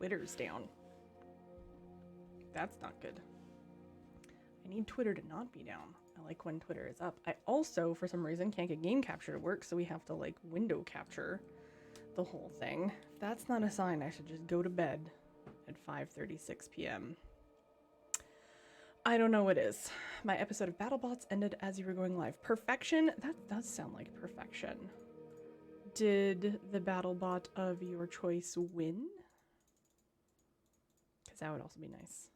Twitter's down. That's not good. I need Twitter to not be down. I like when Twitter is up. I also, for some reason, can't get game capture to work, so we have to, like, window capture the whole thing. If that's not a sign, I should just go to bed at 5:36 p.m. I don't know what is. My episode of BattleBots ended as you were going live. Perfection? That does sound like perfection. Did the BattleBot of your choice win? Because that would also be nice.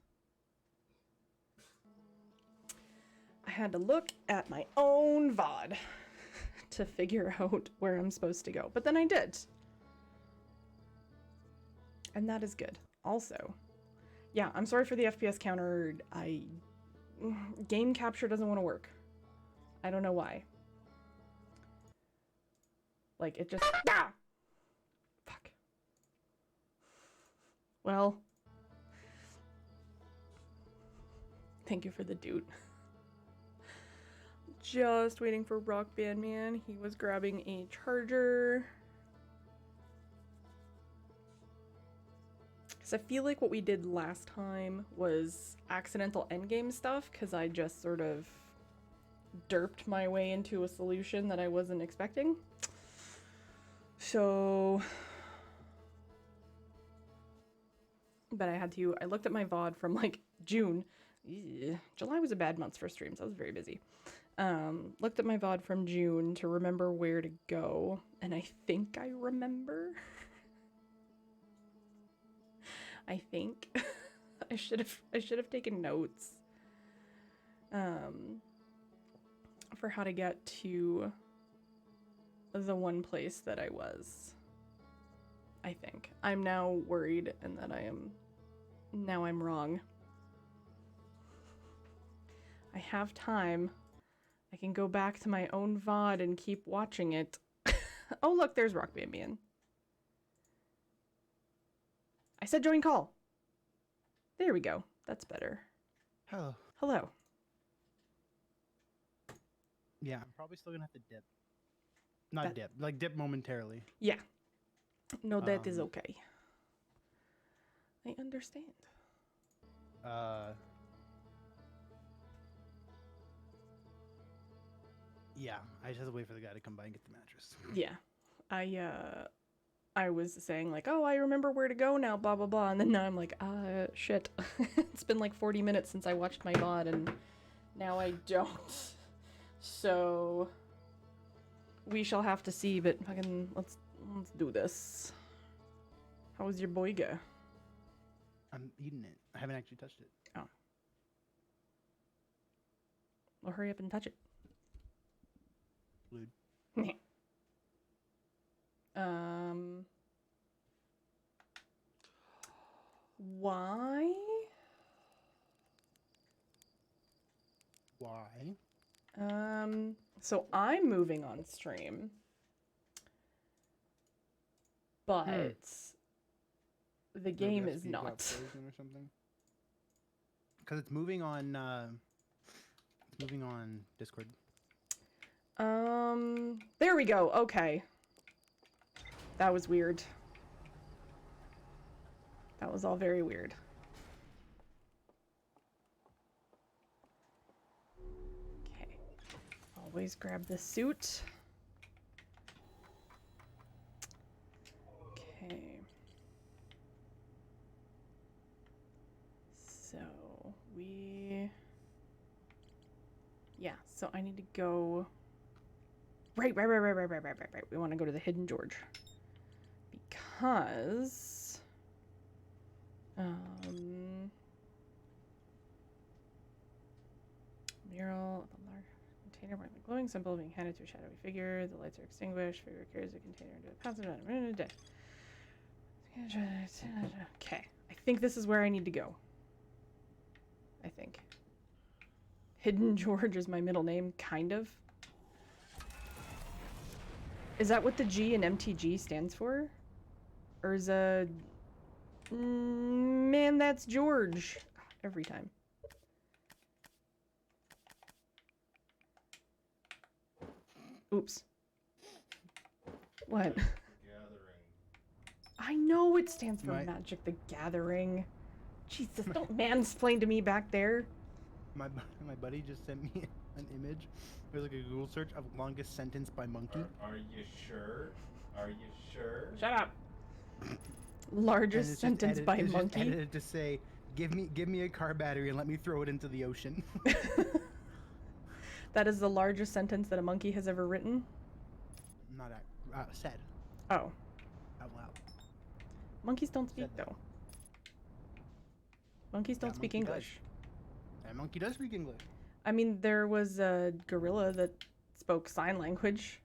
I had to look at my own VOD to figure out where I'm supposed to go. But then I did. And that is good. Also, yeah, I'm sorry for the FPS counter. Game capture doesn't want to work. I don't know why. Like, it just... Ah! Fuck. Well. Thank you for the dude. Just waiting for Rock Band Man. He was grabbing a charger. Because I feel like what we did last time was accidental endgame stuff, because I just sort of derped my way into a solution that I wasn't expecting. So... But I looked at my VOD from, like, June. July was a bad month for streams. I was very busy. Looked at my VOD from June to remember where to go, and I think I remember. I think. I should have taken notes. For how to get to the one place that I was. I think. I'm now worried and that I'm wrong. I have time. I can go back to my own VOD and keep watching it. Oh, look, there's Rock Band Man. I said join call. There we go. That's better. Hello. Hello. Yeah, I'm probably still gonna have to dip. Not dip, like dip momentarily. Yeah. No, that is okay. I understand. Yeah, I just have to wait for the guy to come by and get the mattress. Yeah. I was saying like, oh, I remember where to go now, blah, blah, blah. And then now I'm like, shit. It's been like 40 minutes since I watched my VOD and now I don't. So we shall have to see, but fucking let's do this. How was your boyga? I'm eating it. I haven't actually touched it. Oh. Well, hurry up and touch it. Lewd. Why? Why? So I'm moving on stream, but the game is not. Or something? Because it's moving on. Discord. There we go. Okay. That was weird. That was all very weird. Okay. Always grab the suit. Okay. So so I need to go. Right. We want to go to the Hidden George. Because mural, the large container with the glowing symbol being handed to a shadowy figure. The lights are extinguished. Figure carries the container into a passage. Okay. I think this is where I need to go. I think. Hidden George is my middle name, kind of. Is that what the G in MTG stands for? Or is man, that's George. Every time. Oops. What? Gathering. I know it stands for My- Magic the Gathering. Jesus, don't mansplain to me back there. My buddy just sent me an image. It was like a Google search of longest sentence by monkey. Are you sure? Are you sure? Shut up. And Largest it's just sentence by it's just monkey. edited to say, give me a car battery and let me throw it into the ocean. That is the largest sentence that a monkey has ever written. Not said Oh, out loud. monkeys don't speak Said that. though. Monkeys don't That speak monkey does. English. That monkey does speak English. I mean, there was a gorilla that spoke sign language.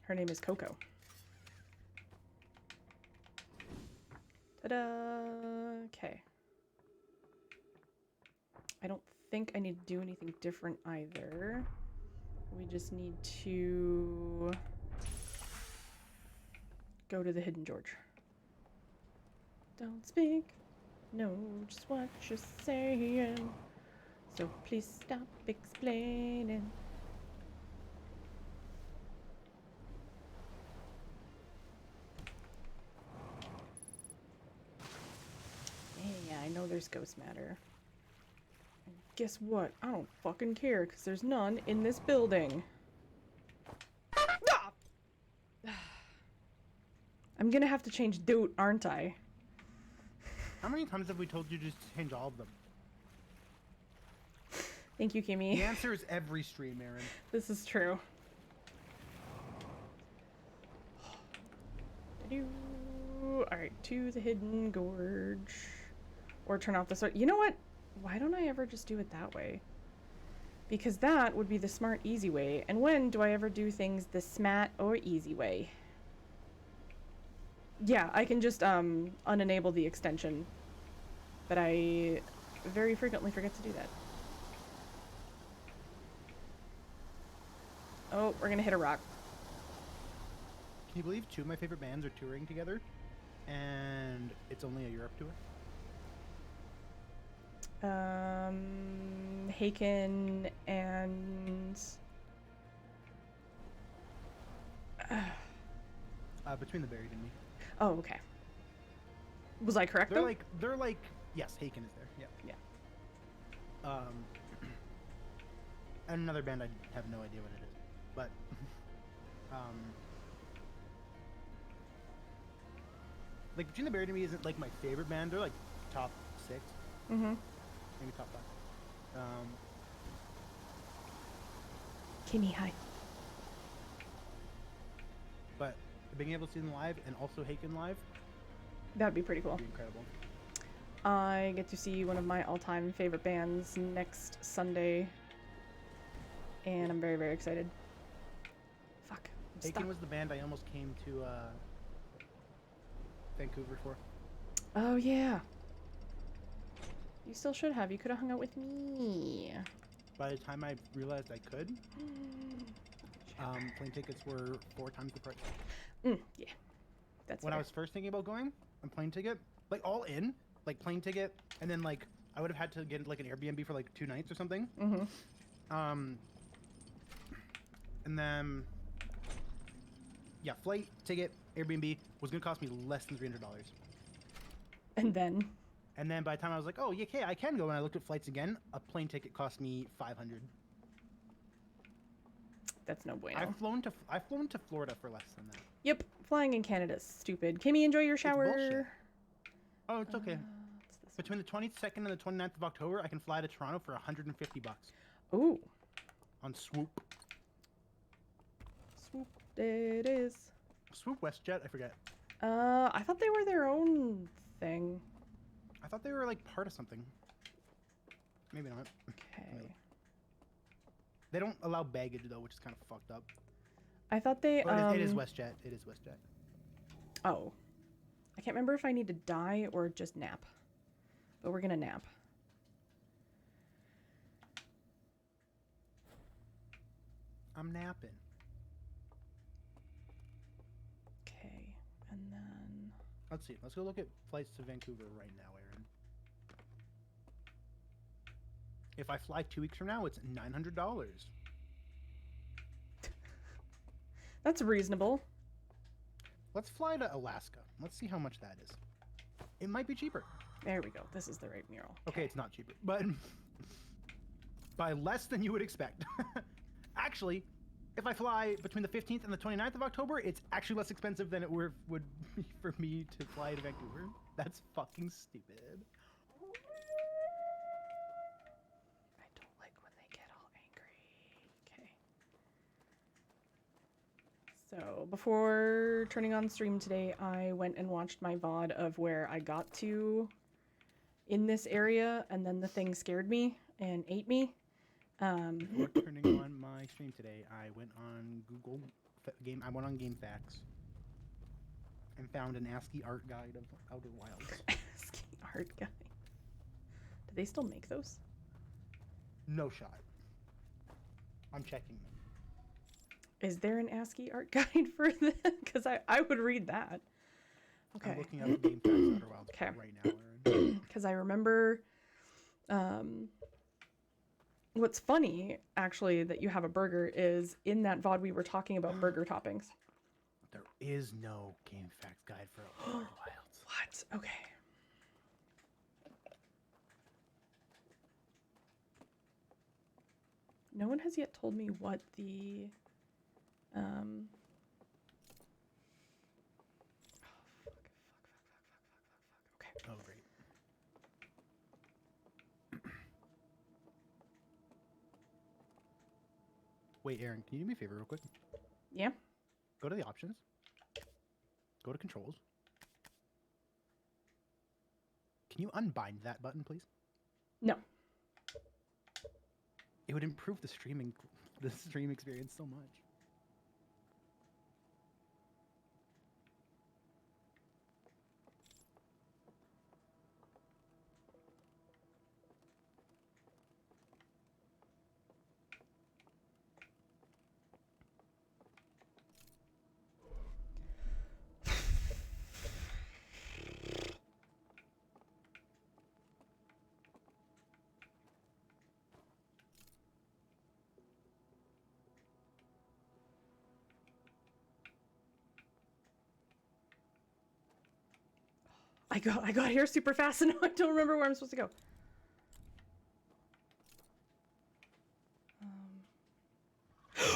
Her name is Coco. Ta-da! Okay. I don't think I need to do anything different either. We just need to go to the Hidden George. Don't speak. Know just what you're saying. So please stop explaining. Yeah, I know there's ghost matter. And guess what? I don't fucking care, because there's none in this building. Ah! I'm gonna have to change Doot, aren't I? How many times have we told you to just change all of them? Thank you, The Kimmy. answer is every stream, Aaron. This is true. Alright, to the Hidden Gorge. Or turn off the sword. You know what? Why don't I ever just do it that way? Because that would be the smart, easy way. And when do I ever do things the smat or easy way? Yeah, I can just unenable the extension. But I very frequently forget to do that. Oh, we're gonna hit a rock. Can you believe two of my favorite bands are touring together? And it's only a Europe tour? Haken and Between the Buried and Me. oh, okay. Was I correct though? They're like, yes, Haken is there. Yeah. Yeah. And another band I have no idea what it is, but like Between the Buried and Me isn't like my favorite band. They're like top 6, Mm-hmm. maybe top 5. Kimmy, hi. But being able to see them live and also Haken live That'd be pretty cool. would be incredible. I get to see one of my all-time favorite bands next Sunday, and I'm very, very excited. Fuck. I'm stuck. Haken was the band I almost came to Vancouver for. Oh yeah. You still should have. You could have hung out with me. By the time I realized I could, plane tickets were 4 times the price. Yeah. That's When I fair. was first thinking about going on plane ticket, like all in, like plane ticket, and then like I would have had to get like an Airbnb for like 2 nights or something. Mm-hmm. And then yeah, flight ticket, Airbnb was gonna cost me less than $300. And then And then by the time I was like, oh yeah, okay, I can go, and I looked at flights again, a plane ticket cost me $500. that's no bueno. I've flown to Florida for less than that. Yep. Flying in Canada's stupid. Kimmy, enjoy your shower. bullshit. Oh, it's okay. What's this Between the 22nd and the 29th of October, I can fly to Toronto for $150 one? Ooh. on Swoop. Swoop. It is. Swoop WestJet, I forget. I thought they were their own thing. I thought they were like part of something. Maybe not. Okay. They don't allow baggage though, which is kind of fucked up. I thought they But it is WestJet. It is WestJet. Oh. I can't remember if I need to die or just nap. But we're gonna nap. I'm napping. Okay. And then Let's see. Let's go look at flights to Vancouver right now, Aaron. If I fly 2 weeks from now, it's $900. that's reasonable. Let's fly to Alaska. Let's see how much that is. It might be cheaper. There we go. This is the right mural. Okay, it's not cheaper, but by less than you would expect. Actually, if I fly between the 15th and the 29th of October, it's actually less expensive than it would be for me to fly to Vancouver. That's fucking stupid. I don't like when they get all angry. Okay. So before turning on stream today, I went and watched my VOD of where I got to in this area, and then the thing scared me and ate me. Before turning on my stream today, I went on Google Game. I went on GameFAQs and found an ASCII art guide of Outer Wilds. ASCII art guide. Do they still make those? No shot. I'm checking them. Is there an ASCII art guide for that? Because I would read that. Okay. I'm looking up GameFAQs Outer Wilds Okay. right now, Aaron. Because I remember, what's funny, actually, that you have a burger is in that VOD we were talking about burger toppings. There is no GameFAQs guide for Outer Wilds. What? Okay. No one has yet told me what the, oh, fuck. Okay. Oh, great. Wait, Aaron, can you do me a favor real quick? Yeah? Go to the options. Go to controls. Can you unbind that button, please? No. It would improve the stream experience so much. I got here super fast and now I don't remember where I'm supposed to go.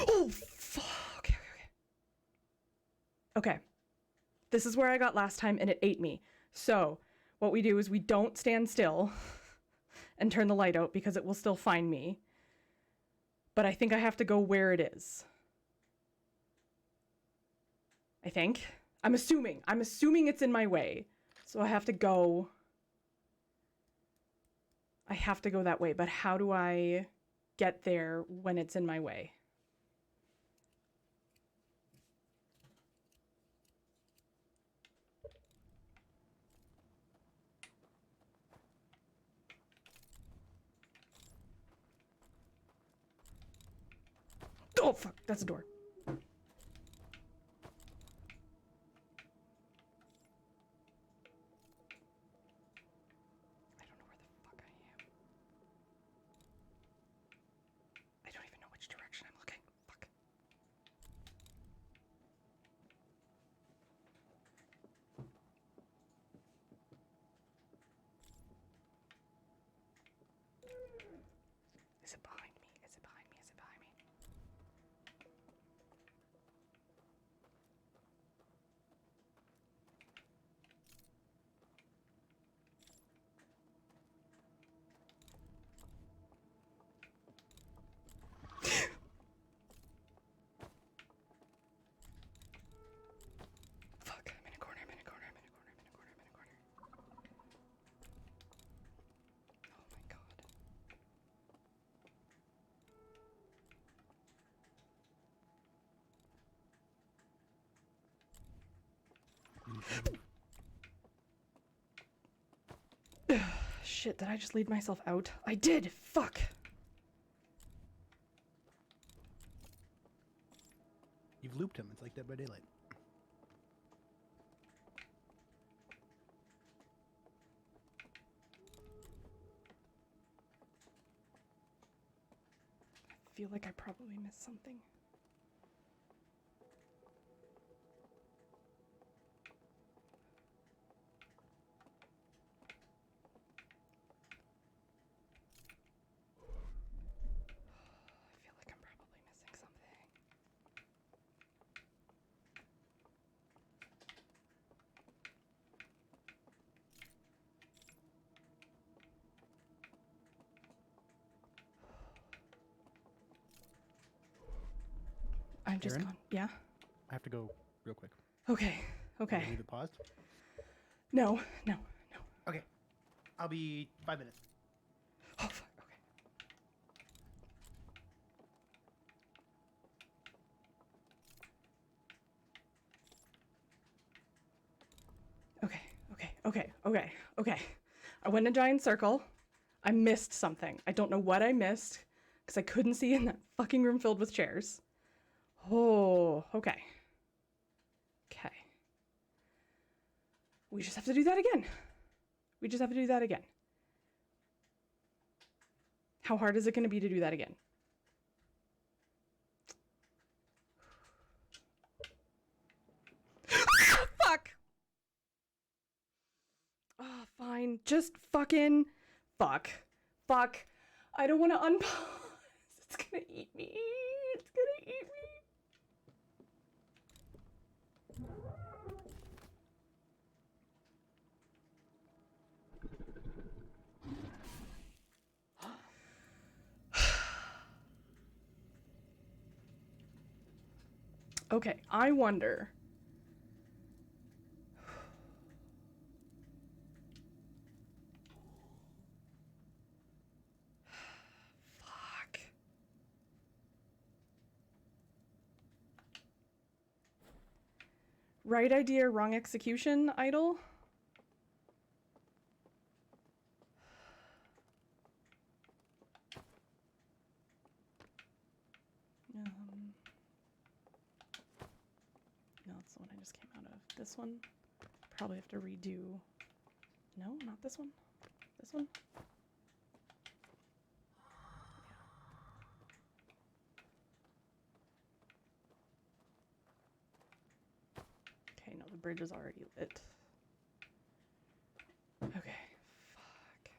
Oh, fuck. Okay. This is where I got last time and it ate me. So what we do is we don't stand still and turn the light out because it will still find me. But I think I have to go where it is. I think. I'm assuming it's in my way. So I have to go that way, but how do I get there when it's in my way? Oh, fuck, that's a door. Direction I'm looking. Fuck. Is it behind me? Is it behind me? Is it behind me? Fuck, I'm in a corner, I'm in a corner, I'm in a corner, I'm in a corner, I'm in a corner. Oh my god. Shit, did I just leave myself out? I did! Fuck! You've looped him. It's like Dead by Daylight. I feel like I probably missed something. I'm just Aaron? gone. Yeah. I have to go real quick. Okay. Okay. Leave it paused. No. Okay. I'll be 5 minutes. Oh fuck. Okay. Okay. I went in a giant circle. I missed something. I don't know what I missed because I couldn't see in that fucking room filled with chairs. Oh, okay. Okay. We just have to do that again. How hard is it going to be to do that again? Fuck! Oh, fine. Just fucking fuck. I don't want to unpause. It's gonna eat me. Okay, I wonder. Fuck. Right idea, wrong execution, idol? No, that's the one I just came out of. This one? Probably have to redo. No, not this one. This one? Okay, no, the bridge is already lit. Okay, fuck.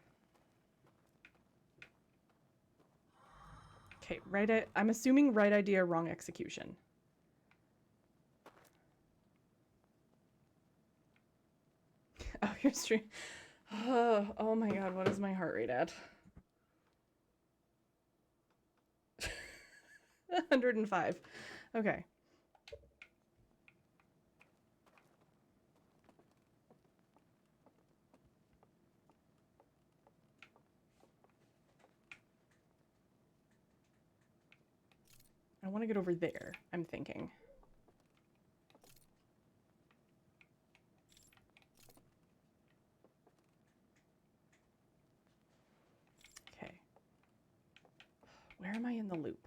Okay, I'm assuming right idea, wrong execution. Oh, your stream. Oh my god, what is my heart rate at? 105. Okay. I want to get over there, I'm thinking. Okay. Where am I in the loop?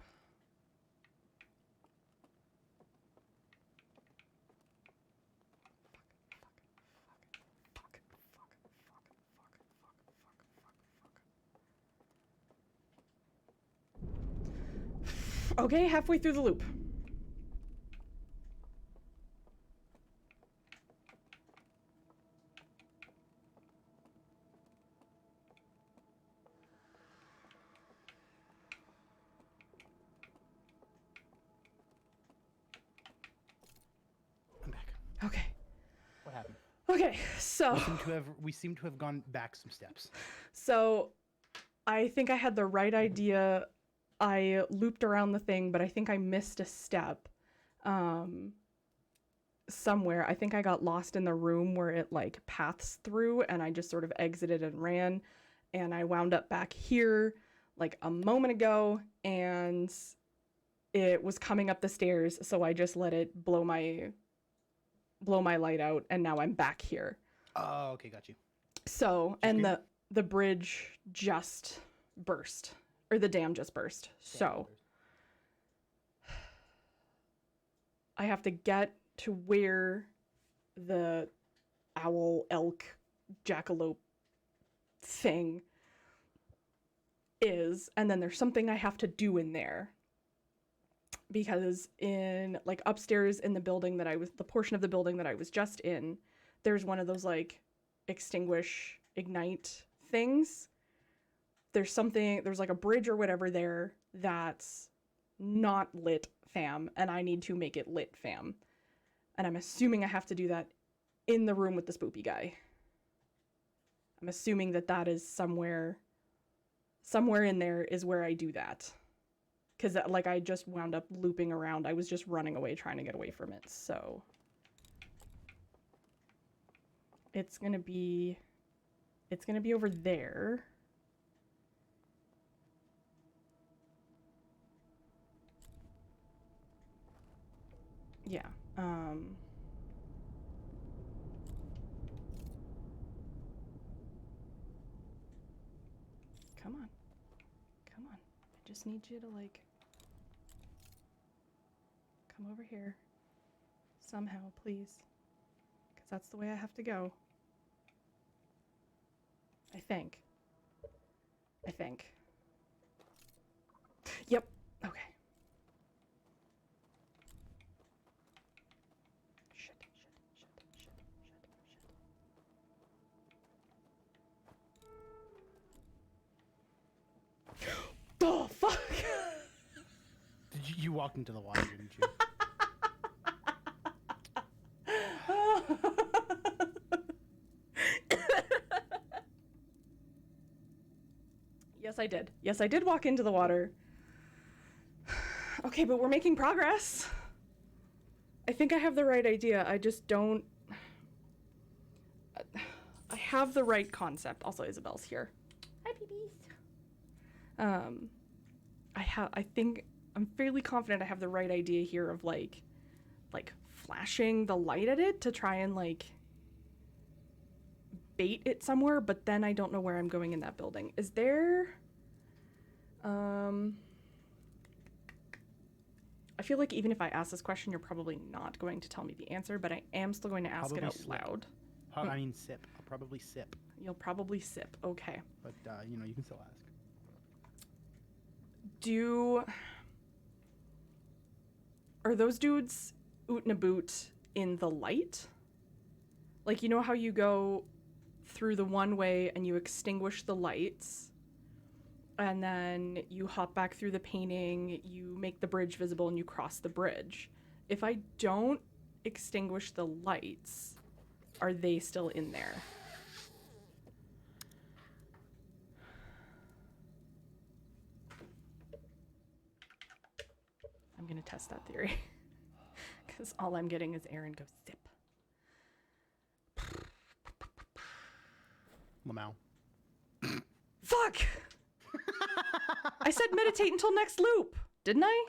Okay, halfway through the loop. I'm back. Okay. What happened? Okay, so We seem to have gone back some steps. So I think I had the right idea. I looped around the thing, but I think I missed a step somewhere. I think I got lost in the room where it like paths through, and I just sort of exited and ran, and I wound up back here like a moment ago, and it was coming up the stairs, so I just let it blow my light out, and now I'm back here. Oh, okay, got you. So, and the bridge just burst, or the dam just burst. So I have to get to where the owl, elk, jackalope thing is, and then there's something I have to do in there. Because in, like, upstairs in the building the portion of the building that I was just in, there's one of those, like, extinguish, ignite things. There's like a bridge or whatever there that's not lit, fam, and I need to make it lit, fam. And I'm assuming I have to do that in the room with the spoopy guy. I'm assuming that is somewhere in there is where I do that. Because, like, I just wound up looping around. I was just running away trying to get away from it, so... It's gonna be over there. Yeah, come on. Come on. I just need you to, like, come over here. Somehow, please. Because that's the way I have to go. I think. Yep. Okay. Shit. Oh, fuck! You walked into the water, didn't you? Yes, I did walk into the water. Okay, but we're making progress. I think I have the right idea. I just don't... I have the right concept. Also, Isabel's here. Hi, babies. I think I'm fairly confident I have the right idea here of like flashing the light at it to try and like bait it somewhere, but then I don't know where I'm going in that building. Is there I feel like even if I ask this question, you're probably not going to tell me the answer, but I am still going to ask it out loud. I mean, sip. I'll probably sip. You'll probably sip. Okay. But, you know, you can still ask. Are those dudes oot and a boot in the light? Like, you know how you go through the one way and you extinguish the lights, and then you hop back through the painting, you make the bridge visible, and you cross the bridge. If I don't extinguish the lights, are they still in there? I'm gonna test that theory. Because all I'm getting is Aaron go zip. Lamau. Fuck! I said meditate until next loop, didn't I?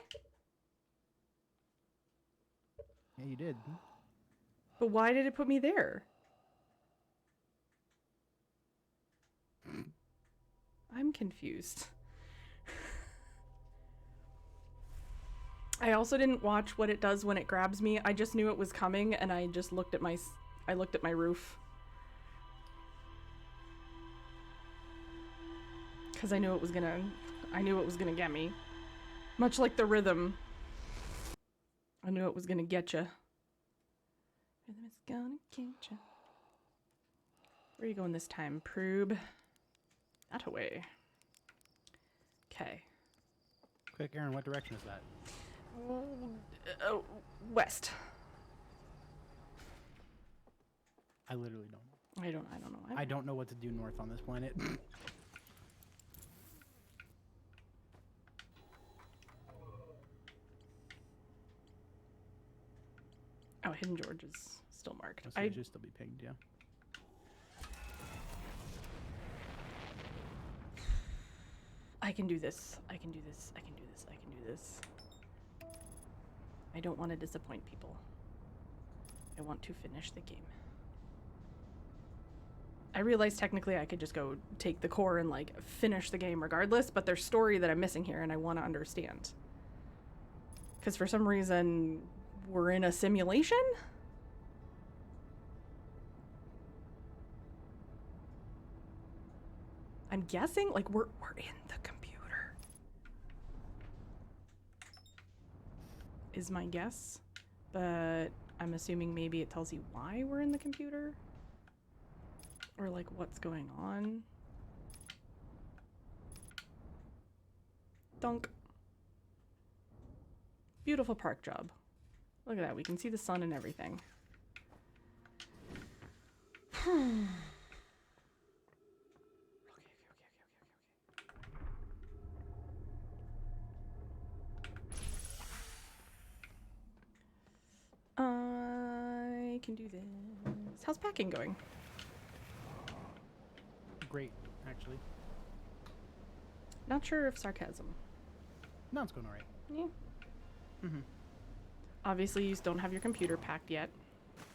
Yeah, you did. But why did it put me there? I'm confused. I also didn't watch what it does when it grabs me. I just knew it was coming, and I just looked at my roof. Because I knew it was gonna get me. Much like the rhythm. I knew it was gonna get you. Rhythm is gonna get you. Where are you going this time, Proob? That away. Okay. Quick, Aaron, what direction is that? West. I literally don't know. I don't know. I don't know what to do north on this planet. Oh, Hidden George is still marked. So it should still be pinged, yeah. I can do this. I can do this. I don't want to disappoint people. I want to finish the game. I realize technically I could just go take the core and like finish the game regardless, but there's story that I'm missing here and I want to understand. Because for some reason, we're in a simulation? I'm guessing, like, we're in the computer. Is my guess. But I'm assuming maybe it tells you why we're in the computer? Or, like, what's going on? Dunk. Beautiful park job. Look at that, we can see the sun and everything. Okay. can do this. How's packing going? Great, actually. Not sure if sarcasm. No, it's going all right. Yeah. Mm-hmm. Obviously, you don't have your computer packed yet.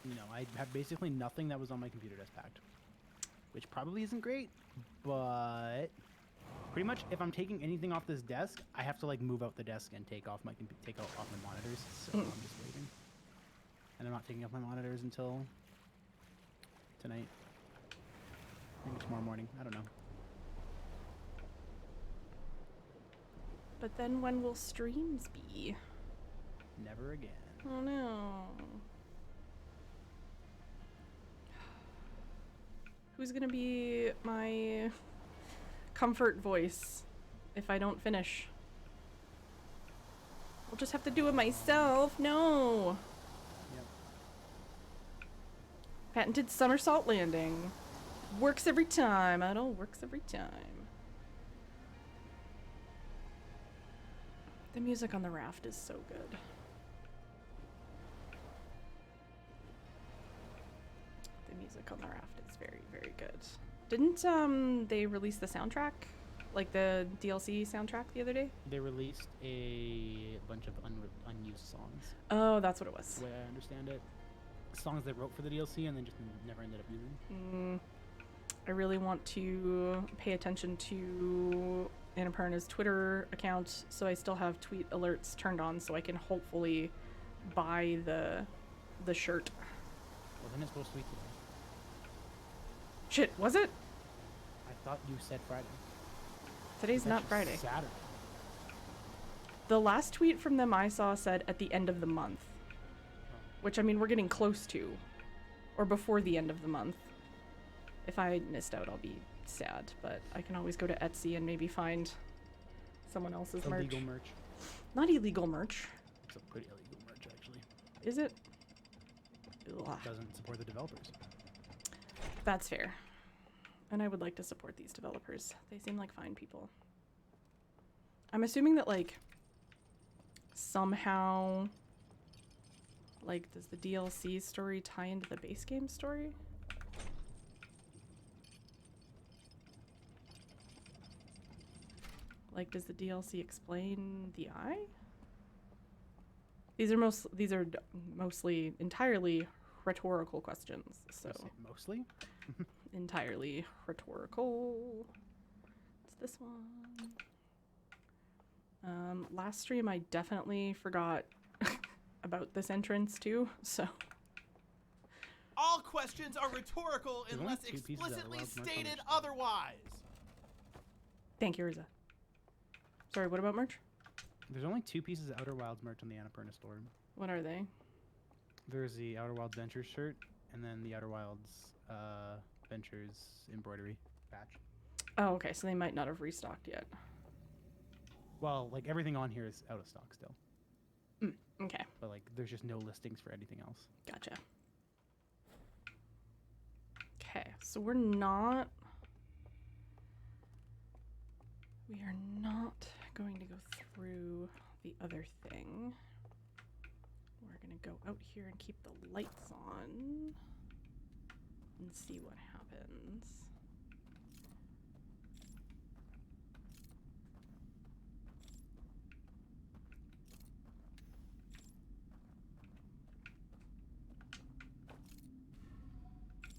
No, I have basically nothing that was on my computer desk packed, which probably isn't great, but pretty much if I'm taking anything off this desk, I have to like move out the desk and take off my monitors. So I'm just waiting, and I'm not taking off my monitors until tonight, maybe tomorrow morning. I don't know. But then when will streams be? Never again. Oh no. Who's gonna be my comfort voice if I don't finish? I'll just have to do it myself. No. Yep. Patented somersault landing. Works every time. It all works every time. The music on the raft is so good. The music on the raft is very, very good. Didn't they release the soundtrack? Like the DLC soundtrack the other day? They released a bunch of unused songs. Oh, that's what it was. The way I understand it, songs they wrote for the DLC and then just never ended up using. I really want to pay attention to Annapurna's Twitter account, so I still have tweet alerts turned on, so I can hopefully buy the shirt. Wasn't it supposed to be today? Shit, was it? I thought you said Friday. Today's It's not actually Friday. Saturday. The last tweet from them I saw said at the end of the month, which I mean we're getting close to, or before the end of the month. If I missed out, I'll be sad, but I can always go to Etsy and maybe find someone else's Illegal merch. merch. Not illegal merch, It's a pretty illegal merch, actually. is it? Ugh. Doesn't support the developers. That's fair. And I would like to support these developers. They seem like fine people. I'm assuming that, like, somehow, like, does the DLC story tie into the base game story? Like, does the DLC explain the eye? These are mostly entirely rhetorical questions, so Is it mostly? entirely rhetorical. It's this one. Last stream I definitely forgot about this entrance too, so All questions are rhetorical There's only unless 2 pieces of explicitly Wild Mark on stated each side. otherwise. thank you, Riza. Sorry, what about merch? There's only 2 pieces of Outer Wilds merch on the Annapurna store. What are they? There's the Outer Wilds Ventures shirt, and then the Outer Wilds Ventures embroidery patch. Oh, okay, so they might not have restocked yet. Well, like everything on here is out of stock still, Okay, but like there's just no listings for anything else. gotcha. Okay, so we are not going to go through the other thing. We're gonna go out here and keep the lights on and see what happens.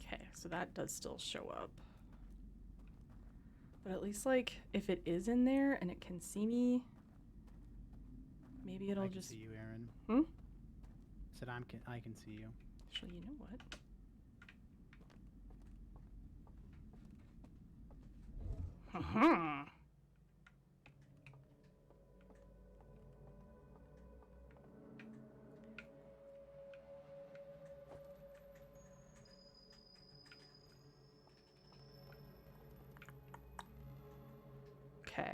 Okay, so that does still show up. But at least, like, if it is in there and it can see me, maybe it'll I can just... see you, Aaron. Hmm? Said I can see you. Actually, you know what? Okay,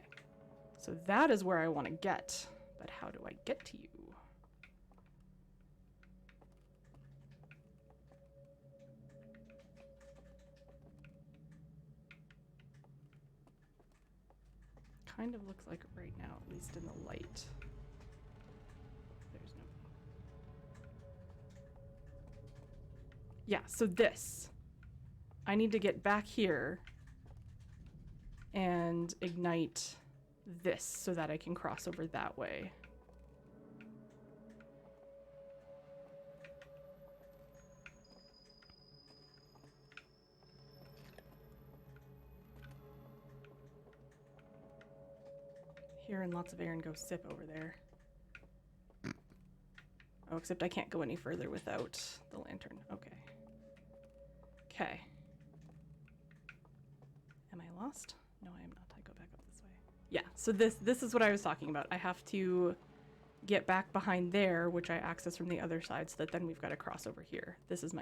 so that is where I want to get, but how do I get to you? Kind of looks like it right now, at least in the light. There's no... Yeah, so this. I need to get back here and ignite this so that I can cross over that way. Here and lots of air and go sip over there. Oh, except I can't go any further without the lantern. Okay. Okay. Am I lost? No, I am not. I go back up this way. Yeah, so this is what I was talking about. I have to get back behind there, which I access from the other side, so that then we've got to cross over here. This is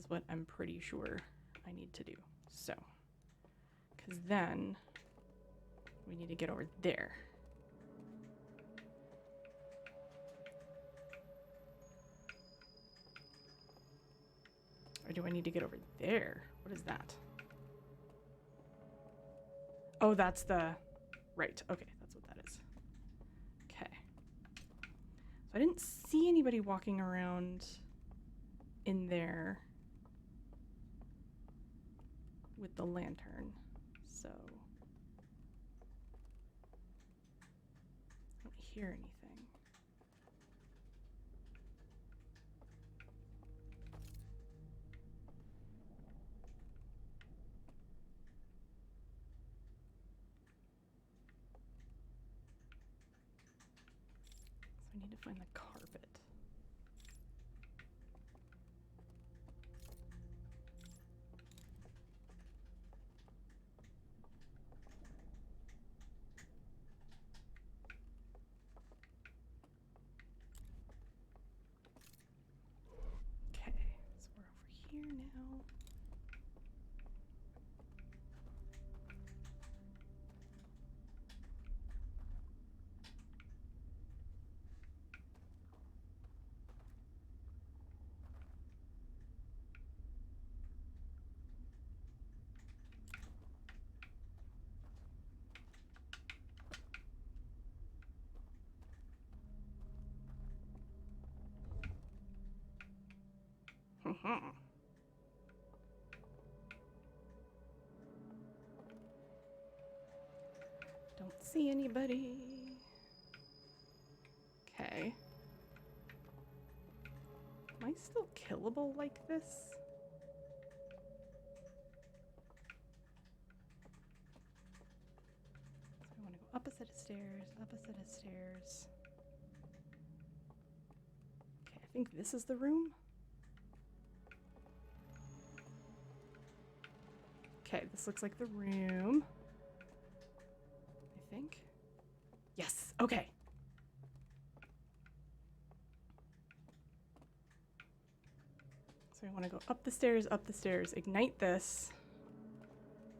what I'm pretty sure I need to do. So, because then we need to get over there. Or do I need to get over there? What is that? Oh, that's the... Right, okay, that's what that is. Okay. So I didn't see anybody walking around in there with the lantern, so... I don't hear anything. I need to find the carpet. Okay, so we're over here now. Don't see anybody. Okay. Am I still killable like this? So I want to go up a set of stairs, up a set of stairs. Okay, I think this is the room. Okay, this looks like the room. I think. Yes, okay. So I want to go up the stairs, ignite this,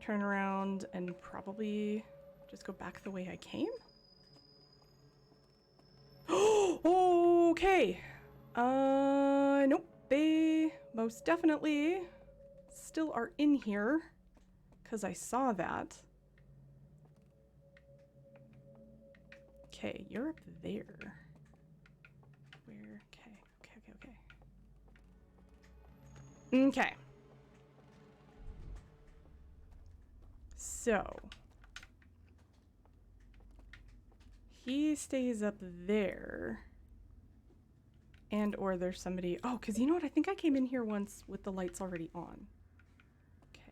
turn around, and probably just go back the way I came? Okay. Nope. They most definitely still are in here, because I saw that. Okay, you're up there. Where? Okay. So he stays up there. And or there's somebody... Oh, because you know what? I think I came in here once with the lights already on. Okay.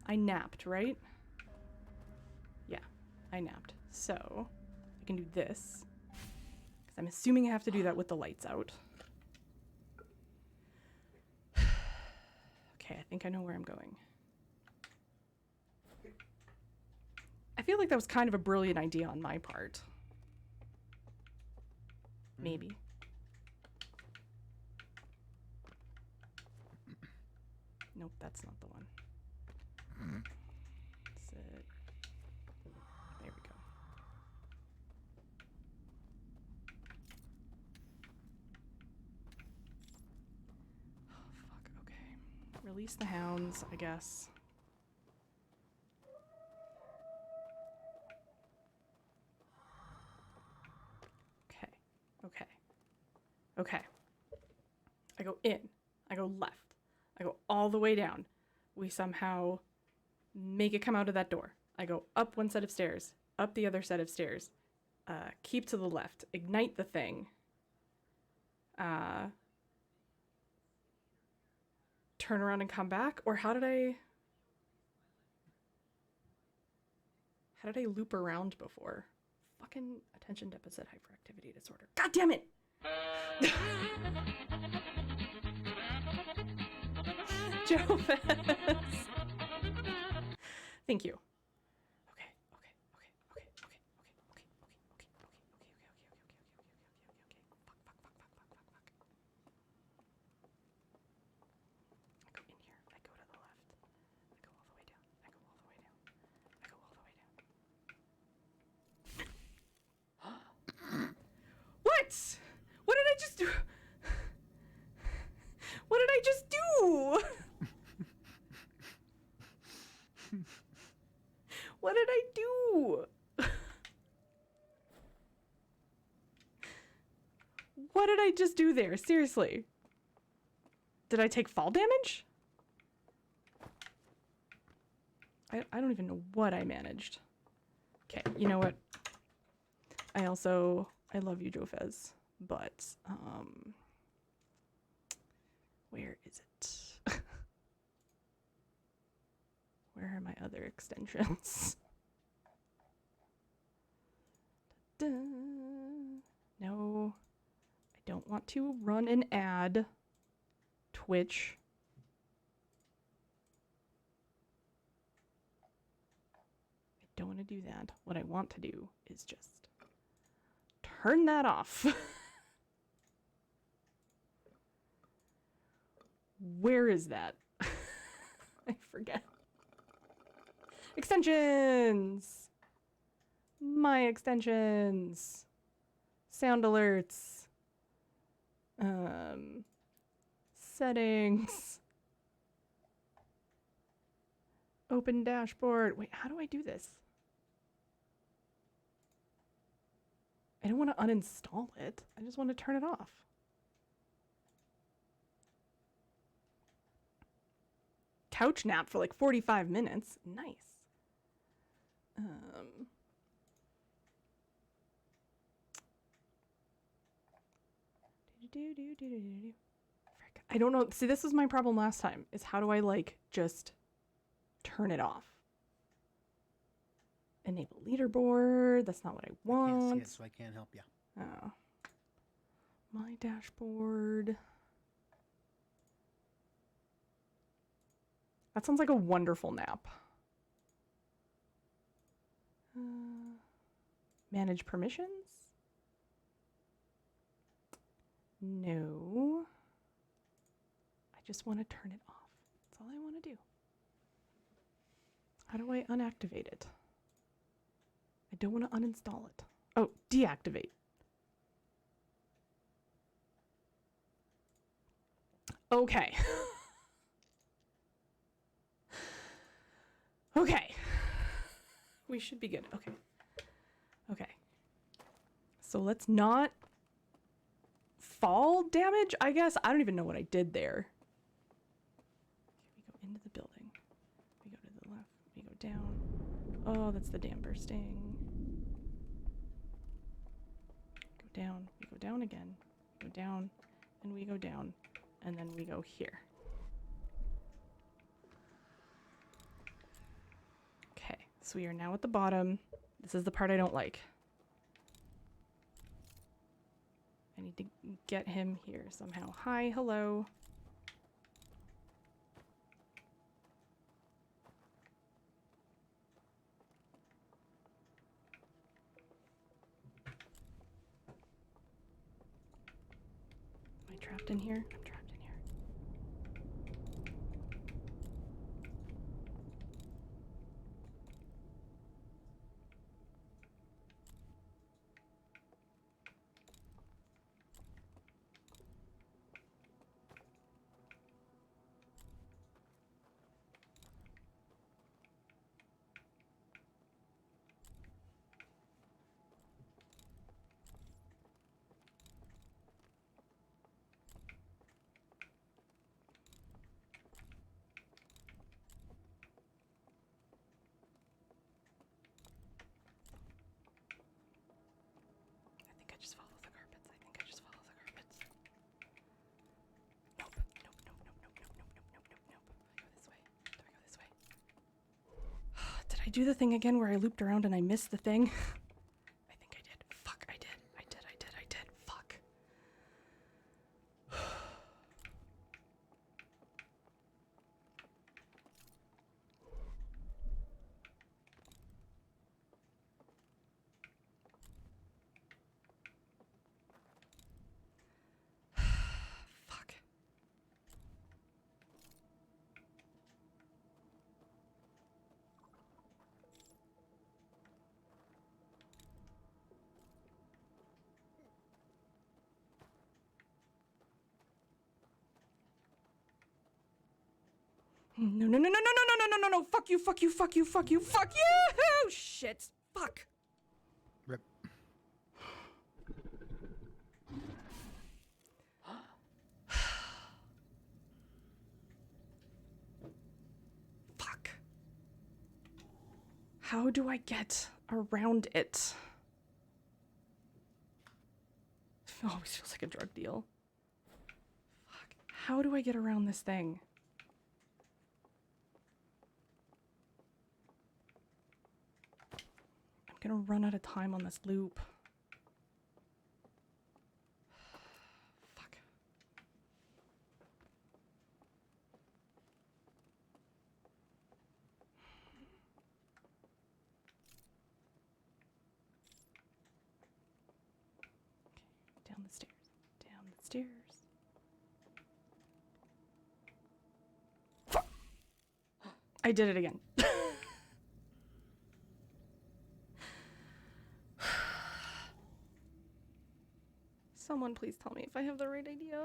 I napped, right? Yeah, I napped. So I can do this. Because I'm assuming I have to do that with the lights out. Okay, I think I know where I'm going. I feel like that was kind of a brilliant idea on my part. Maybe. Nope, that's not the one. That's it. There we go. Oh, fuck, okay. Release the hounds, I guess. Okay. Okay. I go in. I go left. I go all the way down. We somehow make it come out of that door. I go up one set of stairs, up the other set of stairs. Keep to the left. Ignite the thing. Turn around and come back? Or how did I loop around before? Fucking attention deficit hyperactivity disorder. God damn it! Joe Fez. Thank you. Okay. I go in here. I go to the left. I go all the way down. I go all the way down. I go all the way down. What? What did I just do? What did I just do? What did I do? What did I just do there? Seriously. Did I take fall damage? I don't even know what I managed. Okay, you know what? I love you, Joe Fez, but, where is it? Where are my other extensions? Da-da. No, I don't want to run an ad. Twitch. I don't want to do that. What I want to do is just turn that off. Where is that? I forget. Extensions! My extensions. Sound alerts. Settings. Open dashboard. Wait, how do I do this? I don't want to uninstall it. I just want to turn it off. Couch nap for like 45 minutes. Nice. Frick. I don't know. See, this was my problem last time, is how do I, like, just turn it off? Enable leaderboard. That's not what I I want. can't see it, so I can't help you. Oh. My dashboard. That sounds like a wonderful nap. Manage permissions? No. I just want to turn it off. That's all I want to do. How do I unactivate it? I don't want to uninstall it. Oh, deactivate. Okay. Okay. We should be good. Okay. Okay. So let's not fall damage, I guess. I don't even know what I did there. Okay, we go into the building. We go to the left. We go down. Oh, that's the damper sting. Go down. We go down again. We go down. And we go down. And then we go here. Okay, so we are now at the bottom. This is the part I don't like. I need to get him here somehow. Hi, hello. Am I trapped in here? I'm trapped in here. do the thing again where I looped around and I missed the thing? I think I did. Fuck, I did. I did. Fuck. Fuck. No. Fuck you. Fuck you. Shit. Fuck. Rip. Fuck. How do I get around it? It always feels like a drug deal. Fuck. How do I get around this thing? I'm gonna run out of time on this loop. Fuck. Down the stairs. Down the stairs. Fuck. I did it again. Someone please tell me if I have the right idea.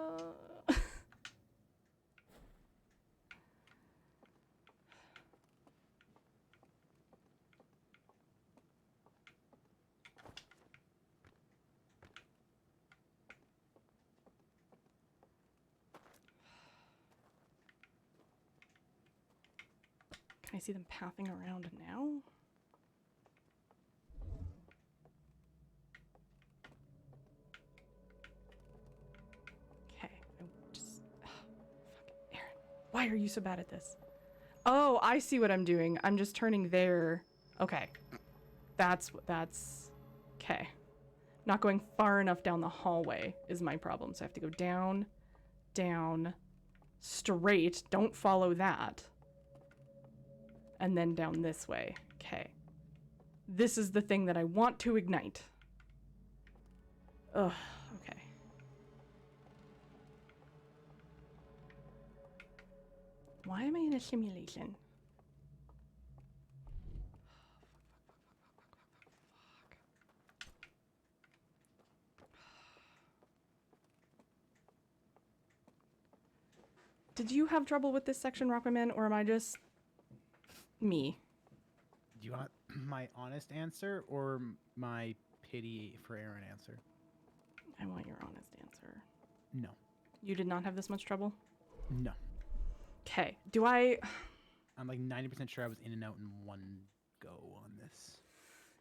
Can I see them pathing around now? Okay, I just... fuck, Aaron, why are you so bad at this? Oh, I see what I'm doing. I'm just turning there. Okay. That's... okay. Not going far enough down the hallway is my problem. So I have to go down, down, straight. Don't follow that. And then down this way. Okay. This is the thing that I want to ignite. Ugh, okay. Why am I in a simulation? Did you have trouble with this section, Rockman, or am I just me? Do you want my honest answer or my pity for Aaron answer? I want your honest answer. No. You did not have this much trouble? No. Okay. Do I... I'm like 90% sure I was in and out in one go on this.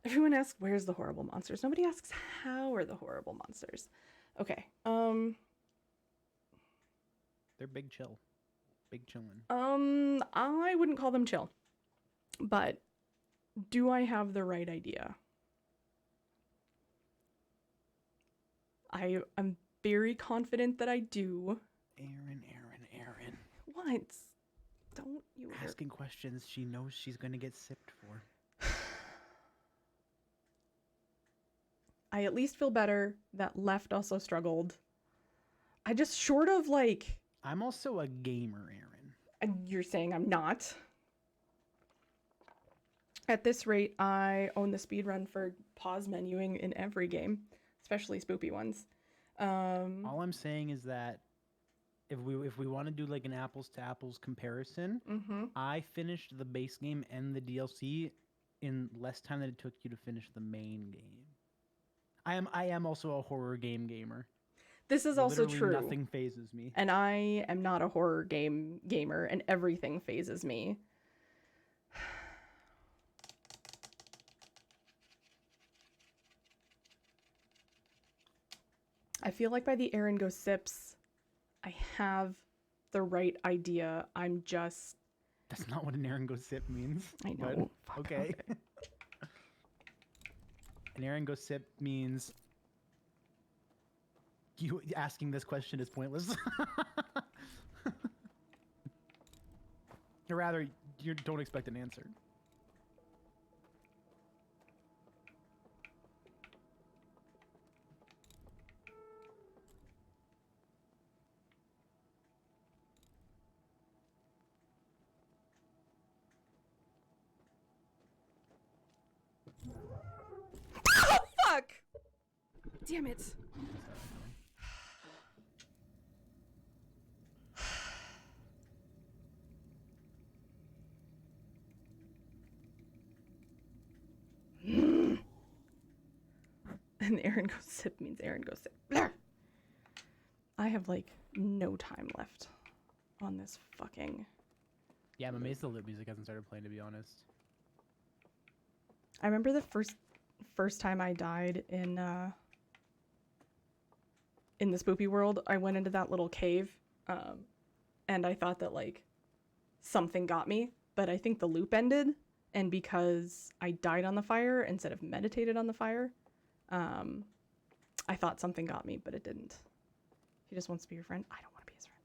Everyone asks, where's the horrible monsters? Nobody asks, how are the horrible monsters? Okay. They're big chill. Big chillin'. I wouldn't call them chill. But do I have the right idea? I'm very confident that I do. Aaron. What? Don't you ever... Asking questions she knows she's gonna get sipped for. I at least feel better that left also struggled. I just short of like... I'm also a gamer, Aaron. And you're saying I'm not. At this rate, I own the speedrun for pause menuing in every game, especially spoopy ones. All I'm saying is that if we want to do like an apples to apples comparison, I finished the base game and the DLC in less time than it took you to finish the main game. I am also a horror game gamer. This is also Literally true. Nothing phases me. And I am not a horror gamer, and everything phases me. I feel like by the Aaron Goes Sips, I have the right idea. I'm just That's not what an Aaron Go Sip means. I but know. Fuck, okay. An Aaron Go Sip means you asking this question is pointless. Or rather, you don't expect an answer. Oh, fuck! Damn it. And Aaron goes sip means Aaron goes sip. Blah. I have like no time left on this fucking. Yeah, I'm amazed the lip music hasn't started playing, to be honest. I remember the first time I died in the Spoopy world. I went into that little cave, and I thought that like something got me, but I think the loop ended, and because I died on the fire instead of meditated on the fire, I thought something got me, but it didn't. He just wants to be your friend. I don't want to be his friend.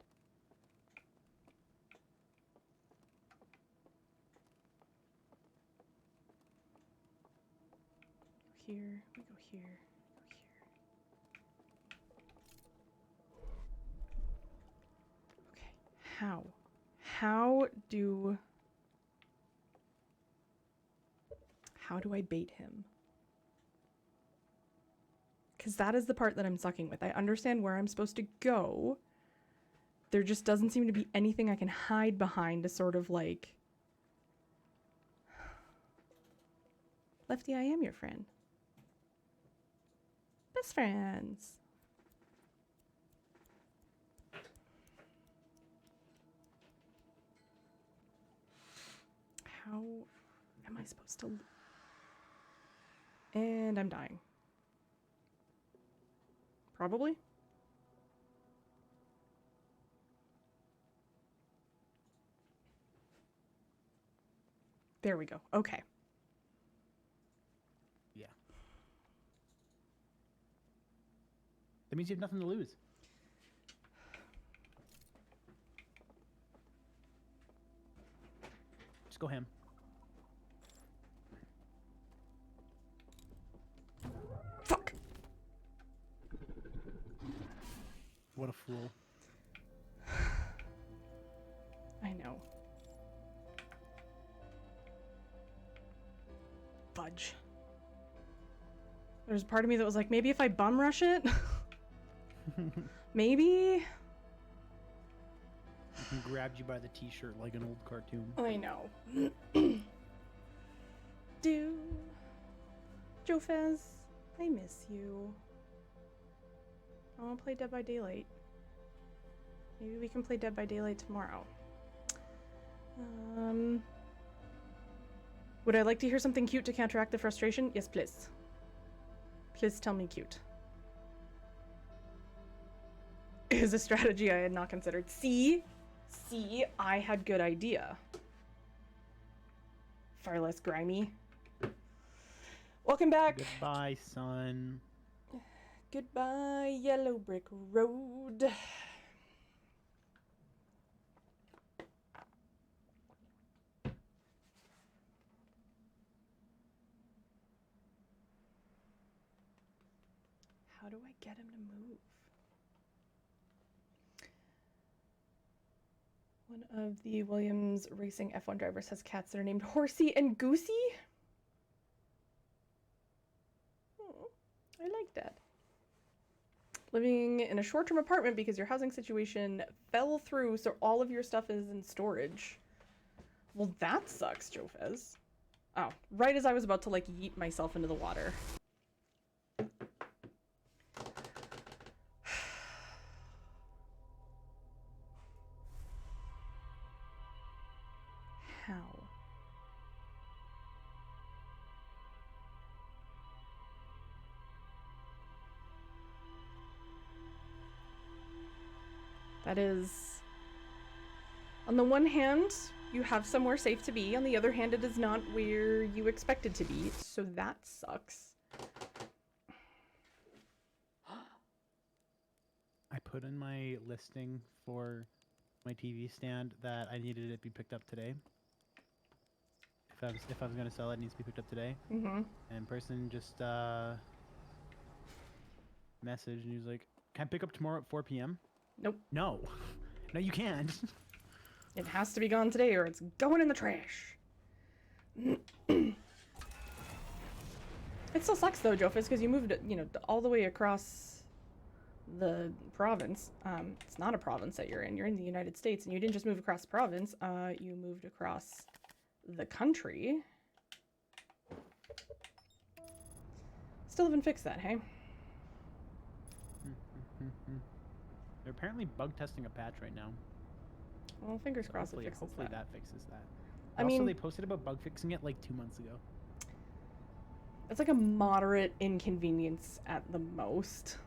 Here, we go here, go here. Okay, how do I bait him? Because that is the part that I'm sucking with. I understand where I'm supposed to go. There just doesn't seem to be anything I can hide behind to sort of like... Lefty, I am your friend. Best friends. How am I supposed to... And I'm dying. Probably. There we go. Okay. Yeah. That means you have nothing to lose. Just go ham. Fuck! What a fool. I know. Fudge. There's a part of me that was like, maybe if I bum rush it? Maybe? And grabbed you by the t-shirt like an old cartoon. I know. Joe Fez, I miss you. I want to play Dead by Daylight. Maybe we can play Dead by Daylight tomorrow. Would I like to hear something cute to counteract the frustration? Yes, please. Please tell me cute. Is a strategy I had not considered. See, I had good idea. Far less grimy. Welcome back. Goodbye, son. Goodbye, Yellow Brick Road. How do I get him to move? One of the Williams Racing F1 drivers has cats that are named Horsey and Goosey. I like that. Living in a short-term apartment because your housing situation fell through, so all of your stuff is in storage. Well, that sucks, Joe Fez. Oh, right as I was about to, like, yeet myself into the water. How? That is... On the one hand, You have somewhere safe to be. On the other hand, it is not where you expected to be, so that sucks. I put in my listing for my TV stand that I needed it to be picked up today. If I was gonna sell it, it needs to be picked up today. Mm-hmm. And person just messaged and he was like, "Can I pick up tomorrow at 4 p.m.?" Nope. No, no, you can't. It has to be gone today or it's going in the trash. It still sucks though, Jofus, because you moved it, you know, all the way across the province. It's not a province that you're in. You're in the United States, and you didn't just move across the province. You moved across the country. Still haven't fixed that, hey? They're apparently bug testing a patch right now. Well, fingers crossed it Hopefully, fixes hopefully that. that fixes that. I Also, mean, they posted about bug fixing it like 2 months ago. it's like a moderate inconvenience at the most.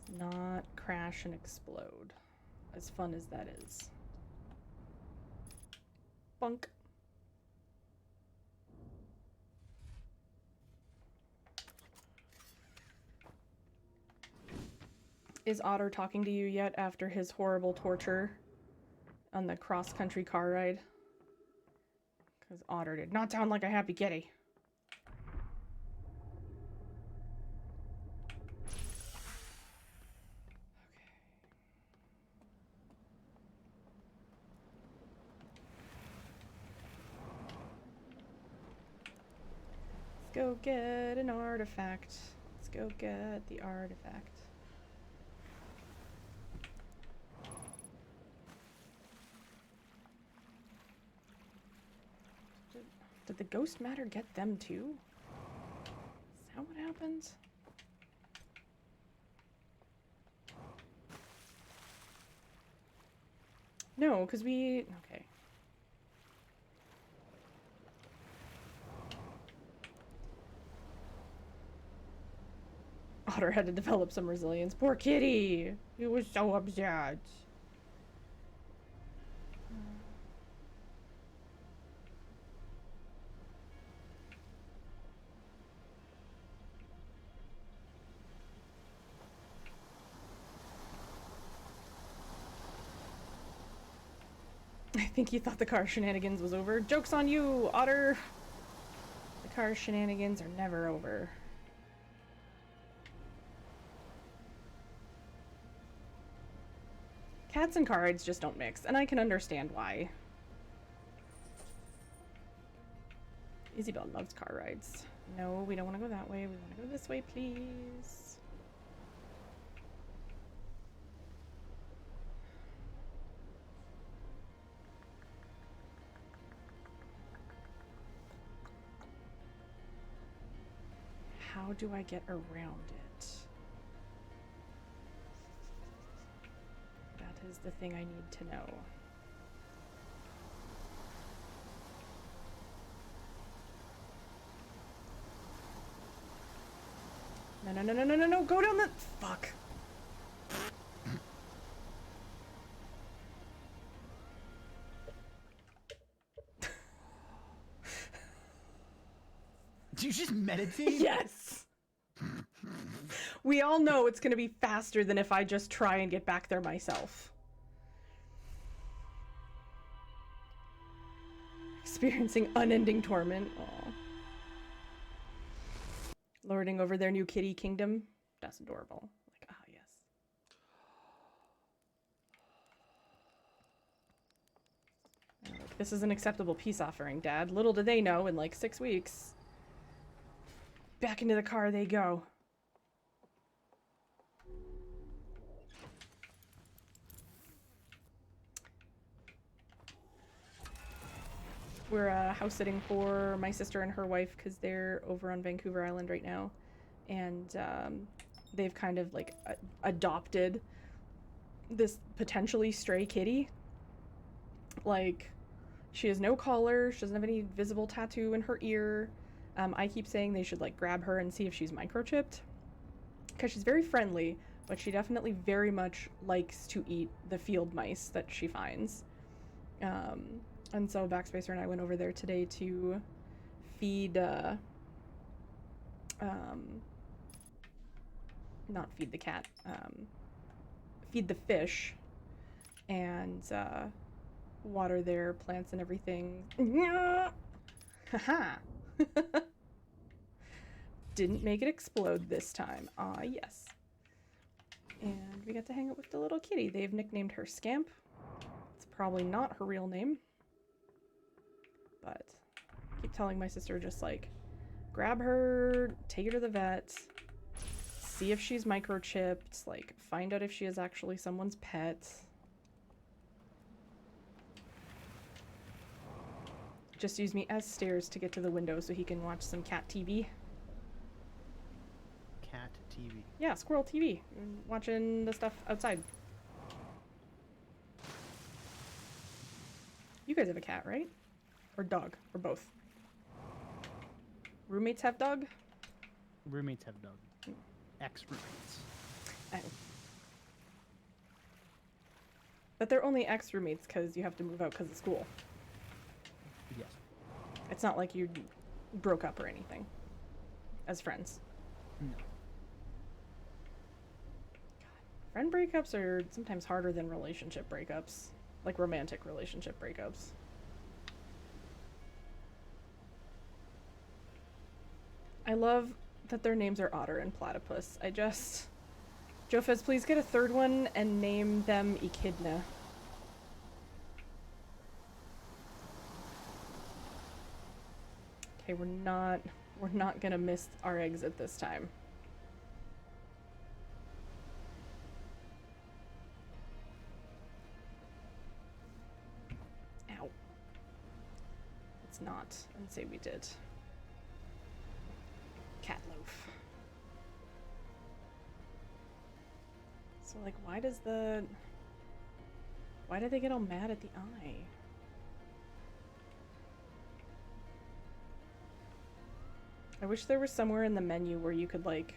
Let's not crash and explode, as fun as that is. Bunk. Is Otter talking to you yet after his horrible torture on the cross-country car ride? Because Otter did not sound like a happy kitty. Let's go get an artifact. Let's go get the artifact. Did the ghost matter get them too? Is that what happened? No, because we... Okay. Otter had to develop some resilience. Poor kitty! He was so upset. I think he thought the car shenanigans was over. Joke's on you, Otter! The car shenanigans are never over. Cats and car rides just don't mix, and I can understand why. Isabel loves car rides. No, we don't want to go that way. We want to go this way, please. How do I get around it? That is the thing I need to know. No, no, no, no, no, no, no, go down the... Fuck. Do you just meditate? Yes! We all know it's gonna be faster than if I just try and get back there myself. Experiencing unending torment. Aw. Lording over their new kitty kingdom. That's adorable. Like, ah, yes. Like, this is an acceptable peace offering, Dad. Little do they know, in like 6 weeks, back into the car they go. We're house sitting for my sister and her wife because they're over on Vancouver Island right now, and they've kind of like adopted this potentially stray kitty. Like, She has no collar. She doesn't have any visible tattoo in her ear. I keep saying they should like grab her and see if she's microchipped, because she's very friendly, but she definitely very much likes to eat the field mice that she finds. And so Backspacer and I went over there today to feed, not feed the cat, feed the fish, and water their plants and everything. Haha! Didn't make it explode this time. Ah, yes. And we got to hang out with the little kitty. They've nicknamed her Scamp. It's probably not her real name. But I keep telling my sister, just like, grab her, take her to the vet, see if she's microchipped, like, find out if she is actually someone's pet. Just use me as stairs to get to the window so he can watch some cat TV. Cat TV. Yeah, squirrel TV. Watching the stuff outside. You guys have a cat, right? Or dog? Or both? Roommates have dog? Roommates have dog. Ex-roommates. Oh. But they're only ex-roommates because you have to move out because of school. Yes. It's not like you broke up or anything. As friends. No. Friend breakups are sometimes harder than relationship breakups. Like romantic relationship breakups. I love that their names are Otter and Platypus. Jofez, please get a third one and name them Echidna. Okay, we're not gonna miss our exit this time. Ow. Let's not and say we did. Cat loaf. So like, why do they get all mad at the eye? I wish there was somewhere in the menu where you could like,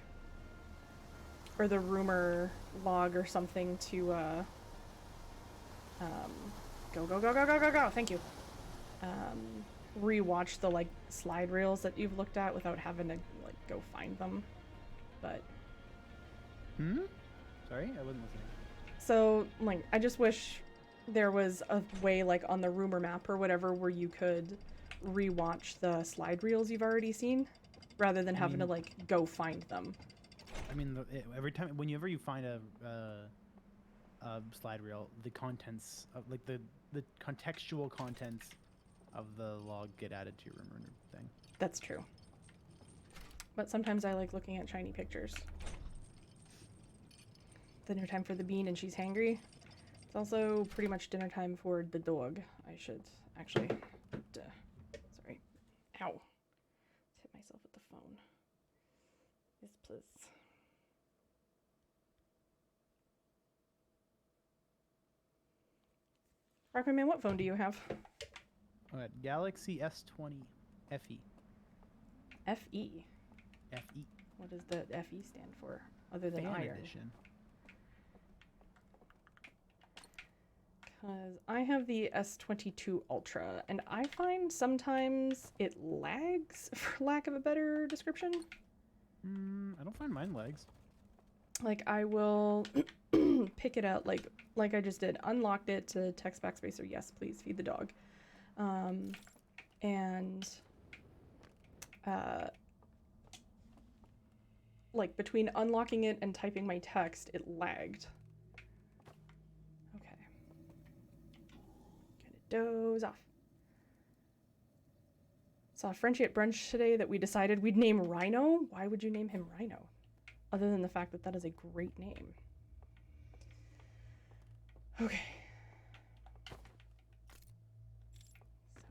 or the rumor log or something to go, thank you. Rewatch the like slide reels that you've looked at without having to like go find them. But Sorry, I wasn't listening. so like, I just wish there was a way like on the rumor map or whatever where you could rewatch the slide reels you've already seen rather than having to like go find them. I mean, every time, whenever you find a slide reel, the contents of like the contextual contents of the log get added to your rumor thing. That's true. But sometimes I like looking at shiny pictures. Dinner time for the bean and she's hangry. It's also pretty much dinner time for the dog. I should actually, sorry. Ow. Just hit myself with the phone. Yes, please. Rockman Man, what phone do you have? Alright, Galaxy S20 FE. FE. FE. What does the FE stand for, other than Fan iron? edition. Because I have the S22 Ultra, and I find sometimes it lags, for lack of a better description. I don't find mine lags. Like, I will pick it out, like I just did. Unlocked it to text Backspacer, yes, please, feed the dog. Like, between unlocking it and typing my text, it lagged. Okay. Gonna doze off. Saw Frenchie at brunch today that we decided we'd name Rhino. Why would you name him Rhino? Other than the fact that that is a great name. Okay.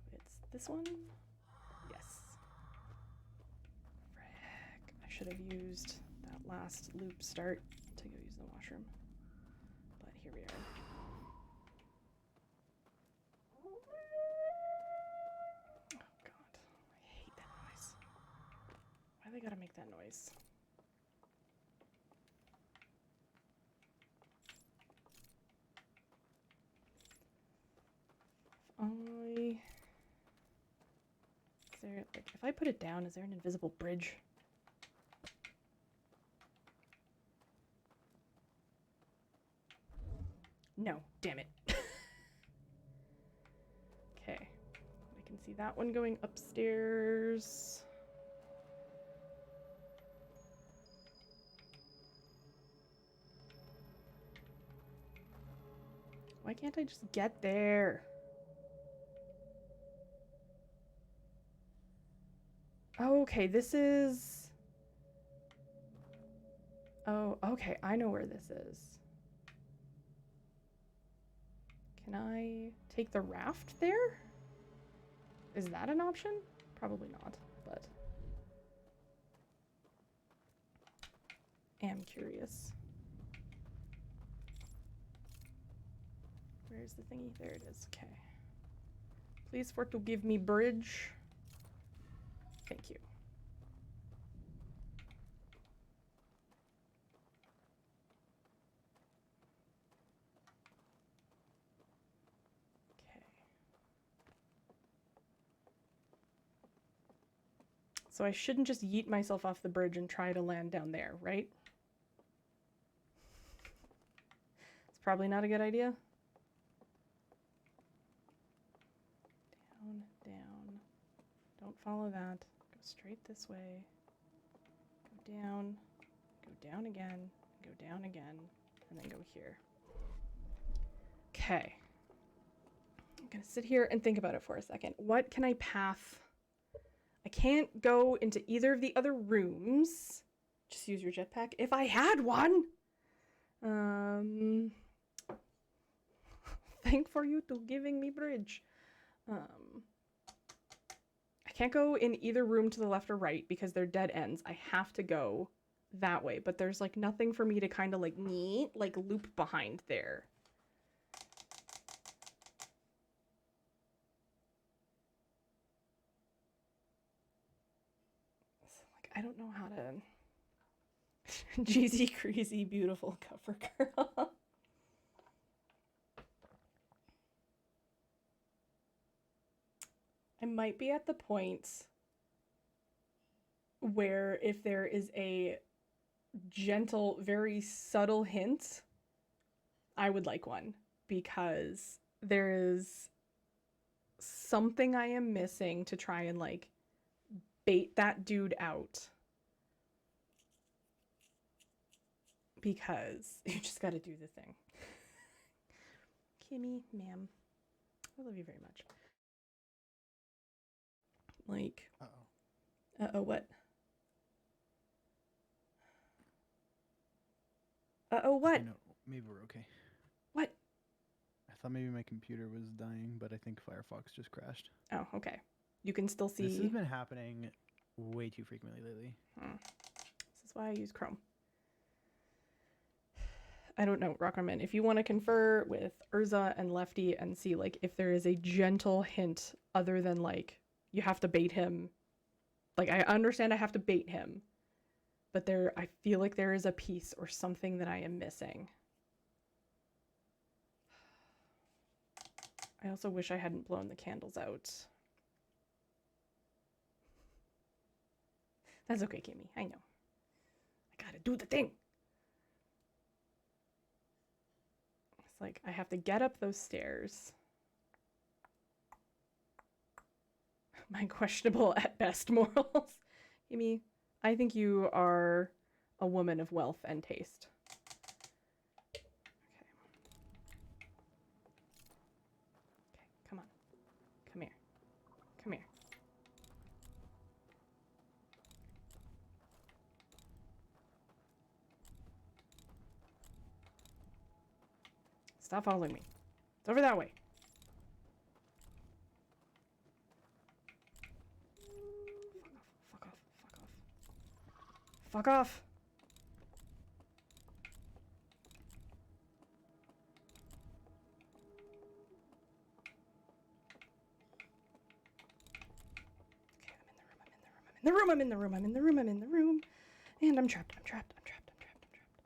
So it's this one? Yes. Frick. I should have used that last loop start to go use the washroom. But here we are. device. Is there, like, if I put it down, is there an invisible bridge? No, damn it. Okay. I can see that one going upstairs. Why can't I just get there? Okay, this is... Oh, okay, I know where this is. Can I take the raft there? Is that an option? Probably not, but... am curious. Where's the thingy? There it is, okay. Please for to give me bridge. Thank you. Okay. So I shouldn't just yeet myself off the bridge and try to land down there, right? It's probably not a good idea. Down, down. Don't follow that. Go straight this way. Go down again, go down again, and then go here. Okay. I'm gonna sit here and think about it for a second. What can I path? I can't go into either of the other rooms. Just use your jetpack. If I had one! Thank for you to giving me bridge. I can't go in either room to the left or right because they're dead ends. I have to go that way, but there's like nothing for me to kind of like loop behind there. So, like, I don't know how to... Jeezy, crazy, beautiful cover girl. I might be at the point where if there is a gentle, very subtle hint, I would like one, because there is something I am missing to try and like bait that dude out. Because you just gotta do the thing. Kimmy, ma'am, I love you very much. Like, Uh-oh. uh-oh, what? Uh-oh, what? No, maybe we're okay. What? I thought maybe my computer was dying, but I think Firefox just crashed. Oh, okay. You can still see... This has been happening way too frequently lately. This is why I use Chrome. I don't know, Rockerman, if you want to confer with Urza and Lefty and see, like, if there is a gentle hint other than, like, you have to bait him. Like, I understand I have to bait him, but I feel like there is a piece or something that I am missing. I also wish I hadn't blown the candles out. That's okay, Kimmy. I know. I gotta do the thing. It's like I have to get up those stairs. My questionable at best morals. Kimmy, I think you are a woman of wealth and taste. Okay. Okay, come on. Come here. Come here. Stop following me. It's over that way. Fuck off. Fuck off. Fuck off. Okay, I'm in the room. I'm in the room. I'm in the room. I'm in the room. I'm in the room. And I'm trapped. I'm trapped. I'm trapped. I'm trapped. I'm trapped.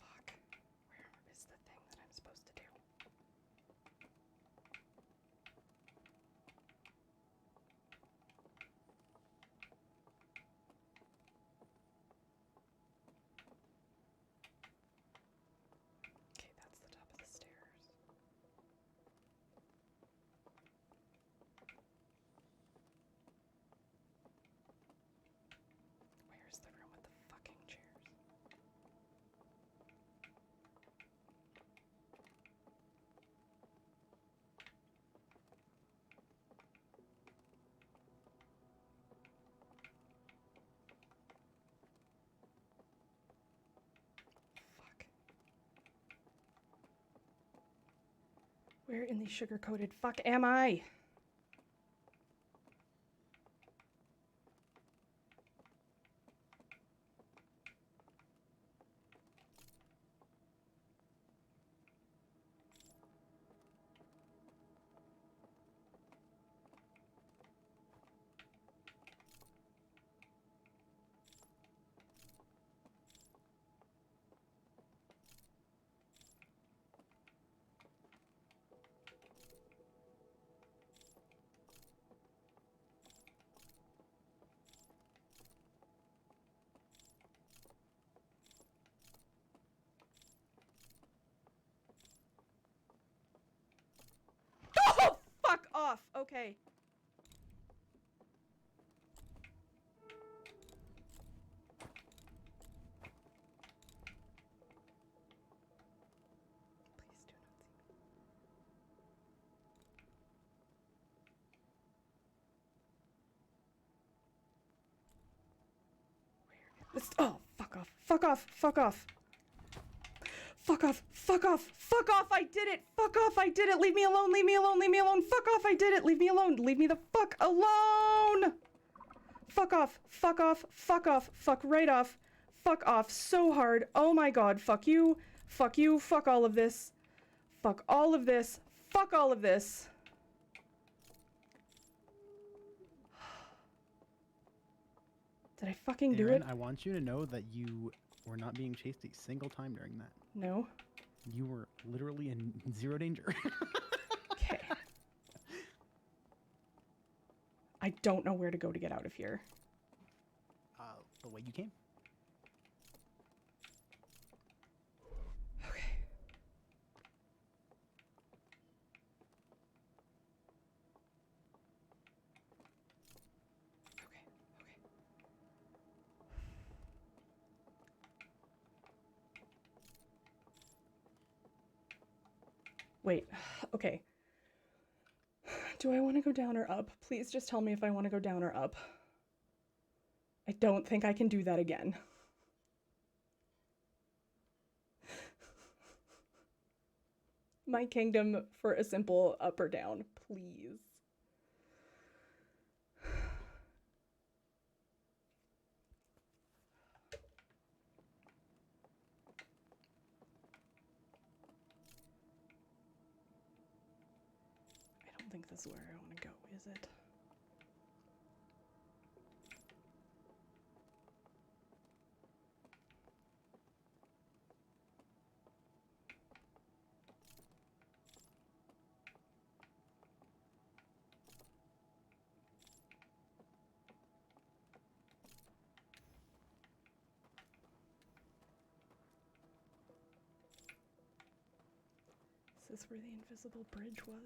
Fuck. Fuck. Where is the thing that I'm supposed to do? Okay, that's the top of the stairs. Where's the room with the fucking chairs? Fuck. Where in the sugar-coated fuck am I? Oh, fuck off. Okay. Please do not see me. Where? Oh, fuck off. Fuck off. Fuck off. Fuck off. Fuck off. Fuck off. I did it. Fuck off. I did it. Leave me alone. Leave me alone. Leave me alone. Fuck off. I did it. Leave me alone. Leave me the fuck alone. Fuck off. Fuck off. Fuck off. Fuck right off. Fuck off so hard. Oh my god. Fuck you. Fuck you. Fuck all of this. Fuck all of this. Fuck all of this. Did I fucking do it? Aaron, I want you to know that you were not being chased a single time during that. No. You were literally in zero danger. Okay. I don't know where to go to get out of here. The way you came. Okay. Okay. Okay. Wait. Okay. Do I want to go down or up? Please just tell me if I want to go down or up. I don't think I can do that again. My kingdom for a simple up or down, please. I don't think this is where I want to go, is it? Is this where the invisible bridge was?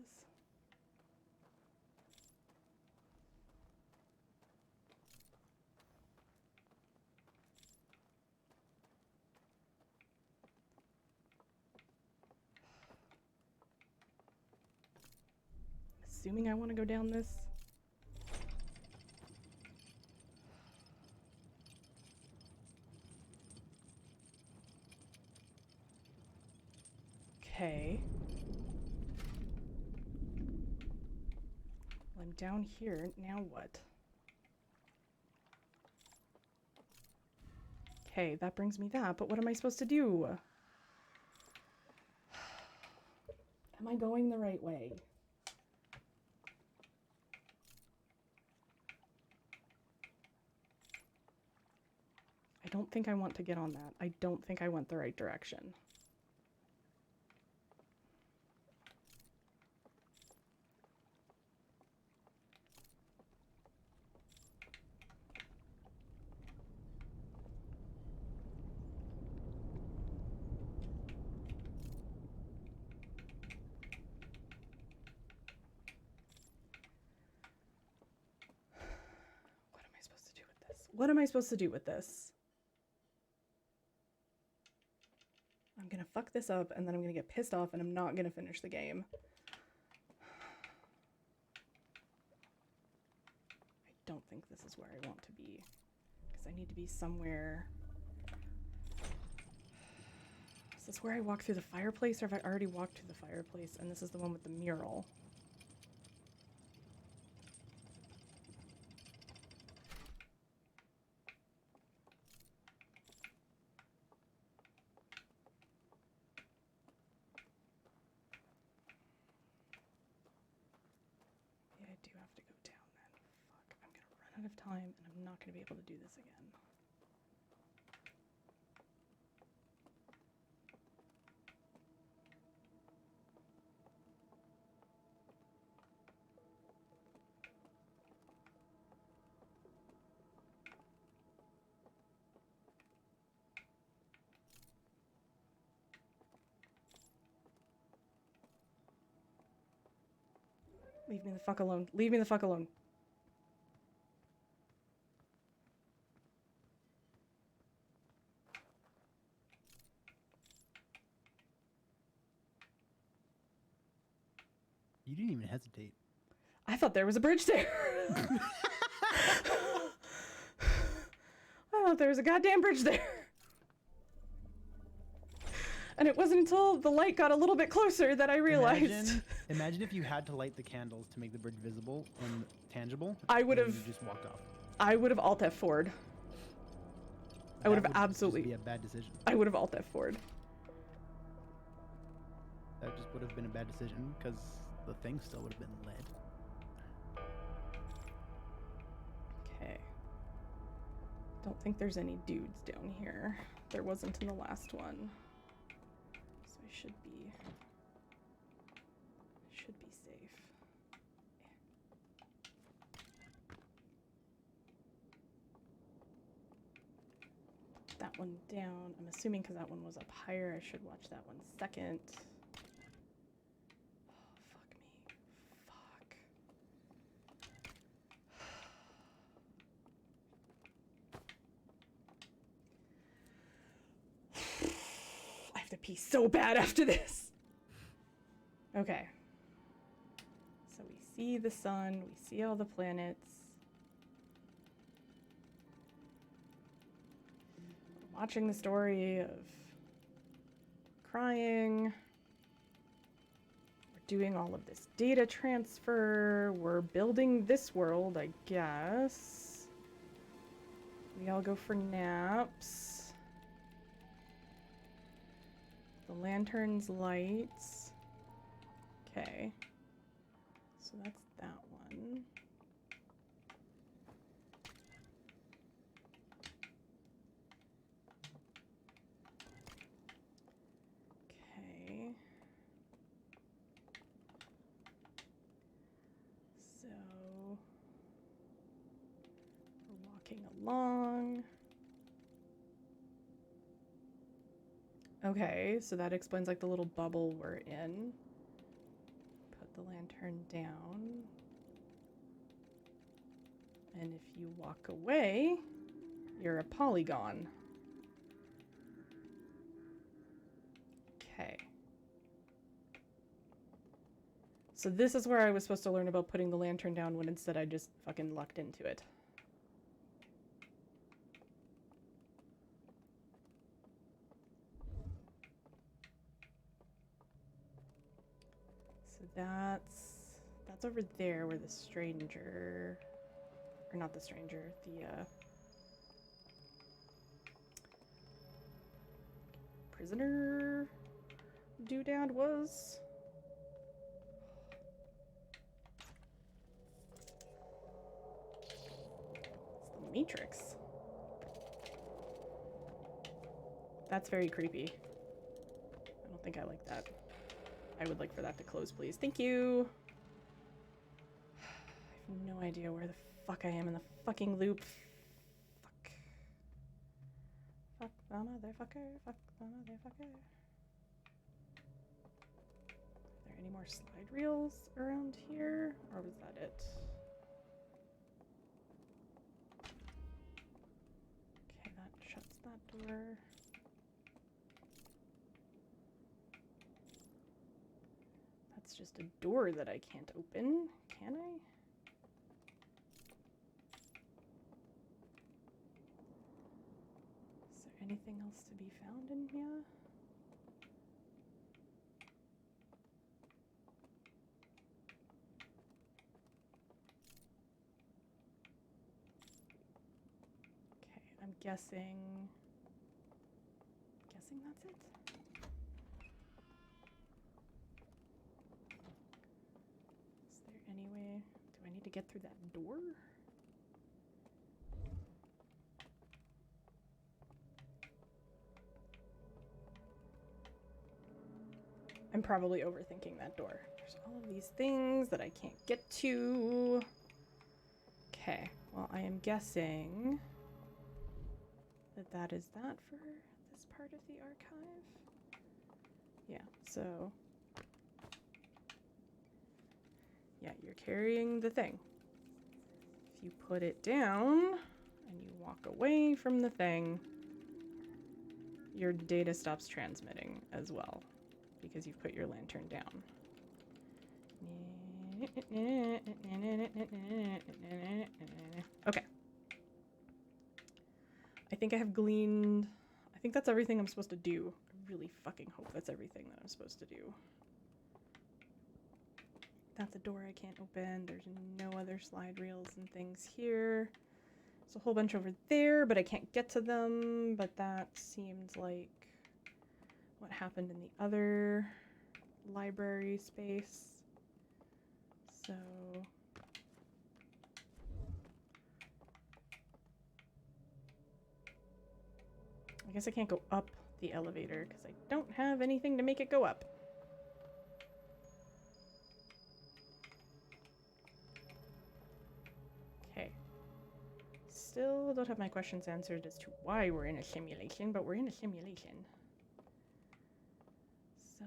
Assuming I want to go down this Okay. Well, I'm down here. Now what? Okay, that brings me that, but what am I supposed to do? Am I going the right way? I don't think I want to get on that. I don't think I went the right direction. What am I supposed to do with this? What am I supposed to do with this? I'm gonna fuck this up and then I'm gonna get pissed off and I'm not gonna finish the game. I don't think this is where I want to be. Because I need to be somewhere... Is this where I walk through the fireplace, or have I already walked through the fireplace and this is the one with the mural? Yeah, I do have to go down then. Fuck, I'm gonna run out of time and I'm not gonna be able to do this again. Leave me the fuck alone. Leave me the fuck alone. You didn't even hesitate. I thought there was a bridge there. I thought there was a goddamn bridge there. And it wasn't until the light got a little bit closer that I realized. Imagine if you had to light the candles to make the bridge visible and tangible. I would and have- you just walked off. I would have Alt F4'd. I would have That absolutely- just be a bad decision. I would have Alt F4'd. That just would have been a bad decision because the thing still would have been lit. Okay. Don't think there's any dudes down here. There wasn't in the last one. So I should be safe. Put that one down. I'm assuming because that one was up higher, I should watch that one second. Oh, fuck me. Fuck. I have to pee so bad after this. Okay. So we see the sun, we see all the planets. We're watching the story of crying. We're doing all of this data transfer. We're building this world, I guess. We all go for naps. The lantern's lights. Okay. So that's that one. Okay. So we're walking along. Okay, so that explains like the little bubble we're in. Put the lantern down. And if you walk away, you're a polygon. Okay. So this is where I was supposed to learn about putting the lantern down when instead I just fucking lucked into it. So that's over there where the stranger, or not the stranger, the prisoner doodad was. It's the Matrix. That's very creepy. I don't think I like that. I would like for that to close, please. Thank you. I have no idea where the fuck I am in the fucking loop. Fuck. Fuck the motherfucker. Fuck the motherfucker. Are there any more slide reels around here? Or was that it? Okay, that shuts that door. That's just a door that I can't open, can I? Is there anything else to be found in here? Okay, I'm guessing that's it? Is there any way? Do I need to get through that door? I'm probably overthinking that door. There's all of these things that I can't get to. Okay, well, I am guessing that is that for this part of the archive. Yeah, so yeah, you're carrying the thing. If you put it down and you walk away from the thing, your data stops transmitting as well because you've put your lantern down. Okay. I think I have gleaned... I think that's everything I'm supposed to do. I really fucking hope that's everything that I'm supposed to do. That's a door I can't open. There's no other slide reels and things here. There's a whole bunch over there, but I can't get to them. But that seemed like what happened in the other library space. So... I guess I can't go up the elevator because I don't have anything to make it go up. Okay. Still don't have my questions answered as to why we're in a simulation, but we're in a simulation. So...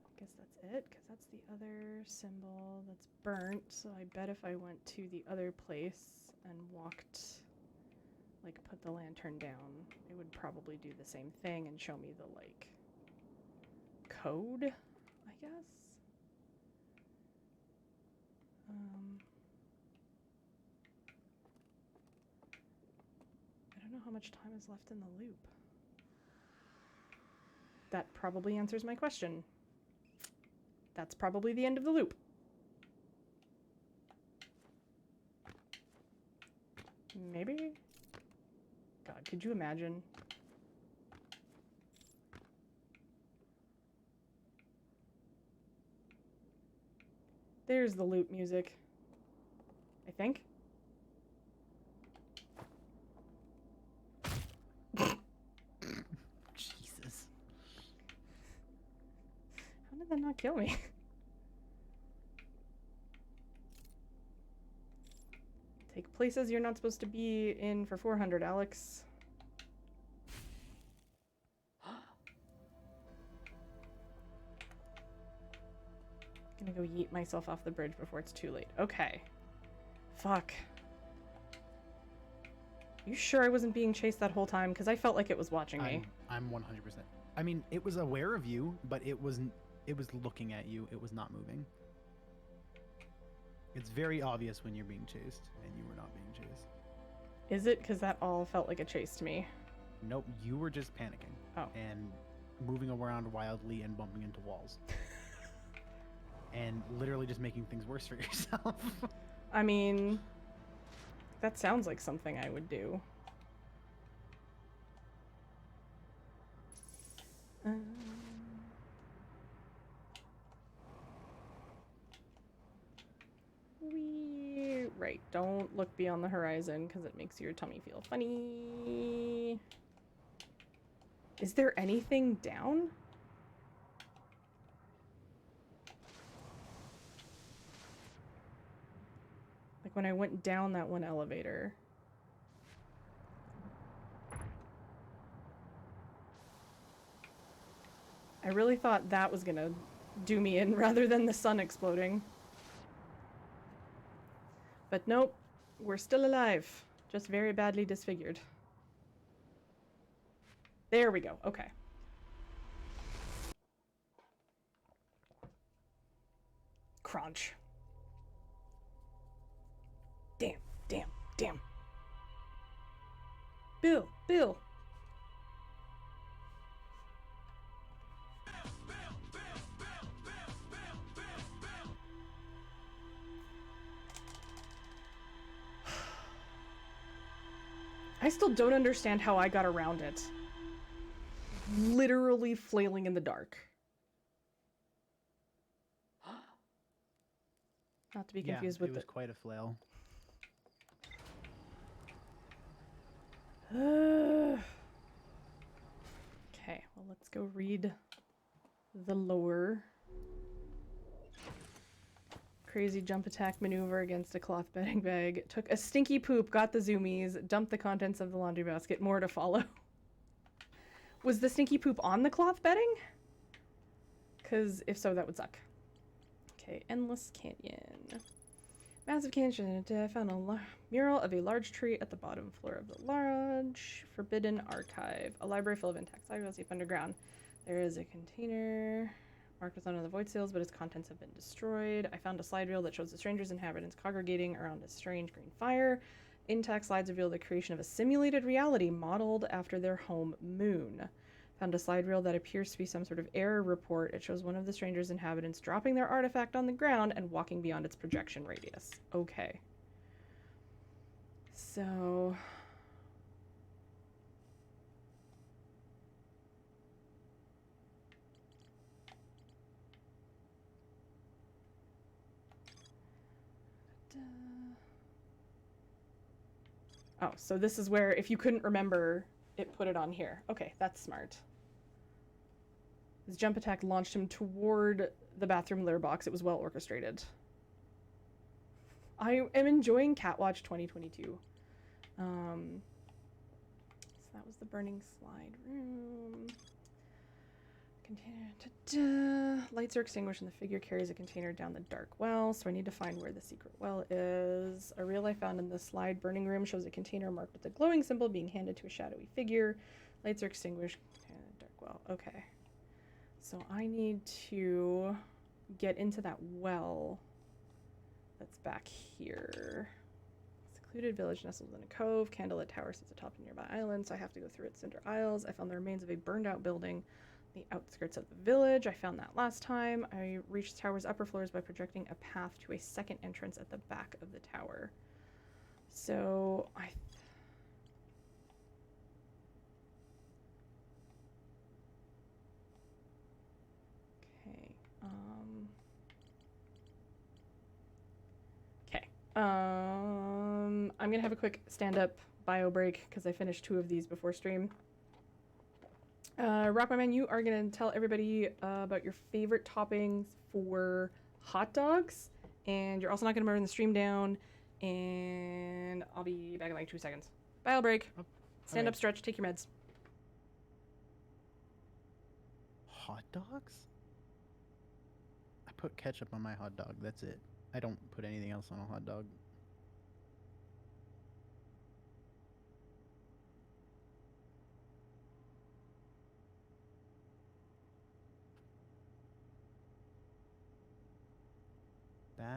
I guess that's it, because that's the other symbol that's burnt, so I bet if I went to the other place and walked, like, put the lantern down, it would probably do the same thing and show me the, like, code, I guess? I don't know how much time is left in the loop. That probably answers my question. That's probably the end of the loop. Maybe? God, could you imagine? There's the loop music. I think. Jesus. How did that not kill me? Take places you're not supposed to be in for 400, Alex. Gonna go yeet myself off the bridge before it's too late. Okay. Fuck. You sure I wasn't being chased that whole time? Because I felt like it was watching me. I'm 100%. I mean, it was aware of you, but it was looking at you. It was not moving. It's very obvious when you're being chased, and you were not being chased. Is it? Because that all felt like a chase to me. Nope, you were just panicking. Oh. And moving around wildly and bumping into walls. And literally just making things worse for yourself. I mean, that sounds like something I would do. Right, don't look beyond the horizon because it makes your tummy feel funny. Is there anything down? Like when I went down that one elevator. I really thought that was gonna do me in rather than the sun exploding. But nope, we're still alive. Just very badly disfigured. There we go, okay. Crunch. Damn, damn, damn. Bill, Bill. I still don't understand how I got around it. Literally flailing in the dark. Not to be confused with it was quite a flail. Okay, well, let's go read the lore. Crazy jump attack maneuver against a cloth bedding bag. Took a stinky poop, got the zoomies, dumped the contents of the laundry basket. More to follow. Was the stinky poop on the cloth bedding? Because if so, that would suck. Okay, Endless Canyon. Massive canyon. I found a mural of a large tree at the bottom floor of the lodge. Forbidden Archive. A library full of intact slides deep underground. There is a container marked with one of the void seals, but its contents have been destroyed. I found a slide reel that shows the stranger's inhabitants congregating around a strange green fire. Intact slides reveal the creation of a simulated reality modeled after their home moon. Found a slide reel that appears to be some sort of error report. It shows one of the stranger's inhabitants dropping their artifact on the ground and walking beyond its projection radius. Okay. So... Oh, so this is where, if you couldn't remember, it put it on here. Okay, that's smart. His jump attack launched him toward the bathroom litter box. It was well orchestrated. I am enjoying Catwatch 2022. So that was the burning slide room. Container. Lights are extinguished and the figure carries a container down the dark well, so I need to find where the secret well is. A reel I found in the slide burning room shows a container marked with a glowing symbol being handed to a shadowy figure. Lights are extinguished. Dark well. Okay. So I need to get into that well that's back here. Secluded village nestled in a cove. Candlelit tower sits atop a nearby island, so I have to go through its center aisles. I found the remains of a burned out building on the outskirts of the village. I found that last time. I reached the tower's upper floors by projecting a path to a second entrance at the back of the tower. So I... Okay. I'm gonna have a quick stand-up bio break because I finished 2 of these before stream. Rock My Man, you are gonna tell everybody about your favorite toppings for hot dogs, and you're also not gonna burn the stream down. And I'll be back in like 2 seconds. Bio break. Stand up, stretch, take your meds. Hot dogs? I put ketchup on my hot dog. That's it. I don't put anything else on a hot dog.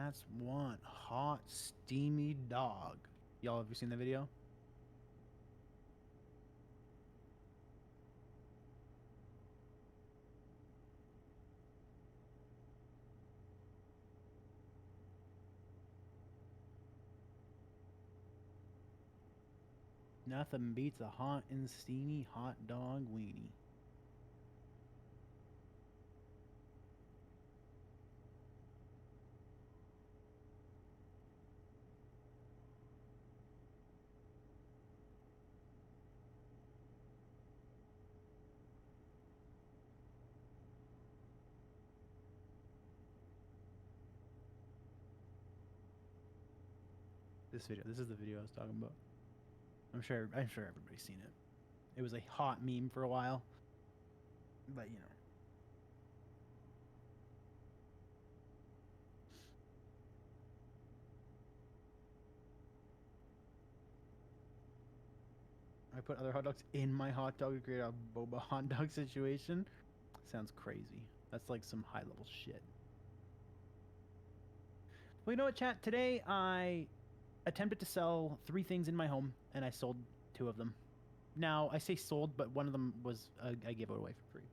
That's one hot, steamy dog. Y'all have you seen the video? Nothing beats a hot and steamy hot dog weenie. This video. This is the video I was talking about. I'm sure everybody's seen it. It was a hot meme for a while. But you know. I put other hot dogs in my hot dog to create a boba hot dog situation. Sounds crazy. That's like some high level shit. Well, you know what, chat? Today I attempted to sell 3 things in my home, and I sold 2 of them. Now, I say sold, but one of them was I gave it away for free.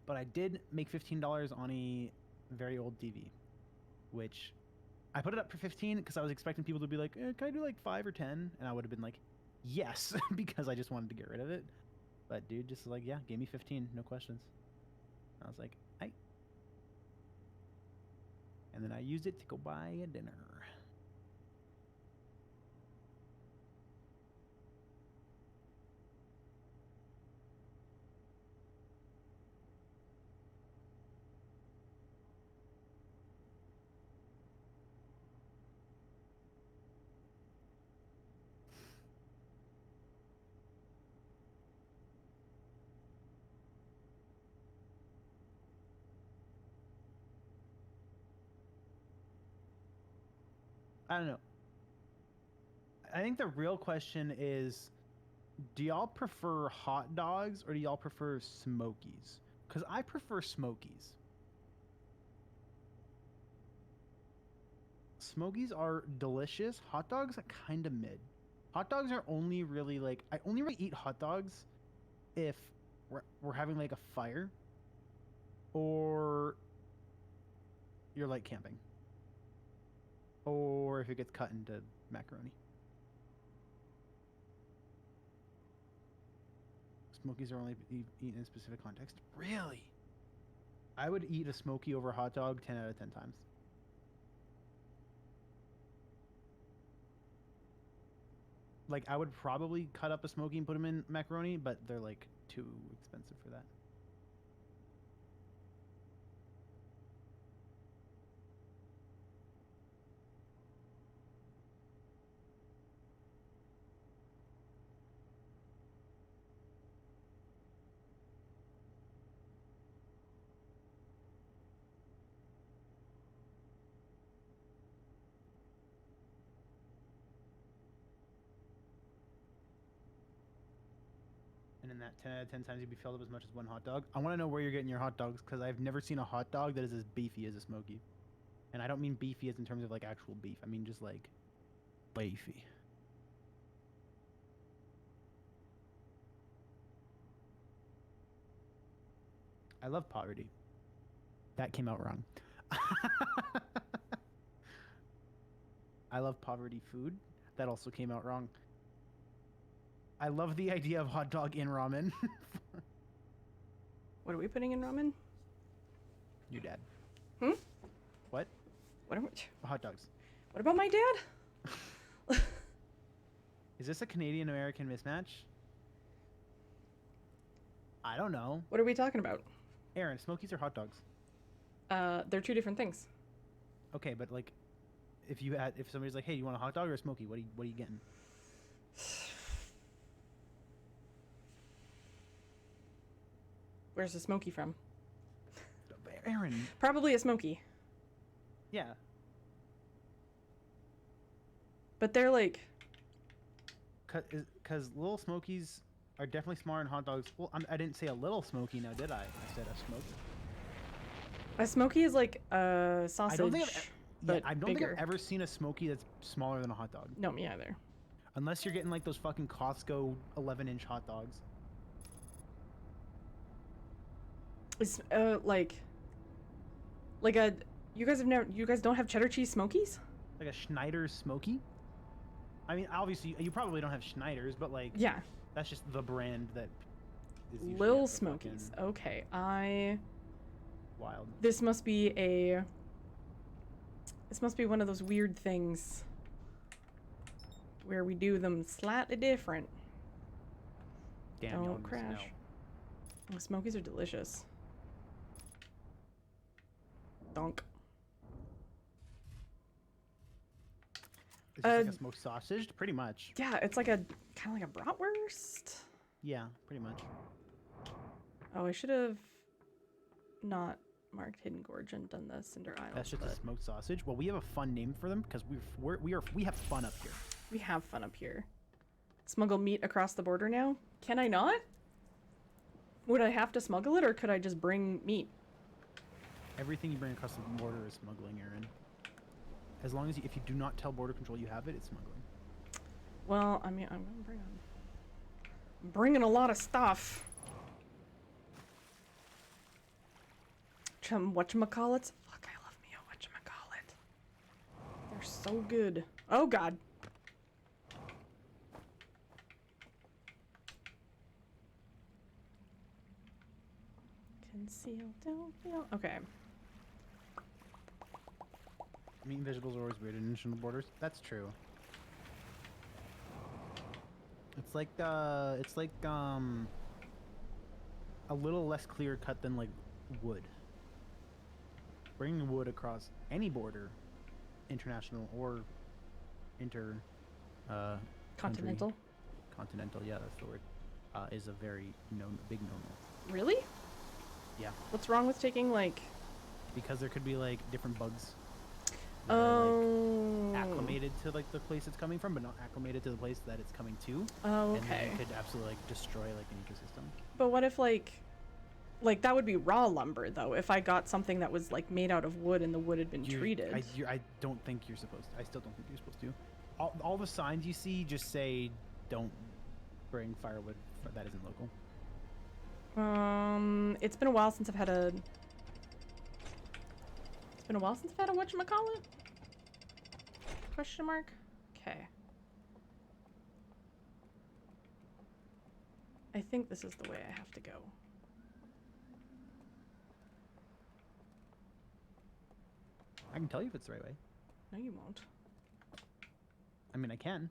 But I did make $15 on a very old TV, which I put it up for 15 because I was expecting people to be like, can I do like 5 or 10? And I would have been like, yes, because I just wanted to get rid of it. But dude just like, yeah, gave me 15, no questions. I was like, "Aight." And then I used it to go buy a dinner. I don't know. I think the real question is, do y'all prefer hot dogs or do y'all prefer Smokies? Because I prefer Smokies. Smokies are delicious. Hot dogs are kind of mid. Hot dogs are only really like, I only really eat hot dogs if we're having like a fire or you're like camping. Or if it gets cut into macaroni. Smokies are only eaten in specific context. Really? I would eat a Smoky over a hot dog 10 out of 10 times. Like, I would probably cut up a Smoky and put them in macaroni, but they're like too expensive for that. And in that 10 out of 10 times you'd be filled up as much as one hot dog. I want to know where you're getting your hot dogs because I've never seen a hot dog that is as beefy as a Smoky. And I don't mean beefy as in terms of like actual beef. I mean just like beefy. I love poverty. That came out wrong. I love poverty food. That also came out wrong. I love the idea of hot dog in ramen. What are we putting in ramen? Your dad. Hmm? What? What are we? Hot dogs. What about my dad? Is this a Canadian-American mismatch? I don't know. What are we talking about? Aaron, Smokies or hot dogs? They're 2 different things. Okay, but like, if somebody's like, "Hey, you want a hot dog or a Smoky?" What are you getting? Where's the Smoky from? Aaron. Probably a Smoky. Yeah. But they're like... Because little Smokies are definitely smaller than hot dogs. Well, I didn't say a little Smoky now, did I? I said a Smoky. A Smoky is like a sausage. I don't think but I don't bigger. think I've ever seen a Smoky that's smaller than a hot dog. No, me either. Unless you're getting like those fucking Costco 11-inch hot dogs. It's like a you guys don't have cheddar cheese smokies? Like a Schneider's Smoky? I mean, obviously, you probably don't have Schneider's, but like, Yeah, that's just the brand that is usually Lil at the Smokies. fucking Okay, Wild. this must be one of those weird things where we do them slightly different. Damn, Don't y'all need to crash. smell. The Smokies are delicious. Donk. It's just like a smoked sausage, pretty much. Yeah, it's like a kind of like a bratwurst. Yeah, pretty much. Oh, I should have not marked Hidden Gorge and done the Cinder Isles. That's just but a smoked sausage. Well, we have a fun name for them because we have fun up here. we have fun up here. Smuggle meat across the border now? Can I not? Would I have to smuggle it, or could I just bring meat? Everything you bring across the border is smuggling, Aaron. As long as if you do not tell border control you have it, it's smuggling. Well, I mean, I'm bringing a lot of stuff. Whatchamacallits? Fuck, I love me a whatchamacallit. They're so good. Oh god. Conceal, don't feel. Okay. Meat and vegetables are always weird in international borders. That's true. It's like a little less clear cut than like wood. Bringing wood across any border, international or inter Continental. continental, yeah, that's the word, is a very big no-no. Really? Yeah, What's wrong with taking like? because there could be like different bugs that are, Oh. like, acclimated to like the place it's coming from, but not acclimated to the place that it's coming to. Oh, And then okay. it could absolutely like destroy like an ecosystem. But what if like that would be raw lumber though? If I got something that was like made out of wood and the wood had been treated. I don't think you're supposed to. I still don't think you're supposed to. All the signs you see just say don't bring firewood that isn't local. It's been a while since I've had a. It's been a while since I've had a whatchamacallit? Question mark? Okay. I think this is the way I have to go. I can tell you if it's the right way. No, you won't. I mean, I can.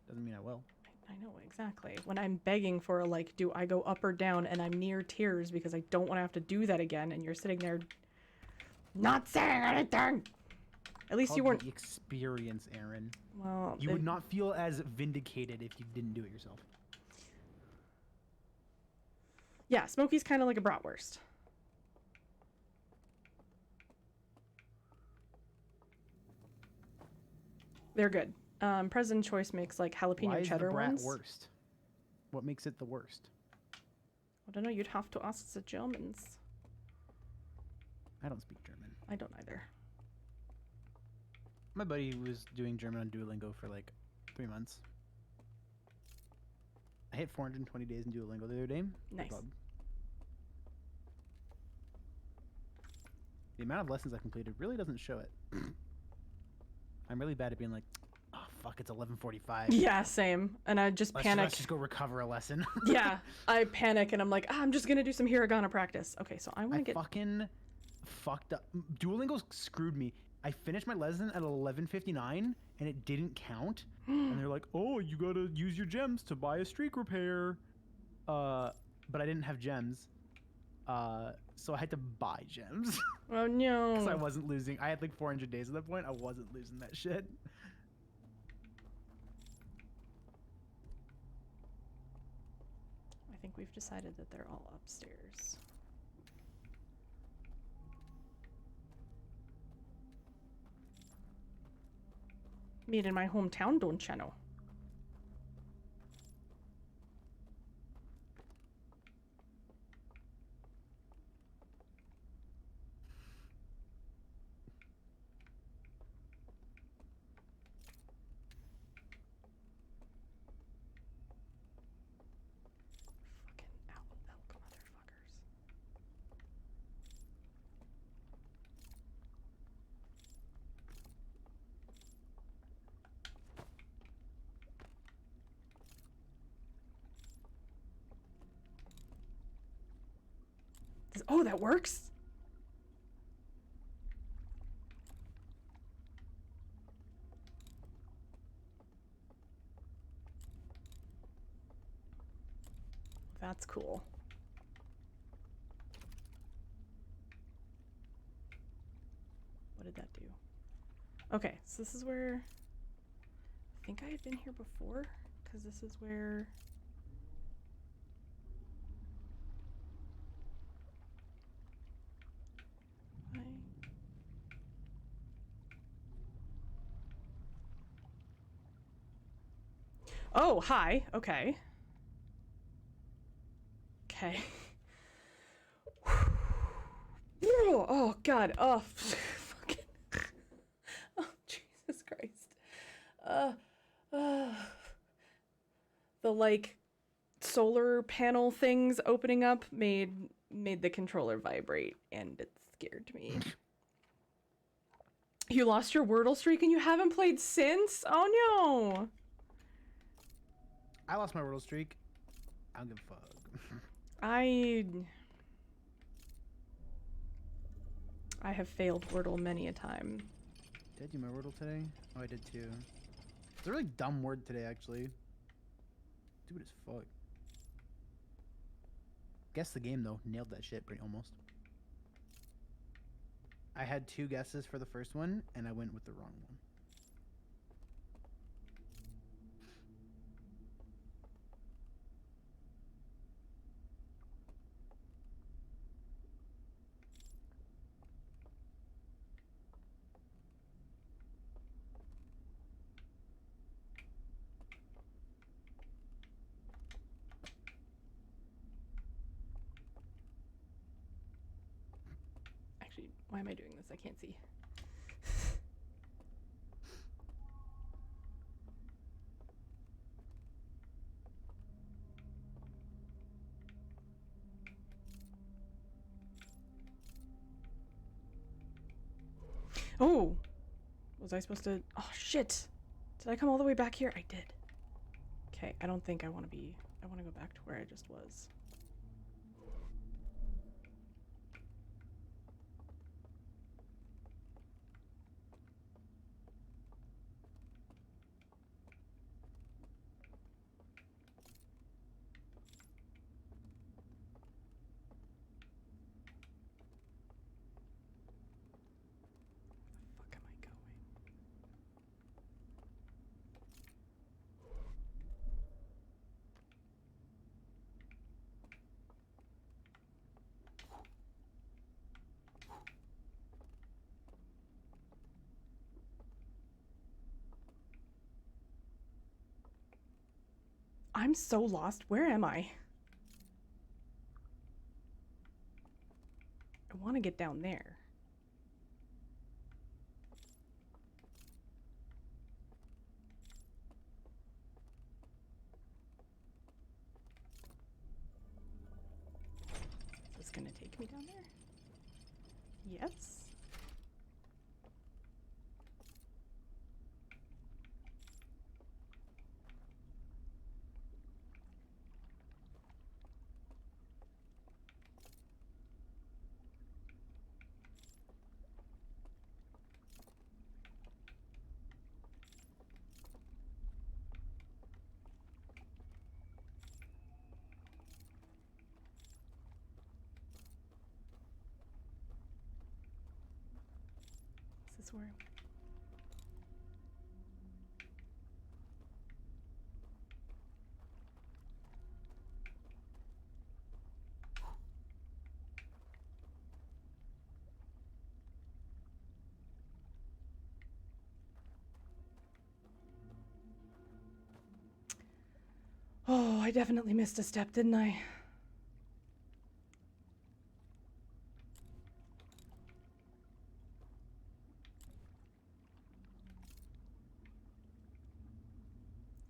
Doesn't mean I will. I know exactly. When I'm begging for a like, do I go up or down, and I'm near tears because I don't want to have to do that again, and you're sitting there not saying anything. At least you Called weren't. the experience, Aaron. Well, You would not feel as vindicated if you didn't do it yourself. Yeah, Smokey's kind of like a bratwurst. They're good. President Choice makes like jalapeno Why is cheddar the brat ones. worst? What makes it the worst? I don't know. You'd have to ask the Germans. I don't speak German. I don't either. My buddy was doing German on Duolingo for like 3 months. I hit 420 days in Duolingo the other day. Nice. Club. The amount of lessons I completed really doesn't show it. I'm really bad at being like, oh fuck, it's 11:45. Yeah, same. And I just panic. Let's just go recover a lesson. Yeah, I panic and I'm like, I'm just gonna do some hiragana practice. Okay, so I want I to get. fucking fucked up. Duolingo screwed me. I finished my lesson at 11:59 and it didn't count. And they're like, "Oh, you gotta use your gems to buy a streak repair." But I didn't have gems. So I had to buy gems Oh because I no. wasn't losing. I had like 400 days at that point. I wasn't losing that shit. I think we've decided that they're all upstairs. Meet in my hometown, don't you know? Oh, that works? That's cool. What did that do? Okay, so this is where I think I had been here before, because this is where I... Oh, hi. Okay. Okay. Oh, God. Oh, fucking. Oh, Jesus Christ. Uh, the, like, solar panel things opening up made the controller vibrate, and it scared me. You lost your Wordle streak and you haven't played since? Oh, no. I lost my Wordle streak. I don't give a fuck. I have failed Wordle many a time. Did I do my Wordle today? Oh, I did too. It's a really dumb word today, actually. Stupid as fuck. Guess the game, though. Nailed that shit pretty almost. I had 2 guesses for the first one, and I went with the wrong one. Actually, why am I doing this? I can't see. Oh! Was I supposed to... Oh, shit! Did I come all the way back here? I did. Okay, I don't think I want to be... I want to go back to where I just was. Where the fuck am I going? I'm so lost. Where am I? I want to get down there. Is this gonna take me down there? Yes. Is this where... Oh, I definitely missed a step, didn't I?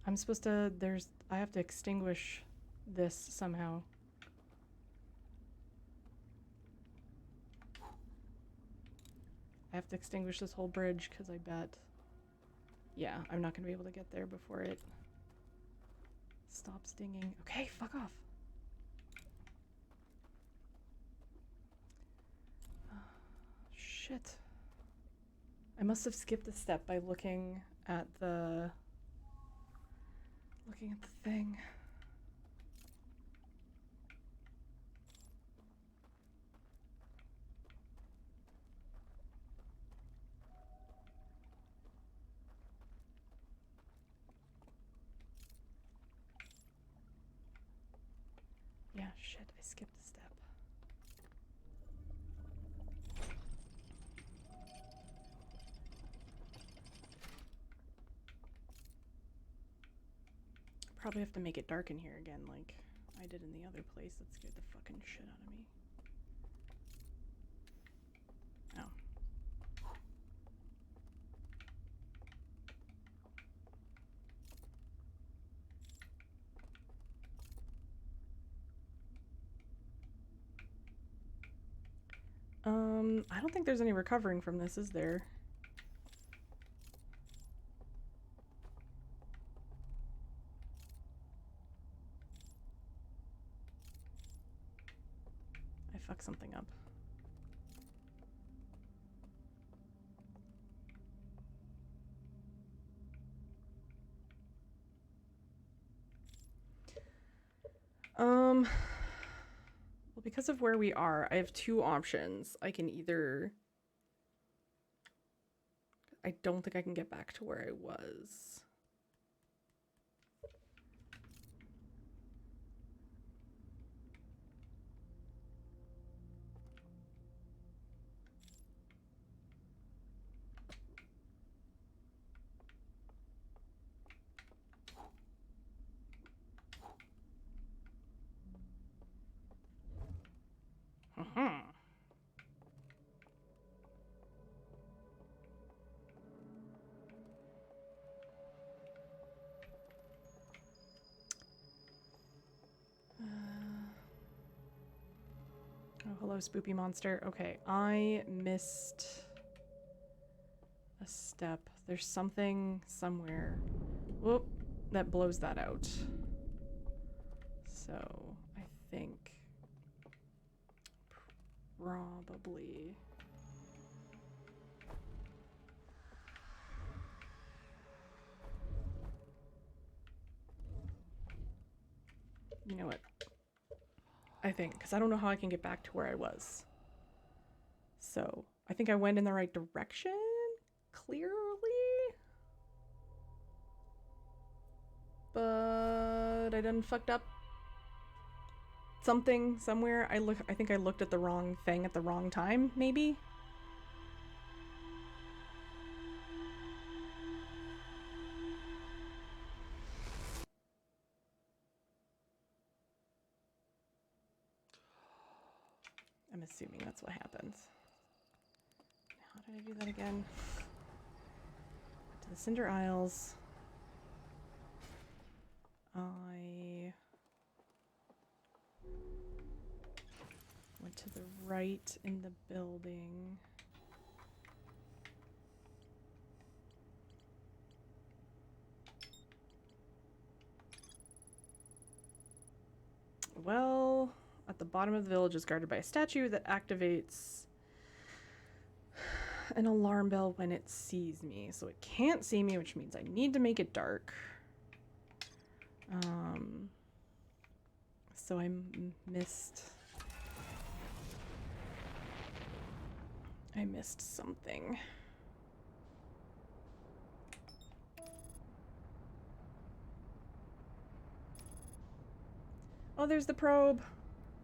I'm supposed to... I have to extinguish this somehow. I have to extinguish this whole bridge, because I bet... Yeah, I'm not going to be able to get there before it stops dinging. Okay, fuck off. shit. I must have skipped a step by looking at the thing. Yeah, shit, I skipped a step. Probably have to make it dark in here again, like I did in the other place that scared the fucking shit out of me. Oh. I don't think there's any recovering from this, is there? I fucked something up. Well, because of where we are, I have two options. I can either... I don't think I can get back to where I was. Uh-huh. Oh, hello, spoopy monster. Okay, I missed a step. There's something somewhere. Whoop, that blows that out. So, I think probably... You know what? I think, because I don't know how I can get back to where I was. So, I think I went in the right direction? Clearly? But I done fucked up something somewhere. I think I looked at the wrong thing at the wrong time, maybe? I'm assuming that's what happens. How did I do that again? To the Cinder Isles. I went to the right in the building. Well, at the bottom of the village is guarded by a statue that activates an alarm bell when it sees me. So it can't see me, which means I need to make it dark. So I missed something. Oh, there's the probe.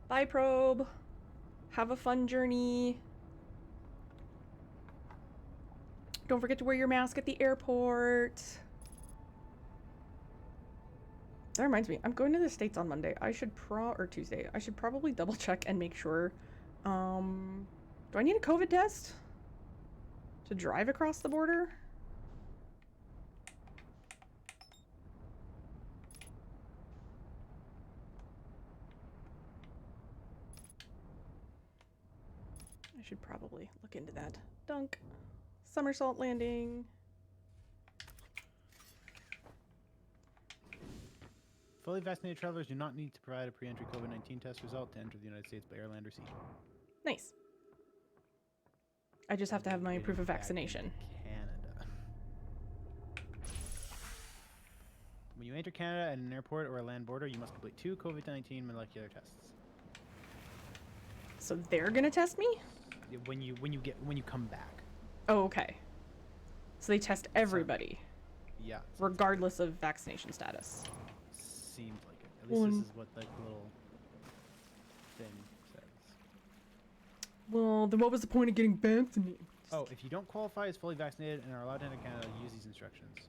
Bye, probe. Have a fun journey. Don't forget to wear your mask at the airport. That reminds me, I'm going to the States on Monday. Or Tuesday. I should probably double check and make sure. Do I need a COVID test to drive across the border? I should probably look into that. Dunk. Somersault landing. Fully vaccinated travelers do not need to provide a pre-entry COVID-19 test result to enter the United States by air, land, or sea. Nice. I just have to have my Getting proof of back into vaccination. Canada. When you enter Canada at an airport or a land border, you must complete 2 COVID-19 molecular tests. So they're gonna test me? Yeah, when you come back. Oh, okay. So they test everybody, Yeah. regardless of vaccination status. Seems like it. At least this is what like the little thing says. Well, then what was the point of getting vaccinated? Oh, if you don't qualify as fully vaccinated and are allowed to enter Canada, use these instructions.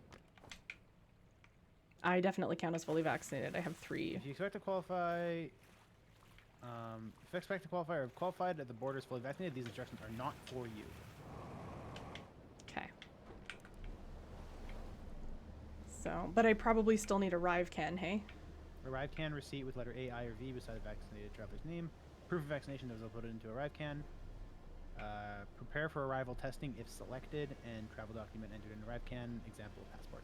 I definitely count as fully vaccinated. I have 3. If you expect to qualify, if you expect to qualify or have qualified at the border as fully vaccinated, these instructions are not for you. Okay. So, but I probably still need a ArriveCan, hey? ArriveCan receipt with letter A, I, or V beside the vaccinated traveler's name. Proof of vaccination that was uploaded into ArriveCan. Prepare for arrival testing if selected, and travel document entered in ArriveCan, example passport.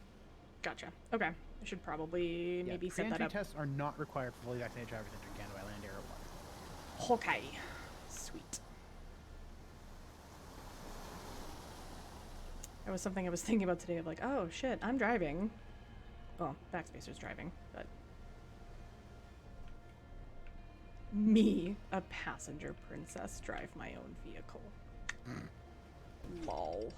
Gotcha. Okay. I should probably maybe set that Pre-entry up. tests are not required for fully vaccinated travelers entering Canada by land, air, or water. Okay. Sweet. That was something I was thinking about today of like, oh shit, I'm driving. Well, Backspacer's driving, but me, a passenger princess, drive my own vehicle. Lol.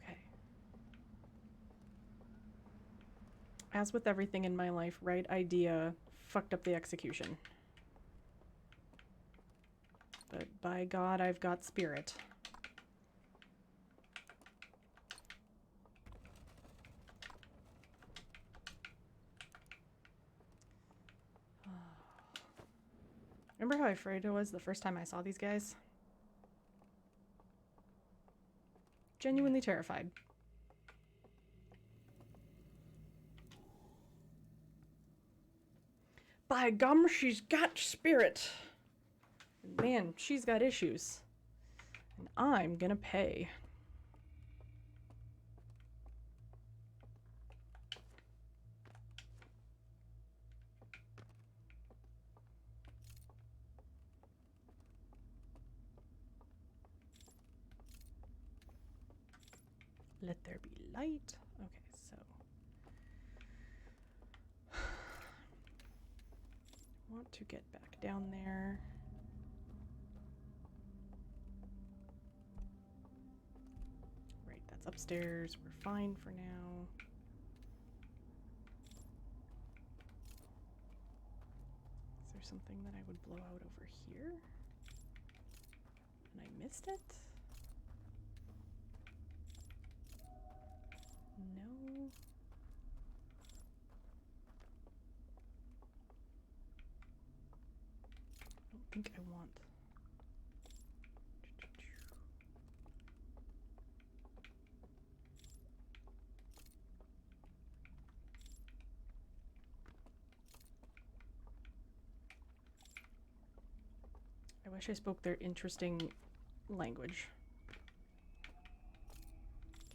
Okay. As with everything in my life, right idea fucked up the execution. But by God, I've got spirit. Remember how afraid I was the first time I saw these guys? Genuinely terrified. By gum, she's got spirit. Man, she's got issues. And I'm gonna pay. Let there be light. Okay, so. Want to get back down there. Right, that's upstairs. We're fine for now. Is there something that I would blow out over here? And I missed it? No. I don't think I want. I wish I spoke their interesting language.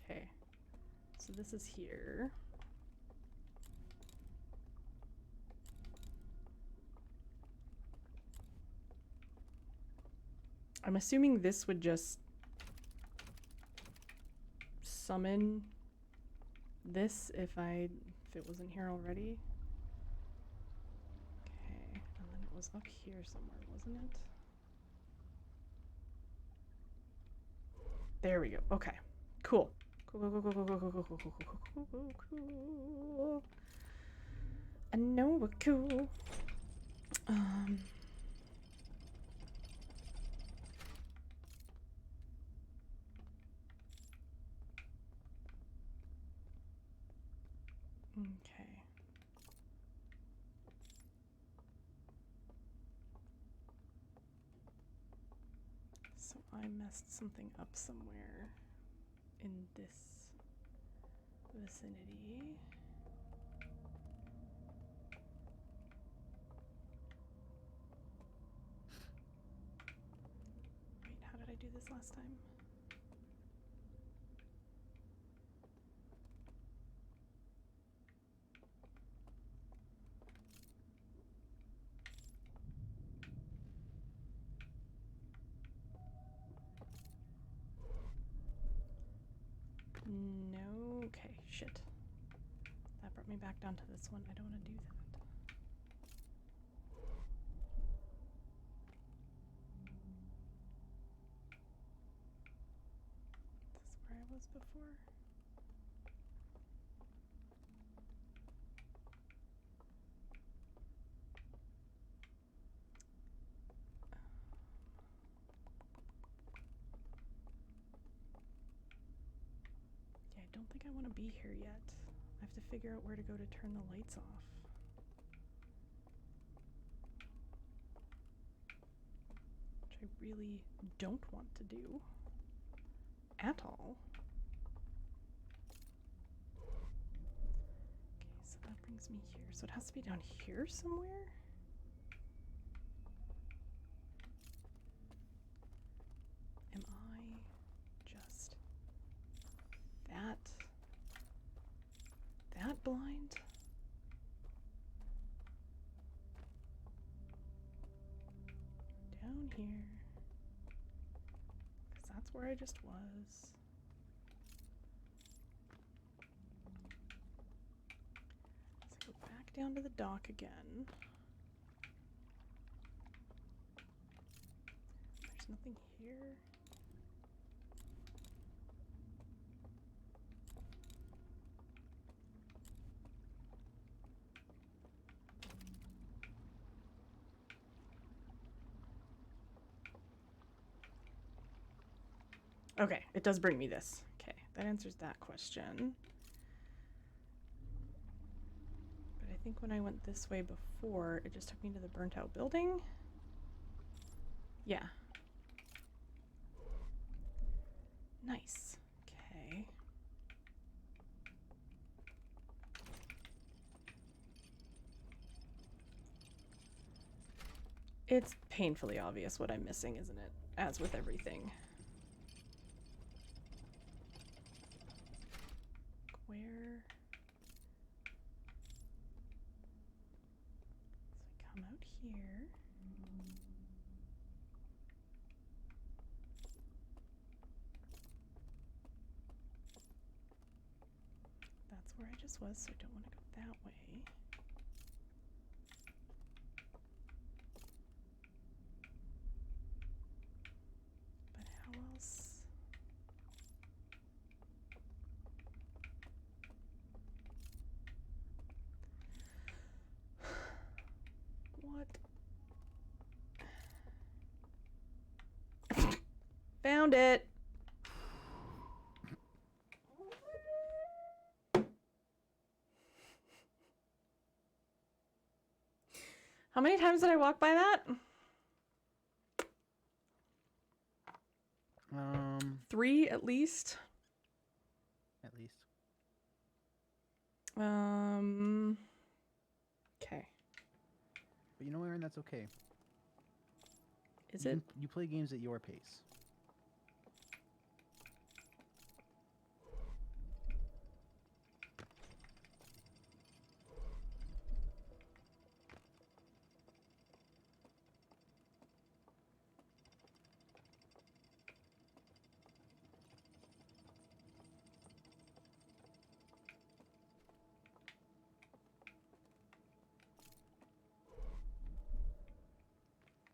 Okay. So this is here. I'm assuming this would just summon this if it wasn't here already. Okay, and then it was up here somewhere, wasn't it? There we go. Okay. Cool. Cool. I know we're cool. Okay. So I messed something up somewhere in this vicinity. Wait, how did I do this last time? shit. That brought me back down to this one. I don't want to do that. Is this where I was before? Yeah, I don't think I want to be here yet. I have to figure out where to go to turn the lights off. Which I really don't want to do. At all. Okay, so that brings me here. So it has to be down here somewhere? Am I just that blind? Down here. Because that's where I just was. Let's go back down to the dock again. There's nothing here. Okay, it does bring me this. Okay, that answers that question. But I think when I went this way before, it just took me to the burnt out building. Yeah. Nice. Okay. It's painfully obvious what I'm missing, isn't it? As with everything. Where? So I come out here. That's where I just was, so I don't want to go that way. But how else? What? Found it! How many times did I walk by that? 3 at least. At least. Okay. But you know, Aaron, that's okay. Is you it? You play games at your pace.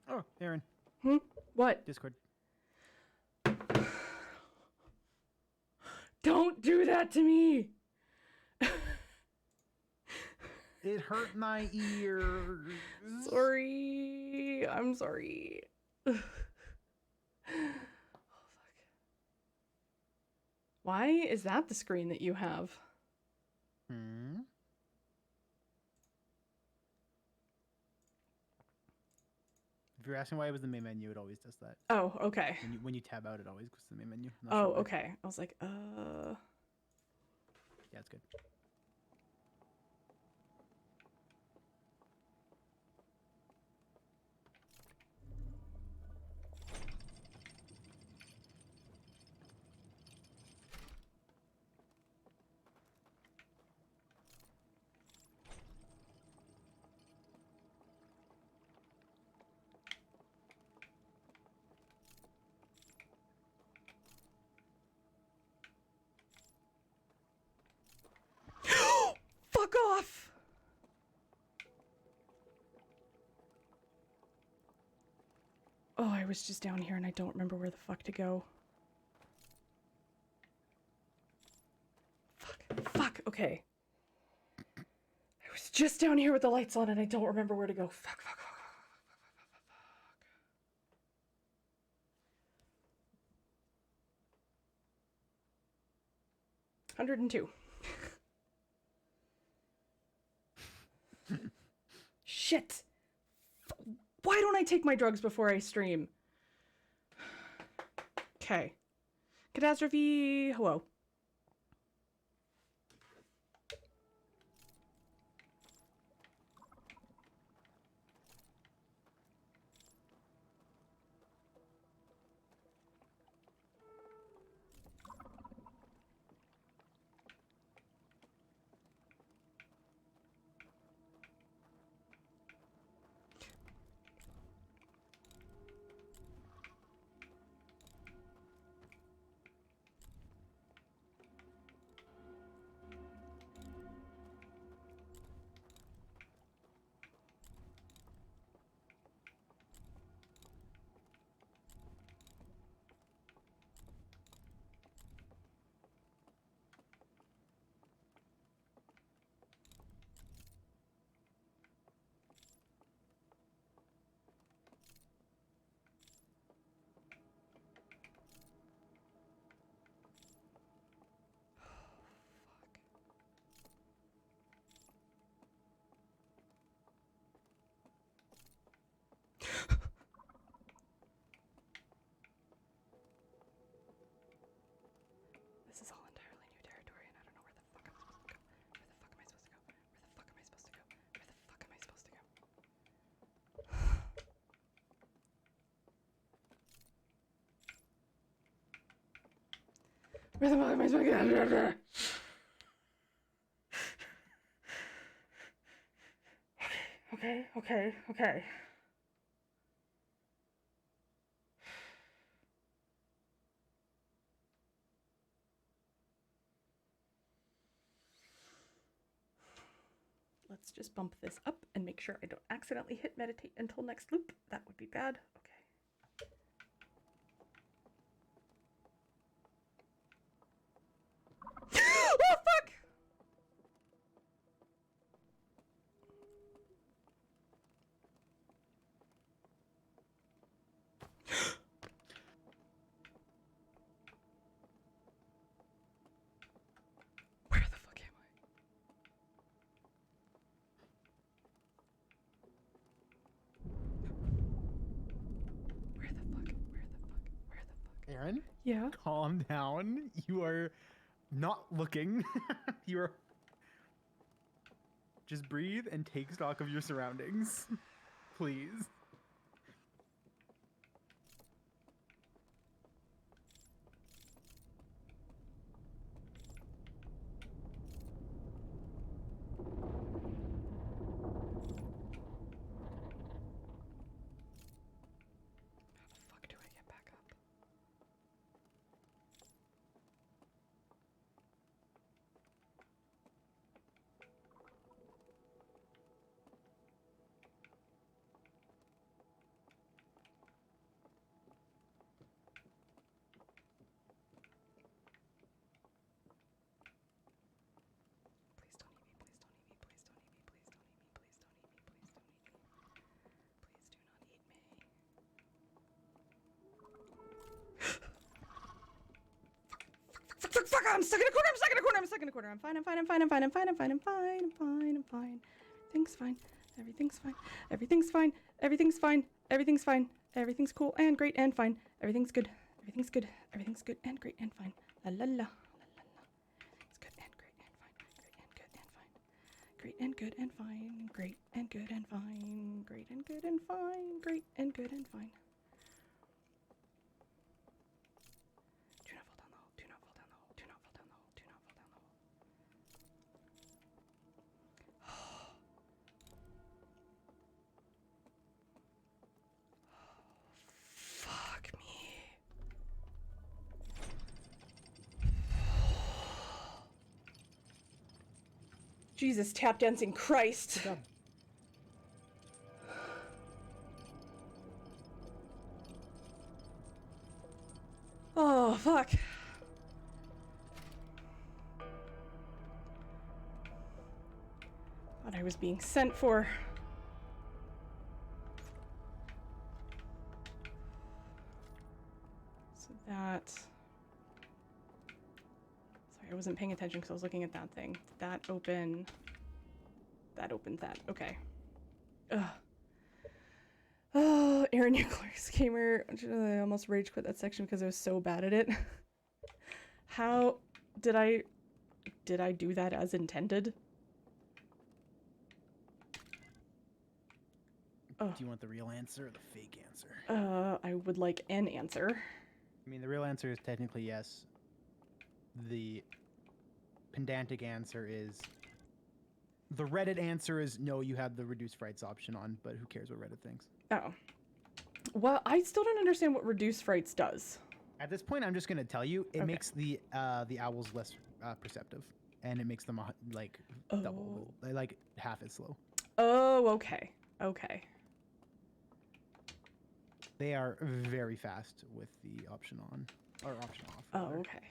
Oh, Aaron. What? Discord. Don't do that to me! It hurt my ears. Sorry. I'm sorry. Oh, fuck. Why is that the screen that you have? If you're asking why it was the main menu, it always does that. Oh, okay. When you tab out, it always goes to the main menu. Oh, okay. I was like, Yeah, it's good. off! Oh, I was just down here and I don't remember where the fuck to go. Fuck, okay. I was just down here with the lights on and I don't remember where to go. Fuck. 102. Shit. Why don't I take my drugs before I stream? Okay. Catastrophe. Hello. This is all entirely new territory and I don't know where the fuck I'm supposed to go. Where the fuck am I supposed to go? Where the fuck am I supposed to go? Where the fuck am I supposed to go? Okay. Let's just bump this up and make sure I don't accidentally hit meditate until next loop. That would be bad. Okay. Oh, fuck! Where the fuck am I? Aaron, Yeah? calm down. You are not looking. You are. Just breathe and take stock of your surroundings. Please. How the fuck do I get back up? Please don't eat me, please don't eat me, please don't eat me, please don't eat me, please don't eat me, please don't eat me. Please do not eat me. Fuck, I'm stuck in a corner, I'm stuck in a corner. I'm fine. Everything's fine. Everything's cool and great and fine. Everything's good and great and fine. La la la. It's good and great and fine. Great and good and fine. Great and good and fine. Great and good and fine. Great and good and fine. Do not fall down the hole. Do not fall down the hole. Do not fall down the hole. Do not fall down the hole. Fuck me. Jesus, tap dancing Christ. Good job. Oh, fuck. Thought I was being sent for. So that... Sorry, I wasn't paying attention because I was looking at that thing. Did that open... That opens that. Okay. Ugh. Oh, Aaron Nucleus Gamer. I almost rage quit that section because I was so bad at it. How did I do that as intended? Oh. Do you want the real answer or the fake answer? I would like an answer. I mean, the real answer is technically yes. The pedantic answer is... The Reddit answer is no, you have the reduced frights option on, but who cares what Reddit thinks? Oh. Well, I still don't understand what reduced frights does. At this point, I'm just going to tell you, it Okay. makes the owls less perceptive, and it makes them like double, like half as slow. Oh, okay. Okay. They are very fast with the option on, or option off. Oh, rather. okay.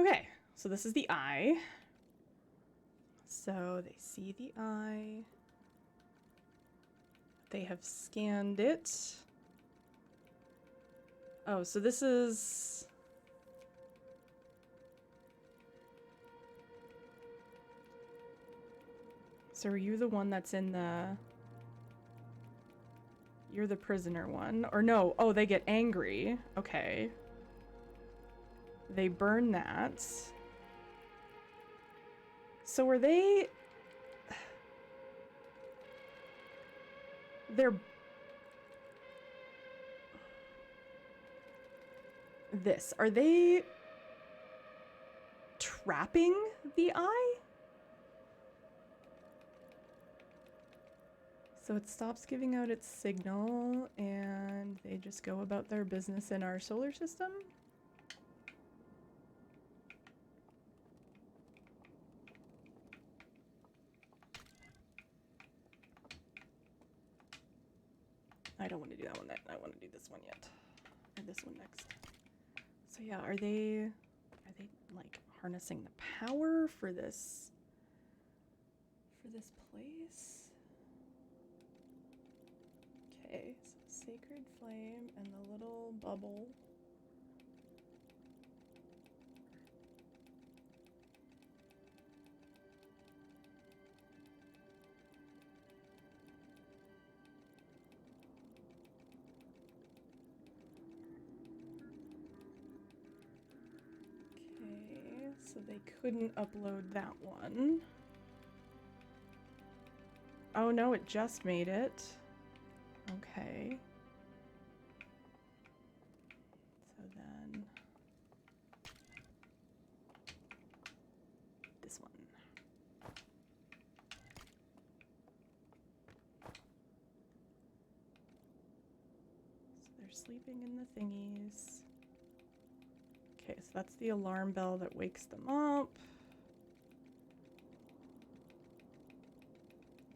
Okay, so this is the eye. So they see the eye. They have scanned it. Oh, so this is... So are you the one that's in the... You're the prisoner one. Or no, oh, they get angry. Okay. They burn that. So were they... They're... This. Are they... trapping the eye? So it stops giving out its signal, and they just go about their business in our solar system? I don't want to do that one. I want to do this one yet. Or this one next. So yeah, are they like harnessing the power for this place? Okay, so sacred flame and the little bubble. Okay, so they couldn't upload that one. Oh no, it just made it. Okay. So then... this one. So they're sleeping in the thingies. Okay, so that's the alarm bell that wakes them up.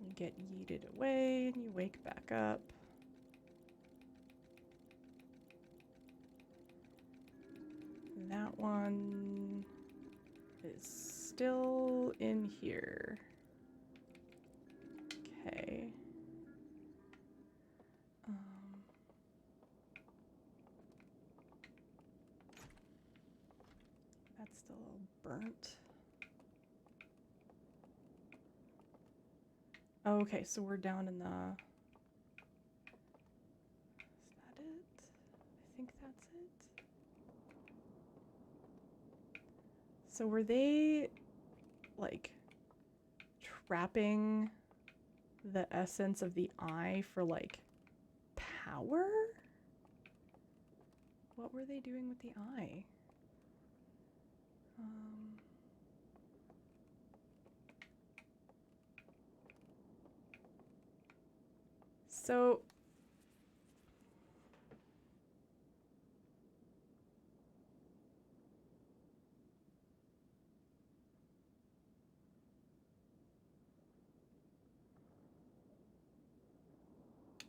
You get yeeted away and you wake back up. That one is still in here. Okay. That's still all burnt. Okay, so we're down in the... Is that it? I think that's it. So were they, like, trapping the essence of the eye for, like, power? What were they doing with the eye? So...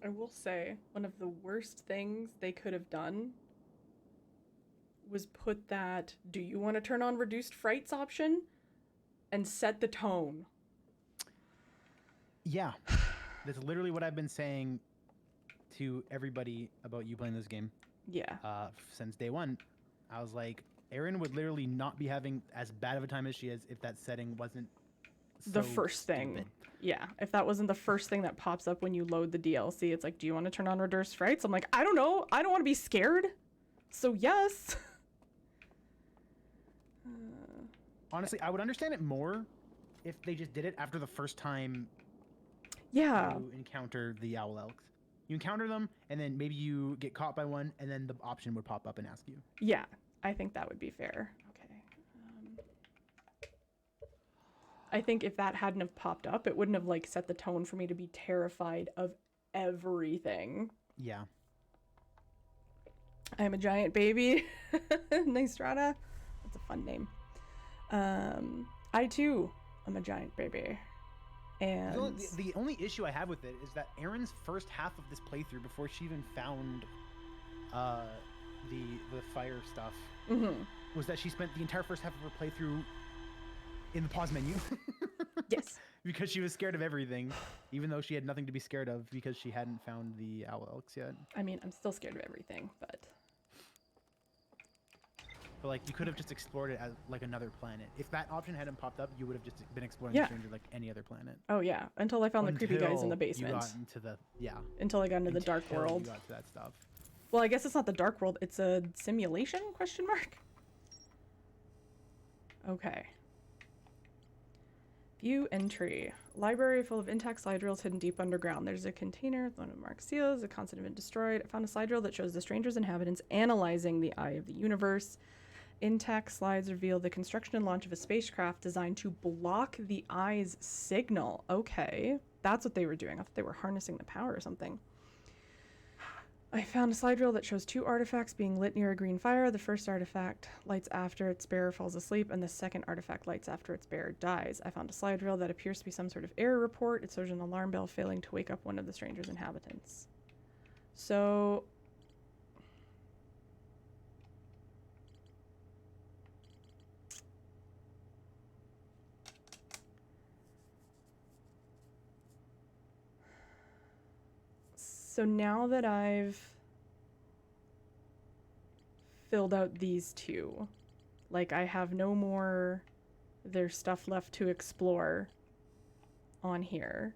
I will say one of the worst things they could have done was put that "do you want to turn on reduced frights" option and set the tone. Yeah, that's literally what I've been saying to everybody about you playing this game Yeah. since day one. I was like, Erin would literally not be having as bad of a time as she is if that setting wasn't The so first thing. stupid. Yeah. If that wasn't the first thing that pops up when you load the DLC, it's like, "Do you want to turn on reduced frights?" I'm like, I don't know. I don't want to be scared. So yes. Honestly, I would understand it more if they just did it after the first time Yeah. you encounter the owl elks. You encounter them, and then maybe you get caught by one, and then the option would pop up and ask you. Yeah. I think that would be fair. Okay. I think if that hadn't have popped up, it wouldn't have like set the tone for me to be terrified of everything. Yeah. I'm a giant baby. Nystrata. That's a fun name. I too am a giant baby. And The only issue I have with it is that Erin's first half of this playthrough, before she even found the fire stuff, was that she spent the entire first half of her playthrough in the pause menu. yes. Because she was scared of everything, even though she had nothing to be scared of because she hadn't found the owl elks yet. I mean, I'm still scared of everything, but like, you could have just explored it as like another planet. If that option hadn't popped up, you would have just been exploring Yeah. the stranger like any other planet. oh yeah, until I found the creepy guys in the Until basement. You got into the Until I got into the dark until world. You got to that stuff. Well, I guess it's not the dark world. It's a simulation? Question mark. Okay. View entry. Library full of intact slide drills hidden deep underground. There's a container with one of marked seals. A constant have been destroyed. I found a slide drill that shows the stranger's inhabitants analyzing the eye of the universe. Intact slides reveal the construction and launch of a spacecraft designed to block the eye's signal. Okay. That's what they were doing. I thought they were harnessing the power or something. I found a slide drill that shows 2 artifacts being lit near a green fire. The first artifact lights after its bearer falls asleep, and the second artifact lights after its bearer dies. I found a slide drill that appears to be some sort of error report. It shows an alarm bell failing to wake up one of the stranger's inhabitants. So... So now that I've filled out these 2, like, I have no more there's stuff left to explore on here.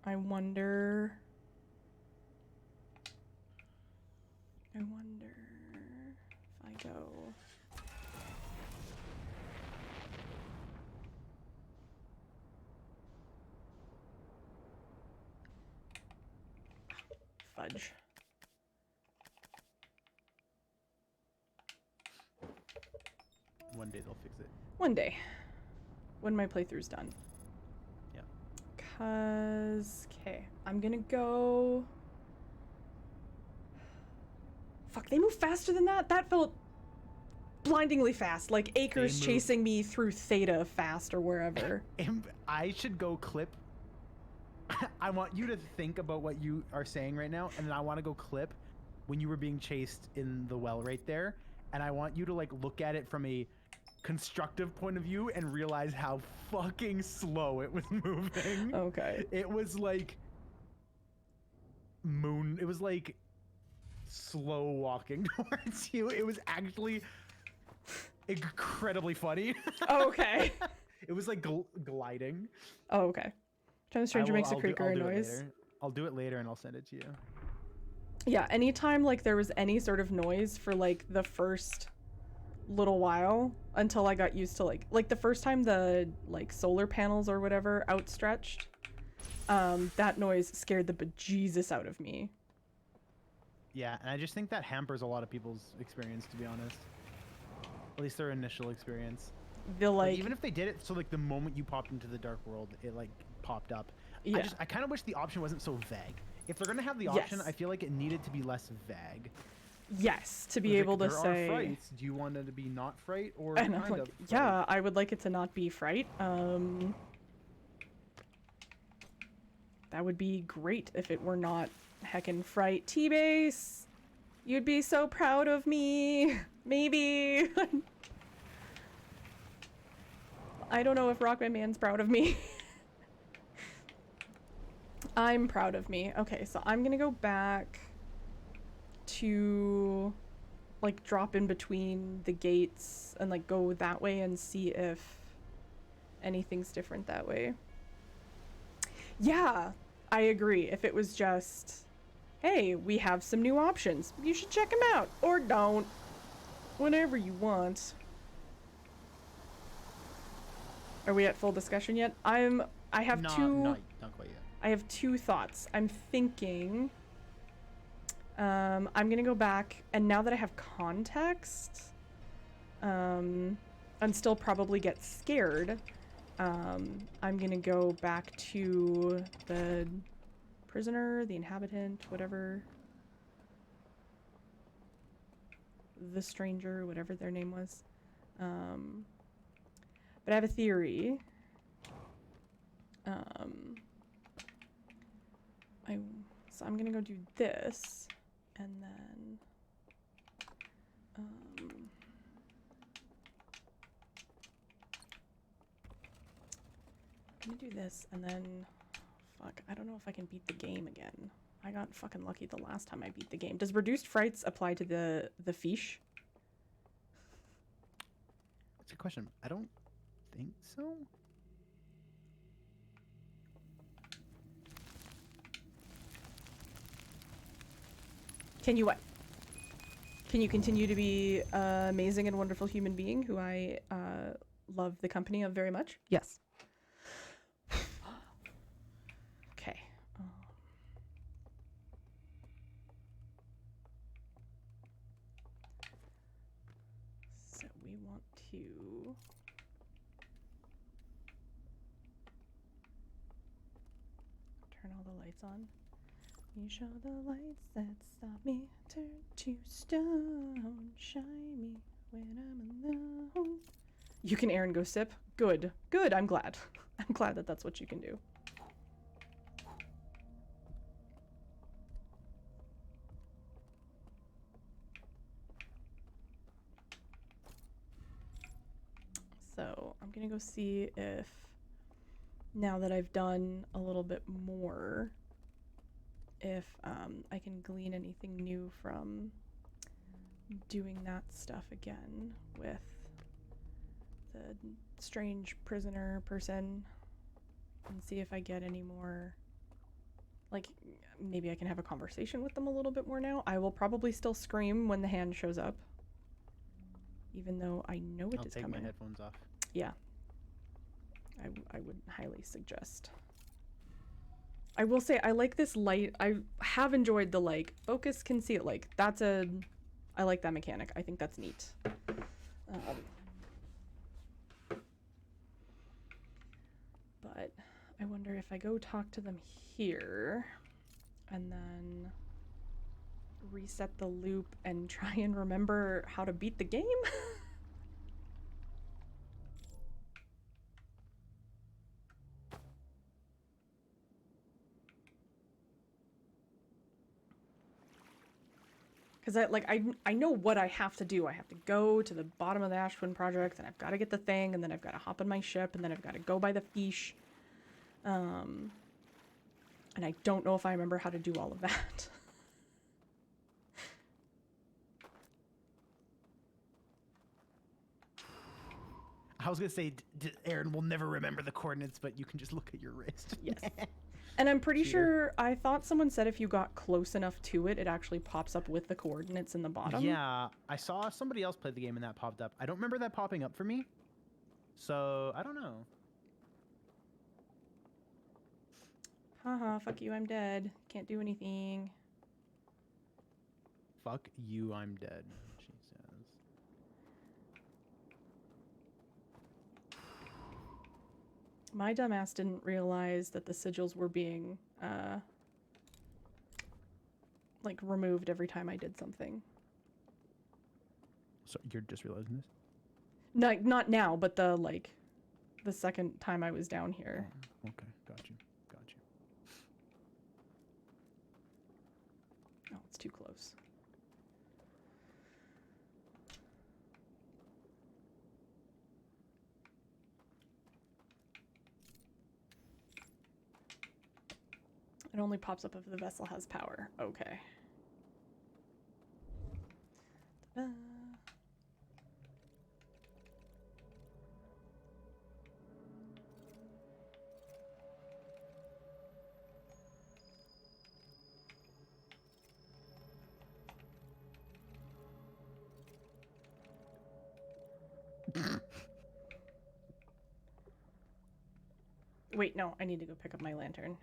I wonder if I go fudge. One day they'll fix it. One day. When my playthrough's done. Yeah. Okay, I'm gonna go... Fuck, they move faster than that? That felt blindingly fast. Like Acres move- chasing me through Theta fast or wherever. I should go clip. I want you to think about what you are saying right now, and then I want to go clip when you were being chased in the well right there, and I want you to like look at it from a constructive point of view and realize how fucking slow it was moving. Okay. It was like it was like slow walking towards you. It was actually incredibly funny. Okay. It was like gliding. Oh, okay. Time the stranger makes a creaker noise. I'll do it later and I'll send it to you. Yeah, anytime like there was any sort of noise for like the first little while until I got used to like the first time the like solar panels or whatever outstretched, that noise scared the bejesus out of me. Yeah, and I just think that hampers a lot of people's experience, to be honest. At least their initial experience. The Like, like even if they did it so like the moment you popped into the dark world, it like popped up. Yeah. I kind of wish the option wasn't so vague. If they're gonna have the option, Yes. I feel like it needed to be less vague. yes, to be Like, able to there say are frights. Do you want it to be not fright or and kind I'm like, of fright? yeah, I would like it to not be fright. That would be great if it were not heckin' Fright. T-Base! You'd be so proud of me! Maybe! I don't know if Rockman Man's proud of me. I'm proud of me. Okay, so I'm gonna go back to like drop in between the gates and like go that way and see if anything's different that way. Yeah, I agree. If it was just, hey, we have some new options, you should check them out, or don't. Whatever you want. Are we at full discussion yet? I have Not quite yet. I have two thoughts. I'm thinking I'm gonna go back, and now that I have context, and still probably get scared, I'm gonna go back to the prisoner, the inhabitant, whatever, the stranger, whatever their name was. But I have a theory. So I'm gonna go do this, and then I'm gonna do this, and then fuck, I don't know if I can beat the game again. I got fucking lucky the last time I beat the game. Does reduced frights apply to the fiche? That's a good question. I don't think so. Can you what? Can you continue to be an amazing and wonderful human being who I love the company of very much? Yes. Okay. So we want to turn all the lights on. You show the lights that stop me, turn to stone, shine me when I'm alone. You can Aaron go sip? Good. Good, I'm glad. I'm glad that that's what you can do. So I'm gonna go see if, now that I've done a little bit more, if I can glean anything new from doing that stuff again with the strange prisoner person, and see if I get any more, like, maybe I can have a conversation with them a little bit more now. I will probably still scream when the hand shows up, even though I know it I'll is take coming. my headphones off. Yeah. I would highly suggest. I will say I like this light. I have enjoyed the like focus conceal. Like that's I like that mechanic. I think that's neat. But I wonder if I go talk to them here and then reset the loop and try and remember how to beat the game. Because I know what I have to do. I have to go to the bottom of the Ash Twin Project, and I've got to get the thing, and then I've got to hop on my ship, and then I've got to go by the fiche. And I don't know if I remember how to do all of that. I was gonna say, Aaron will never remember the coordinates, but you can just look at your wrist. Yes. And I'm pretty Cheater. sure, I thought someone said if you got close enough to it, it actually pops up with the coordinates in the bottom. Yeah, I saw somebody else play the game and that popped up. I don't remember that popping up for me, so I don't know. Haha, fuck you, I'm dead. Can't do anything. Fuck you, I'm dead, she says. My dumbass didn't realize that the sigils were being, like, removed every time I did something. So you're just realizing this? No, not now, but the second time I was down here. Oh, okay, got you. Oh, it's too close. It only pops up if the vessel has power. Okay. Ta-da. Wait, no, I need to go pick up my lantern.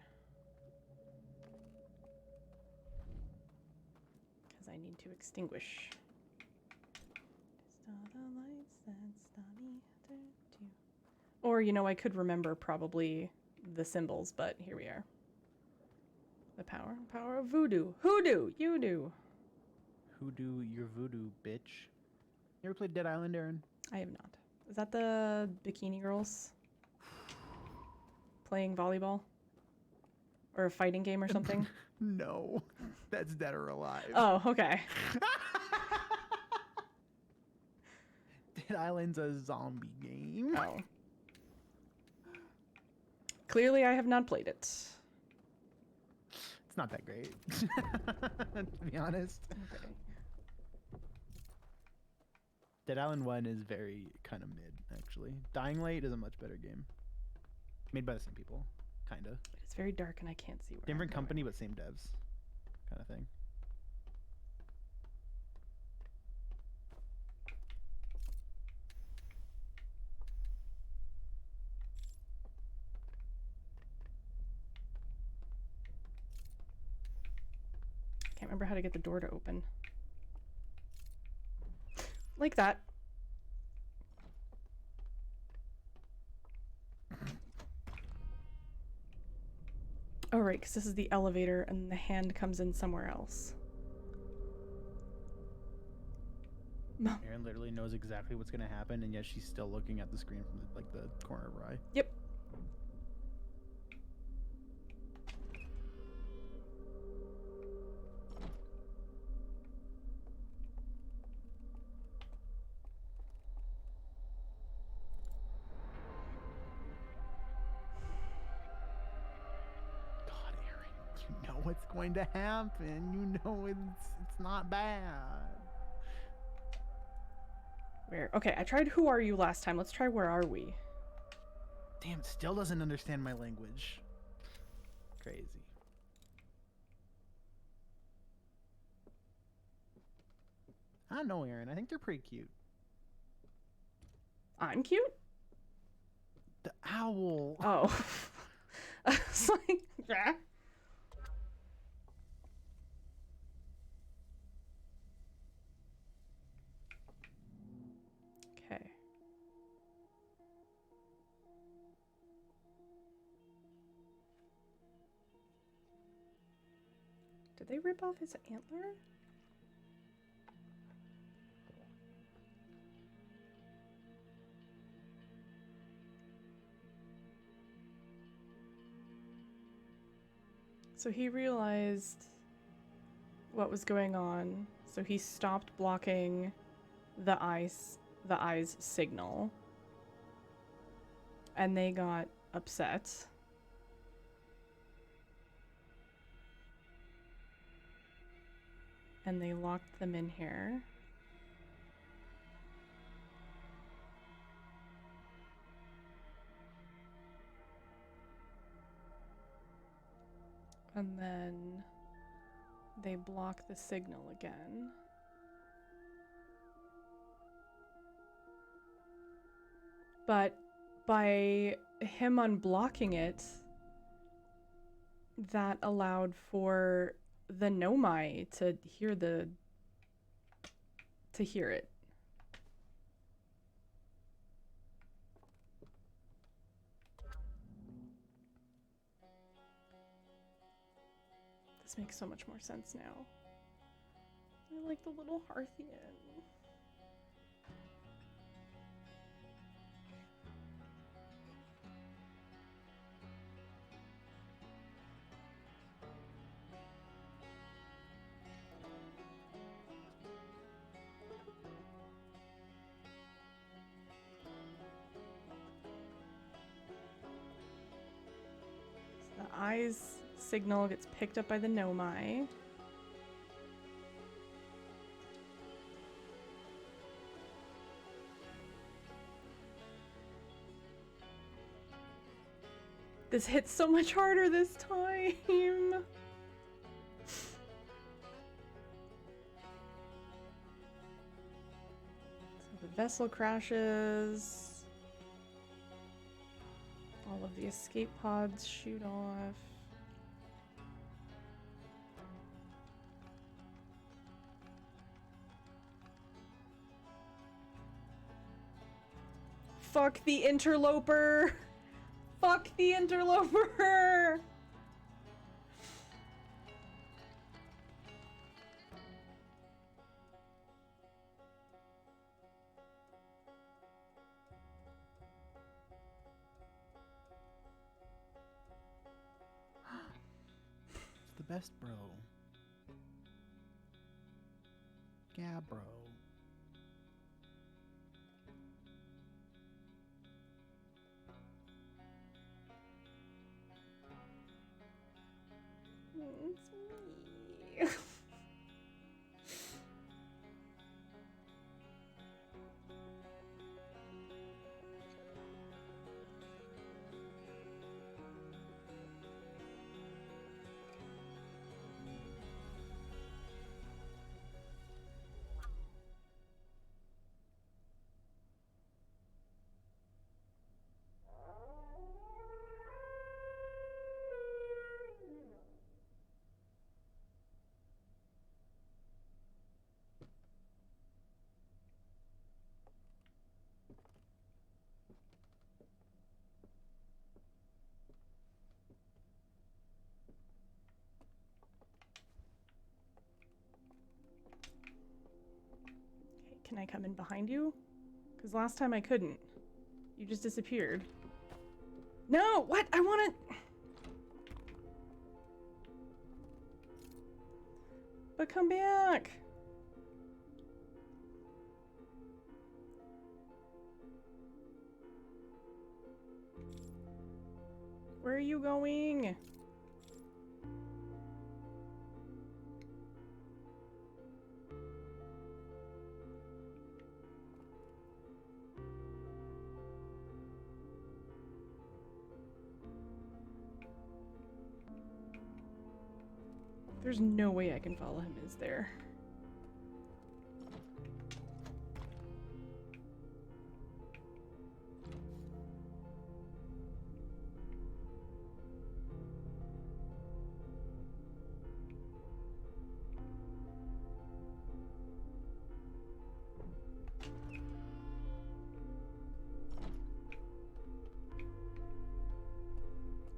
Because I need to extinguish. Or, you know, I could remember probably the symbols, but here we are. The power of voodoo. Hoodoo, you do. Hoodoo, your voodoo, bitch. You ever played Dead Island, Aaron? I have not. Is that the bikini girls playing volleyball? Or a fighting game or something? No, that's Dead or Alive. Oh, okay. Dead Island's a zombie game. Oh. Clearly I have not played it. It's not that great, to be honest. Okay. Dead Island 1 is very kind of mid, actually. Dying Light is a much better game. Made by the same people, kind of. It's very dark and I can't see where Different I'm company, going. but same devs, kind of thing. Can't remember how to get the door to open. Like that. Oh, right, because this is the elevator and the hand comes in somewhere else. Aaron literally knows exactly what's gonna happen, and yet she's still looking at the screen from the corner of her eye. Yep. God, Aaron, you know what's going to happen. You know it's not bad. Where? Okay, I tried Who Are You last time. Let's try Where Are We? Damn, it still doesn't understand my language. Crazy. I don't know, Aaron. I think they're pretty cute. I'm cute? The owl. Oh. I was like, yeah. Okay. Did they rip off his antler? So he realized what was going on, so he stopped blocking the eye's signal, and they got upset. And they locked them in here. And then they block the signal again. But by him unblocking it, that allowed for the Nomai to hear it. This makes so much more sense now. I like the little Hearthian. eyes signal gets picked up by the Nomai. This hits so much harder this time. So the vessel crashes. All of the escape pods shoot off. Fuck the interloper! Fuck the interloper! It's the best, bro. Yeah, bro. It's me. Can I come in behind you? Because last time I couldn't. You just disappeared. No! What? I want to... But come back! Where are you going? There's no way I can follow him, is there?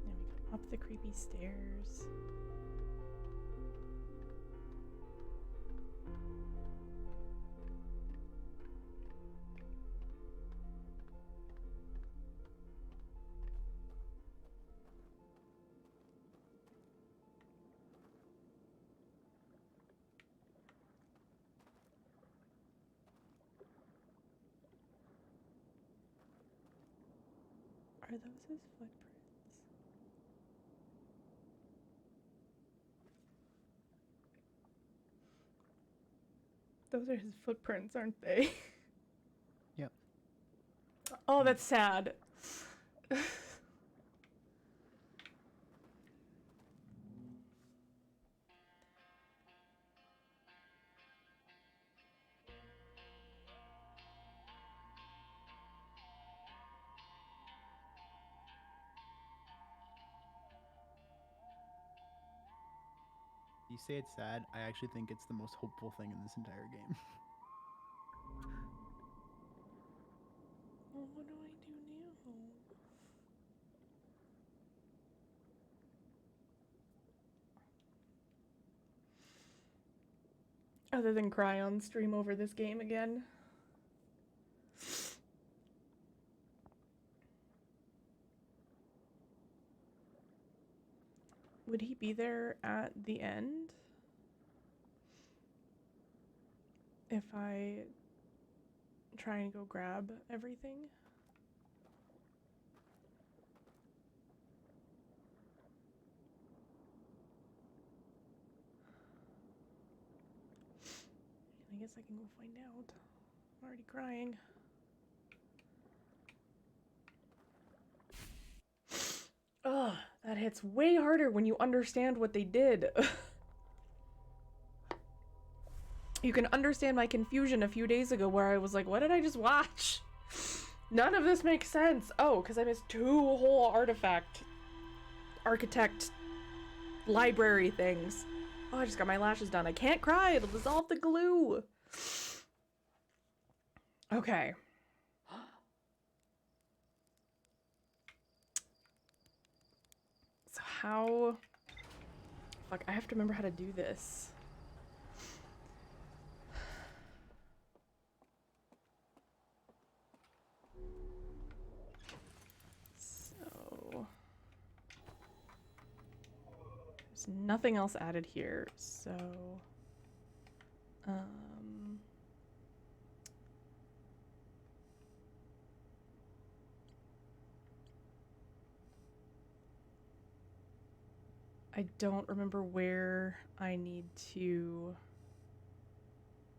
Now we go up the creepy stairs. Are those his footprints? Those are his footprints, aren't they? Yep. Oh, that's sad. You say it's sad, I actually think it's the most hopeful thing in this entire game. Well, what do I do now? Other than cry on stream over this game again. Would he be there at the end? If I try and go grab everything? guess I can go find out. I'm already crying. Ugh, that hits way harder when you understand what they did. You can understand my confusion a few days ago where I was like, what did I just watch? None of this makes sense. Oh, because I missed 2 whole architect library things. Oh, I just got my lashes done. I can't cry. It'll dissolve the glue. Okay. So how... Fuck, I have to remember how to do this. So... There's nothing else added here, so... I don't remember where I need to...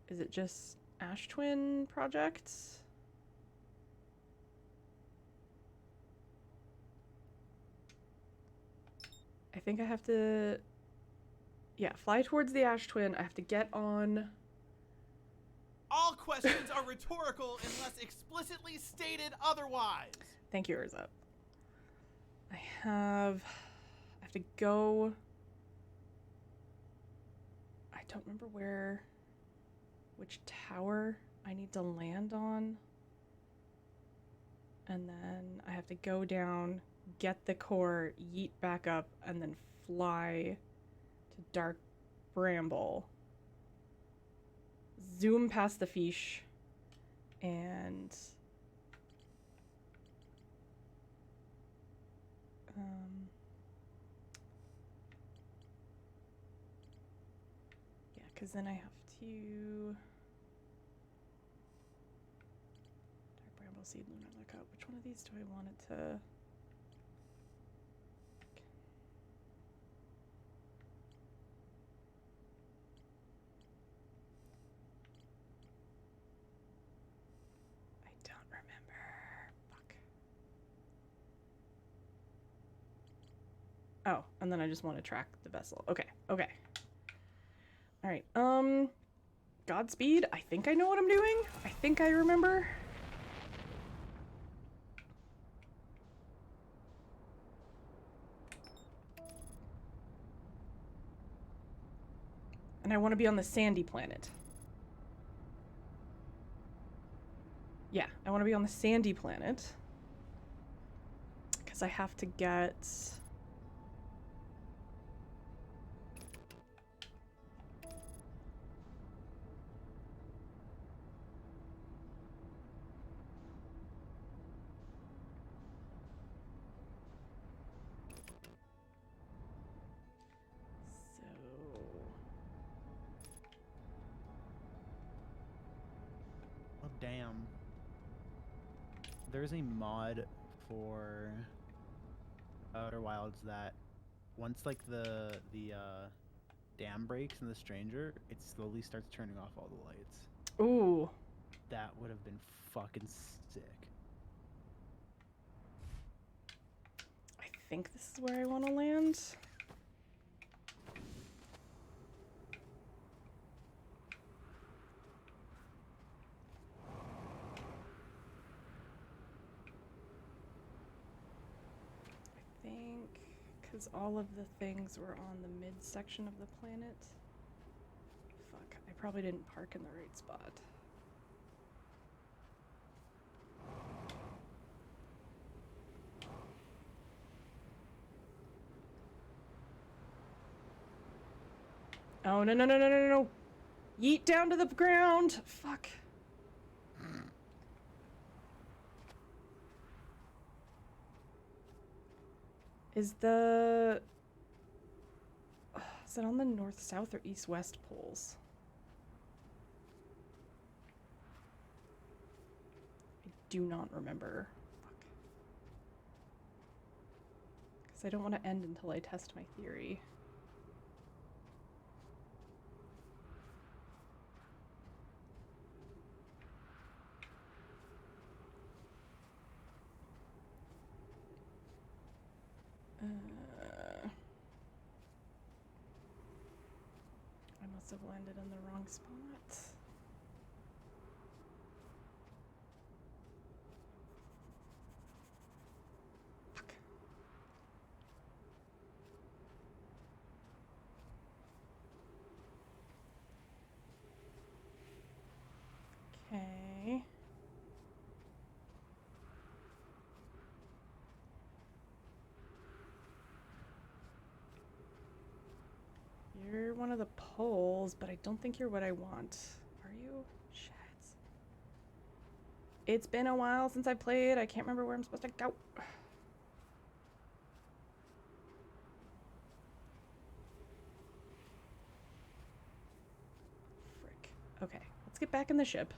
Is it just Ash Twin projects? I think I have to... Yeah, fly towards the Ash Twin. I have to get on... All questions are rhetorical unless explicitly stated otherwise. Thank you, Urza. I have to go... I don't remember which tower I need to land on. And then I have to go down, get the core, yeet back up, and then fly to Dark Bramble. Zoom past the fish, and yeah, because then I have to Dark Bramble Seed, Lunar Lookout. Which one of these do I want it to? Oh, and then I just want to track the vessel. Okay, okay. All right, Godspeed. I think I know what I'm doing. I think I remember. And I want to be on the sandy planet. Yeah, I want to be on the sandy planet. Because I have to get... Oh, damn. There's a mod for Outer Wilds that once like the dam breaks in the Stranger, it slowly starts turning off all the lights. Ooh. That would have been fucking sick. I think this is where I want to land. Because all of the things were on the midsection of the planet. Fuck, I probably didn't park in the right spot. Oh, no, no, no, no, no, no. Yeet down to the ground. Fuck. Is the... Is it on the north, south, or east, west poles? I do not remember. Fuck. Because I don't want to end until I test my theory. must have landed in the wrong spot. Fuck. Okay. You're one of the poles, but I don't think you're what I want. Are you? Shit. It's been a while since I played. I can't remember where I'm supposed to go. Frick. Okay, let's get back in the ship.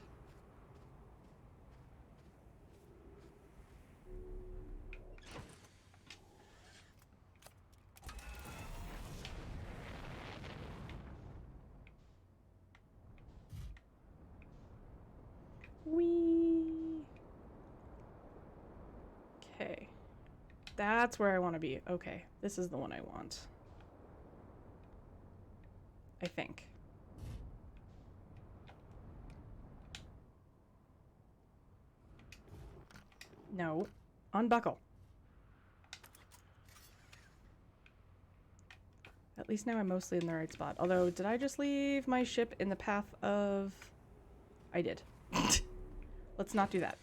Whee! Okay. That's where I want to be. Okay, this is the one I want. I think. No. Unbuckle. At least now I'm mostly in the right spot. Although, did I just leave my ship in the path of... I did. Let's not do that.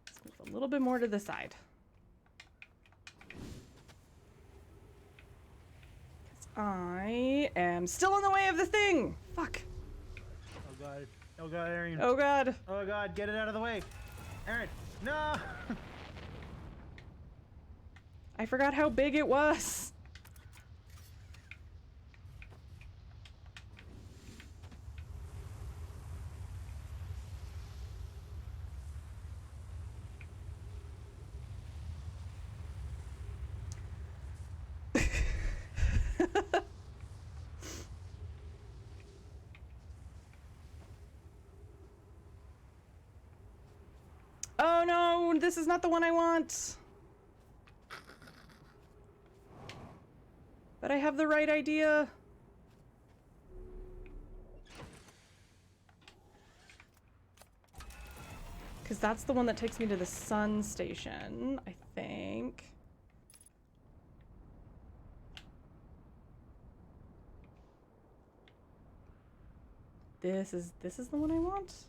Let's move a little bit more to the side. 'Cause I am still in the way of the thing! Fuck. Oh god. Oh god, Aaron. Oh god. Oh god, get it out of the way. Aaron, no! I forgot how big it was. Oh no, this is not the one I want. But I have the right idea. Because that's the one that takes me to the sun station, I think. This is the one I want?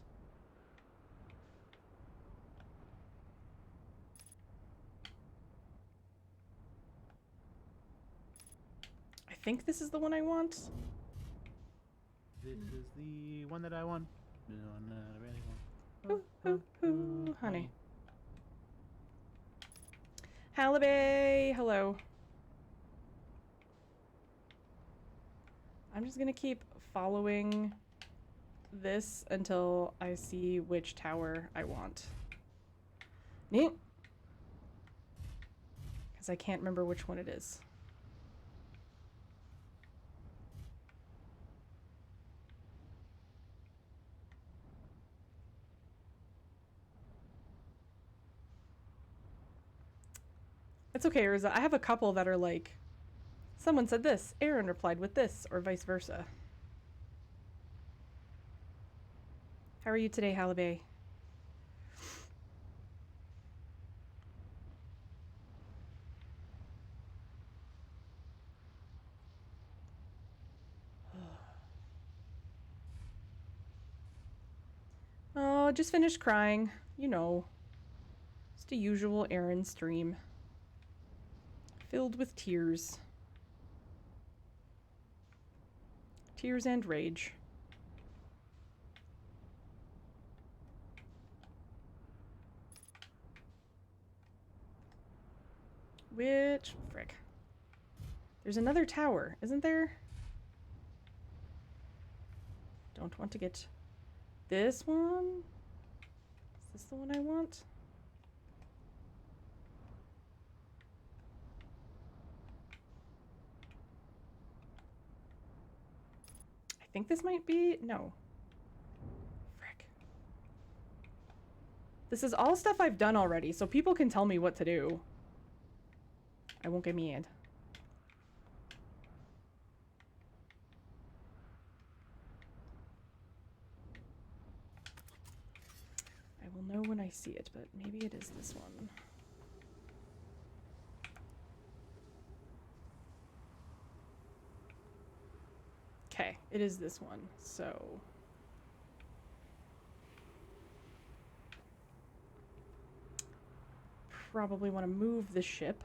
I think this is the one I want. This is the one that I want. The one that I really want. Ooh, honey. Hallibay, hello. I'm just gonna keep following this until I see which tower I want. Neat. Because I can't remember which one it is. It's okay, Urza. I have a couple that are like, someone said this, Aaron replied with this, or vice versa. How are you today, Hallibay? Oh, just finished crying. You know. Just a usual Aaron stream. Filled with tears. Tears and rage. Which... frick. There's another tower, isn't there? Don't want to get... this one? Is this the one I want? I think this might be... no. Frick. This is all stuff I've done already, so people can tell me what to do. I won't get mad. I will know when I see it, but maybe it is this one. Okay, it is this one, so... Probably want to move the ship.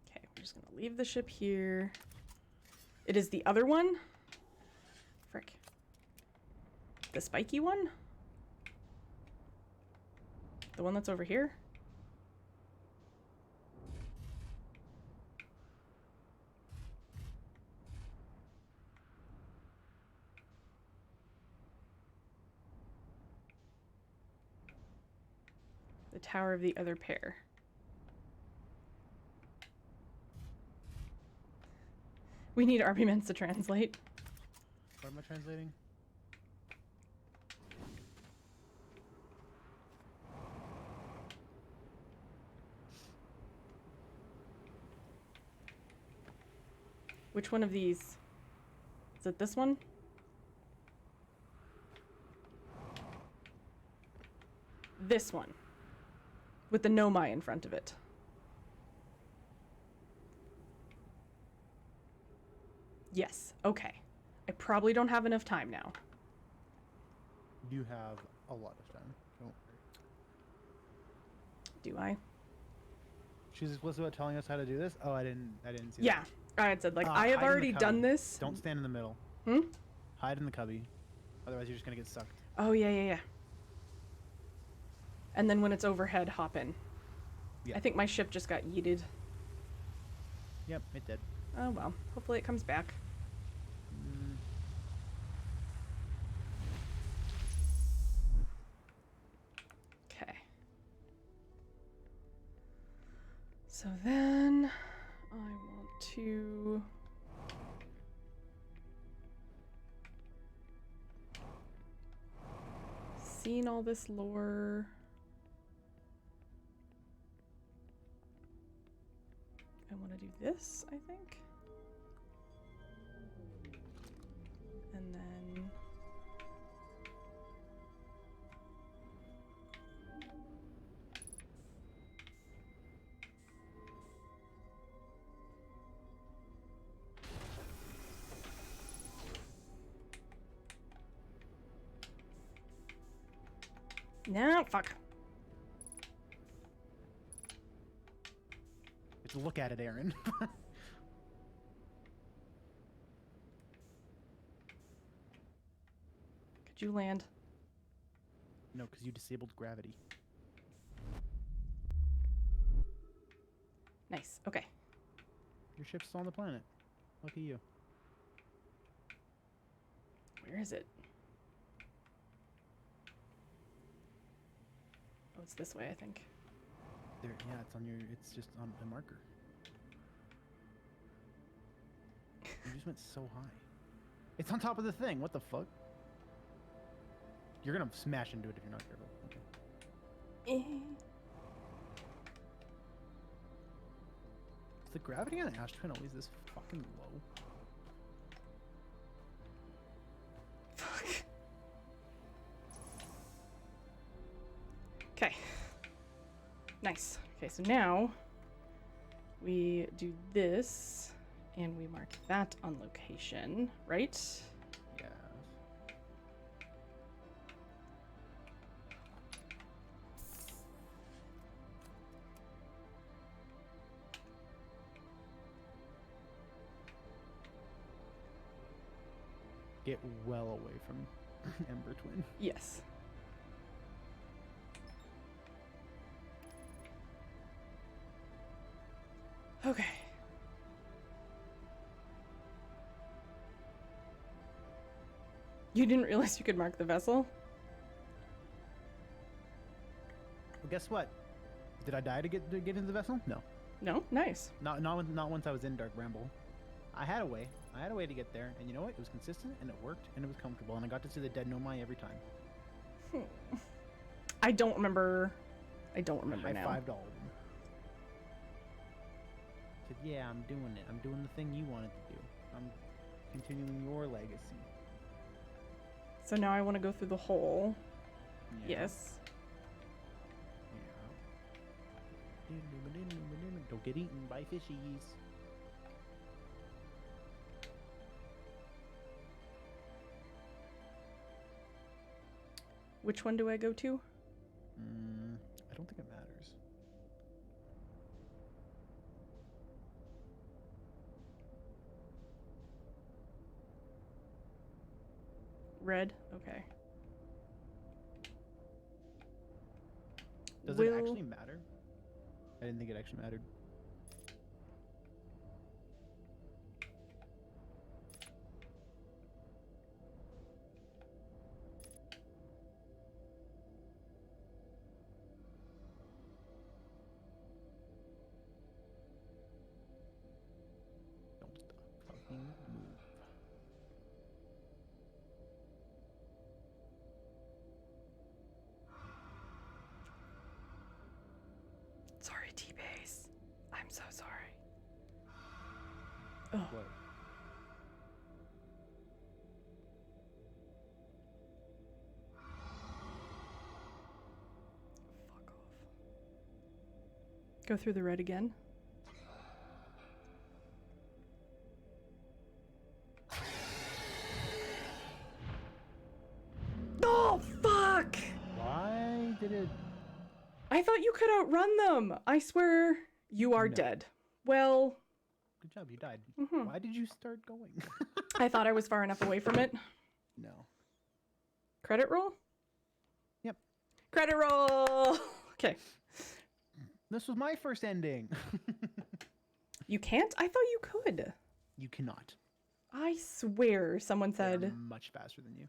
Okay, we're just going to leave the ship here. It is the other one? Frick. The spiky one? The one that's over here? The tower of the other pair. We need arguments to translate. What am I translating? Which one of these? Is it this one? This one. With the Nomai in front of it. Yes, okay. I probably don't have enough time now. You have a lot of time. Don't worry. Do I? She's explicit about telling us how to do this. Oh, I didn't see Yeah. that. I had said, like, Ah, I have hide in the already done cubby. this. Don't stand in the middle. Hmm? Hide in the cubby. Otherwise, you're just gonna get sucked. Oh, yeah. And then when it's overhead, hop in. Yeah. I think my ship just got yeeted. Yep, it did. Oh, well. Hopefully it comes back. Mm. Okay. So then I want to... Seen all this lore. I want to do this, I think. And then... No, fuck. Just look at it, Aaron. Could you land? No, because you disabled gravity. Nice. Okay. Your ship's still on the planet. Lucky you. Where is it? Oh, it's this way, I think. There, yeah, it's on your. It's just on a marker. You just went so high. It's on top of the thing. What the fuck? You're gonna smash into it if you're not careful. Okay. Is the gravity on Ash Twin always this fucking low? Fuck. Okay. Nice. Okay, so now we do this and we mark that on location, right? Yeah. Get well away from Ember Twin. Yes. Okay. You didn't realize you could mark the vessel? Well, guess what? Did I die to get into the vessel? No. No? Nice. Not once I was in Dark Bramble. I had a way. I had a way to get there, and you know what? It was consistent, and it worked, and it was comfortable, and I got to see the dead Nomai every time. I don't remember. I don't remember High now. fived all of them. Said, yeah, I'm doing it. I'm doing the thing you wanted to do. I'm continuing your legacy. So now I want to go through the hole. Yeah. Yes. Yeah. Don't get eaten by fishies. Which one do I go to? I don't think it matters. Red? Okay. Does it actually matter? I didn't think it actually mattered. Don't fucking move. Sorry, T-Base. I'm so sorry. Oh, What? fuck off. Go through the red again. Oh, fuck! Why did it? I thought you could outrun them. I swear you are No. dead. Well, Good job, you died. mhm. Why did you start going? I thought I was far enough away from it. No. Credit roll? Yep. Credit roll! Okay. This was my first ending. You can't? I thought you could. You cannot. I swear someone They're said, much faster than you.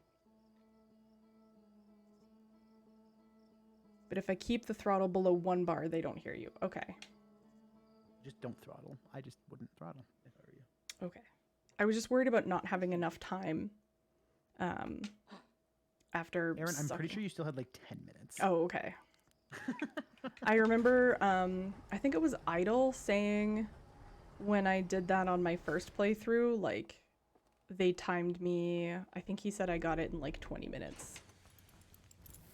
but if I keep the throttle below 1 bar, they don't hear you. Okay. Just don't throttle. I just wouldn't throttle if I were you. Okay. I was just worried about not having enough time after Aaron, I'm pretty sucking. sure you still had like 10 minutes. Oh, okay. I remember, I think it was Idle saying when I did that on my first playthrough, like, they timed me, I think he said I got it in like 20 minutes.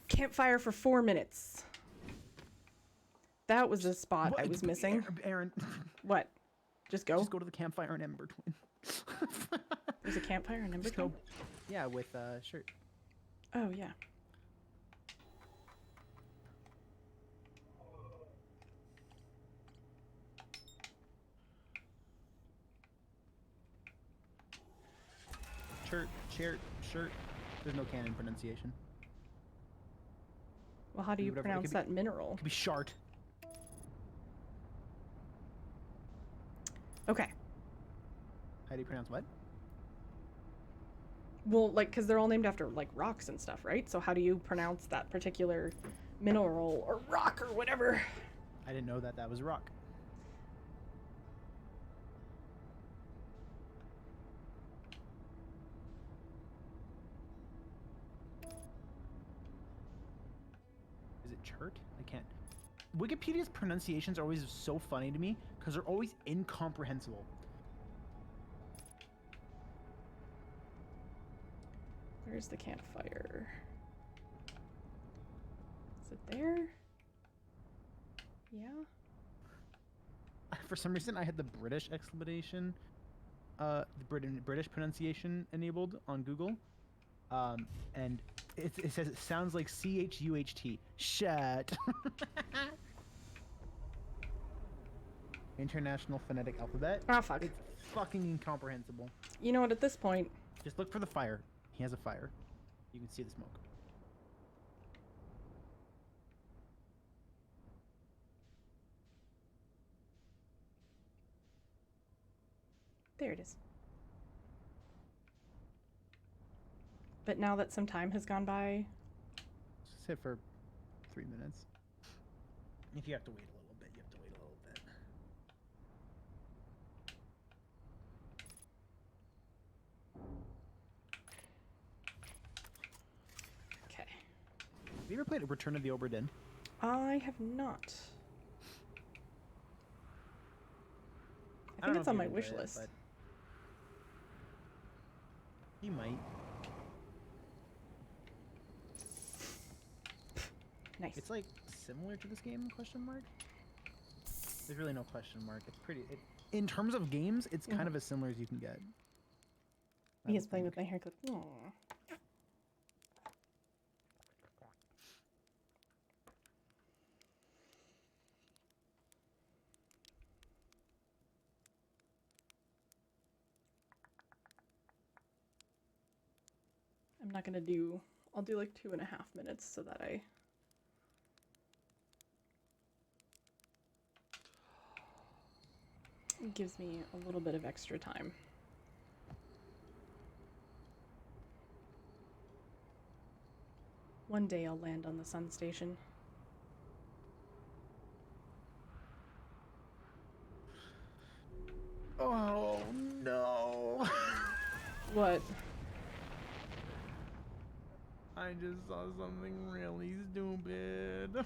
Campfire for 4 minutes. That was the spot I What? was missing. Aaron, What? Just go? just go to the campfire and Ember Twin. There's a campfire in Ember Just go. Twin? Yeah, with shirt. Oh, yeah. Shirt. There's no canon pronunciation. Well, how do you Whatever, it pronounce could be- that mineral? It could be shart. Okay. How do you pronounce what? Well, like, because they're all named after, like, rocks and stuff, right? So how do you pronounce that particular mineral or rock or whatever? I didn't know that that was rock. Is it chert? I can't. Wikipedia's pronunciations are always so funny to me because they're always incomprehensible. Where's the campfire? Is it there? Yeah. For some reason, I had the British explanation, the British pronunciation enabled on Google, and it says it sounds like CHUHT. Shut. International Phonetic Alphabet. Ah, fuck. It's fucking incomprehensible. You know what, at this point, Just look for the fire. He has a fire. You can see the smoke. there it is. But now that some time has gone by, Sit for 3 minutes. If you have to wait a little bit, you have to wait a little bit. Okay. Have you ever played Return of the Obra Dinn? I have not. I don't think know it's if on you'd my enjoy wish it, list. but you might. Nice. It's like similar to this game? Question mark. There's really no question mark. It's pretty. In terms of games, it's kind of as similar as you can get. I He is would playing think. with my hair clip. Aww. I'm not gonna do. I'll do like 2.5 minutes so that I. It gives me a little bit of extra time. One day I'll land on the sun station. Oh no! What? I just saw something really stupid.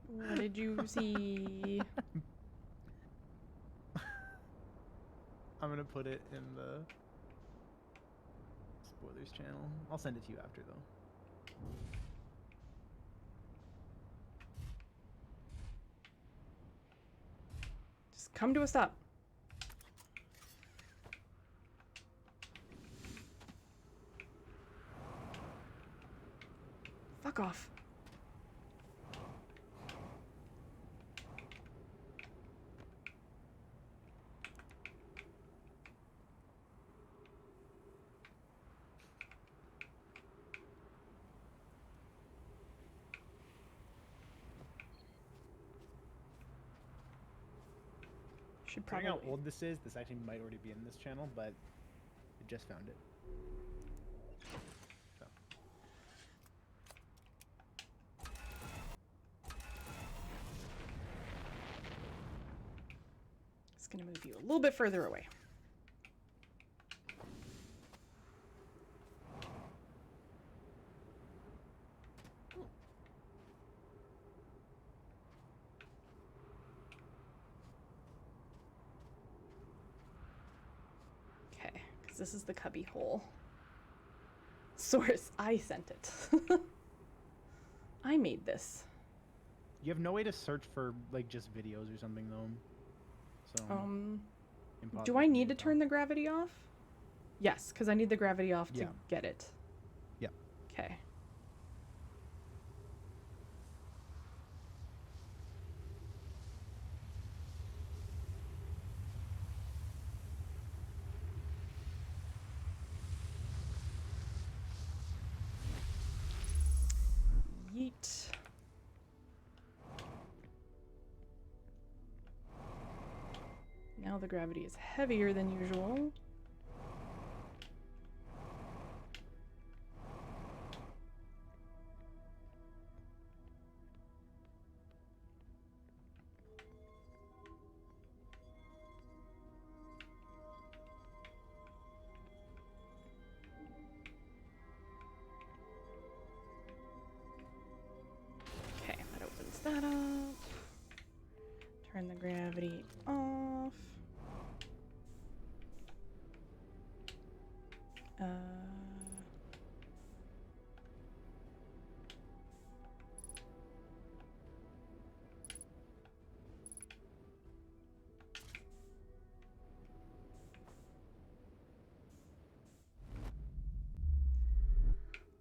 What did you see? I'm gonna put it in the spoilers channel. I'll send it to you after though. Just come to a stop. Fuck off. Should Considering probably. how old this is, this actually might already be in this channel, but I just found it. So. Just gonna move you a little bit further away. Okay, because this is the cubby hole. Source, I sent it. I made this. You have no way to search for like just videos or something though. So Do impossible I for me need to tell. turn the gravity off? Yes, because I need the gravity off to Yeah. get it. Yeah. Okay. Yeet. Now the gravity is heavier than usual. Okay, that opens that up. Turn the gravity off.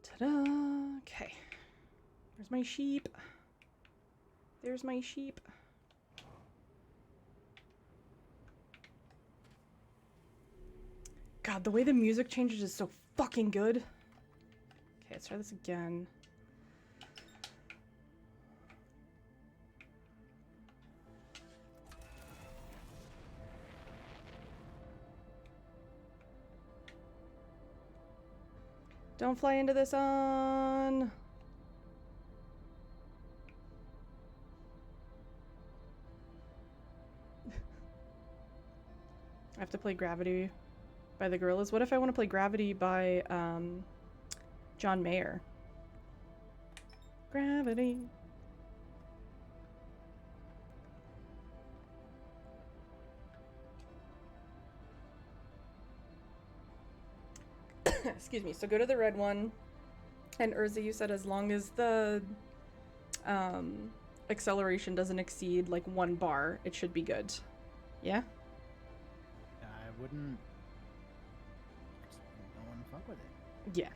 Ta-da! Okay. There's my sheep. There's my sheep. God, the way the music changes is so fucking good. Okay, let's try this again. Don't fly into the sun. I have to play Gravity by the Gorillaz. What if I want to play Gravity by John Mayer? Gravity. Excuse me. So go to the red one. And Urza, you said as long as the acceleration doesn't exceed like 1 bar, it should be good. Yeah? I wouldn't. No one fuck with it. Yeah.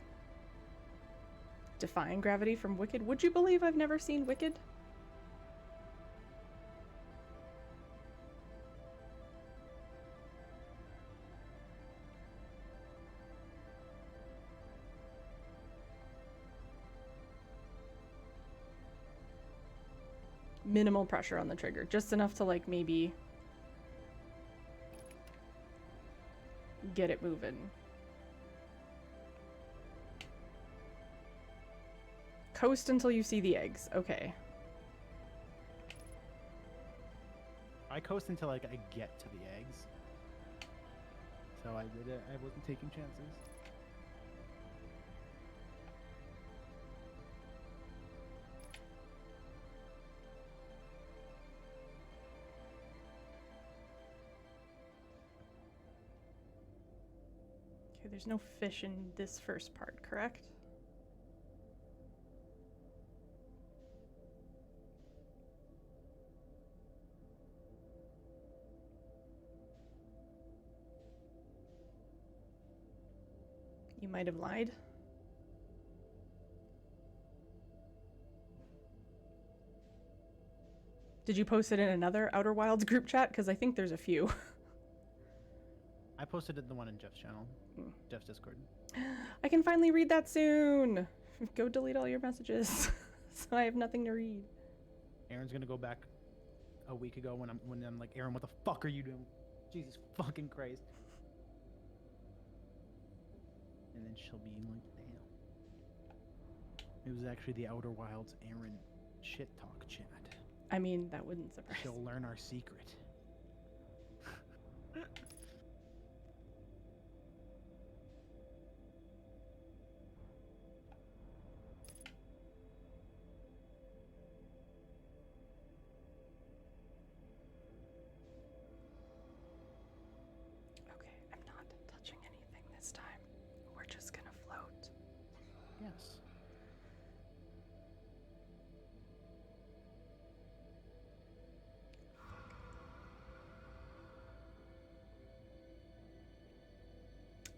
Defying Gravity from Wicked. Would you believe I've never seen Wicked? Minimal pressure on the trigger. Just enough to like maybe get it moving. Coast until you see the eggs. Okay. I coast until like I get to the eggs. So I did it. I wasn't taking chances. Okay, there's no fish in this first part, correct? You might have lied. Did you post it in another Outer Wilds group chat? Because I think there's a few. I posted it in the one in Jeff's channel, Hmm. Jeff's Discord. I can finally read that soon. Go delete all your messages, so I have nothing to read. Aaron's gonna go back a week ago when I'm like, Aaron, what the fuck are you doing? Jesus fucking Christ. And then she'll be like, damn. It was actually the Outer Wilds Aaron shit talk chat. I mean, that wouldn't surprise me. She'll learn our secret. Okay, I'm not touching anything this time. We're just gonna float. Yes.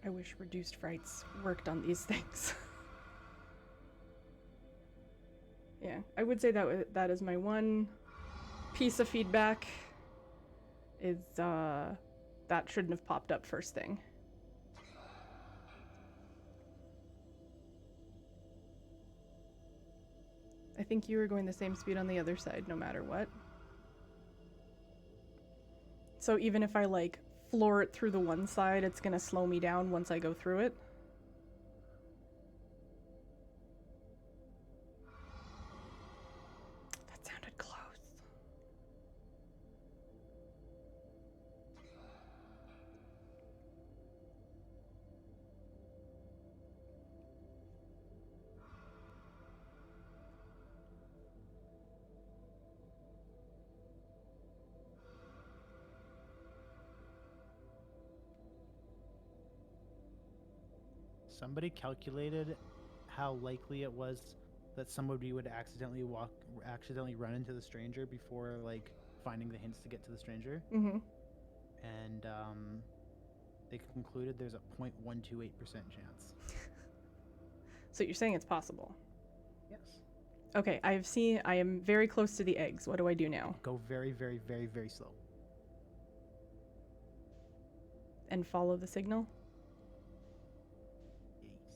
I wish reduced frights worked on these things. Yeah, I would say that that is my one piece of feedback. Is that shouldn't have popped up first thing. I think you were going the same speed on the other side, no matter what. So even if I like floor it through the one side, it's gonna slow me down once I go through it. That sounded close. Somebody calculated how likely it was that somebody would accidentally run into the stranger before like finding the hints to get to the stranger, Mm-hmm. and they concluded there's a 0.128% chance. So you're saying it's possible. Yes. Okay, I am very close to the eggs. What do I do now? Go very, very, very, very slow. And follow the signal? Yes.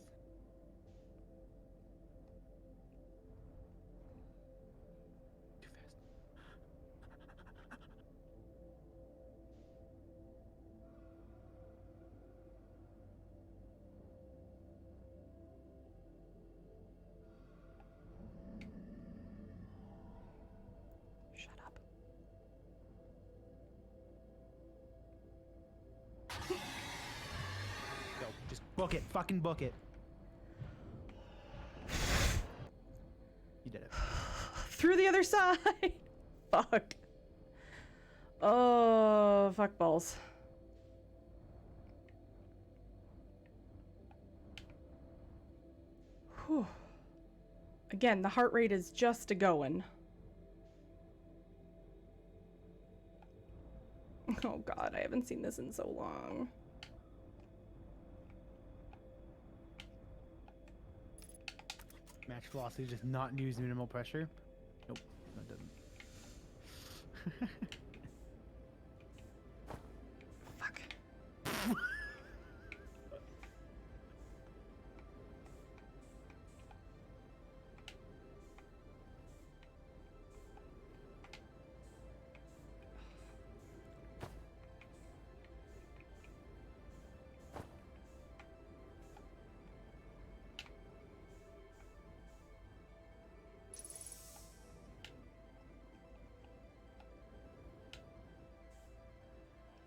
Too fast. Shut up. Book it. Fucking book it. You did it. Through the other side. Fuck. Oh, fuck balls. Whew. Again, the heart rate is just a going. Oh god, I haven't seen this in so long. Match velocity does not use minimal pressure. Nope, that doesn't. Fuck.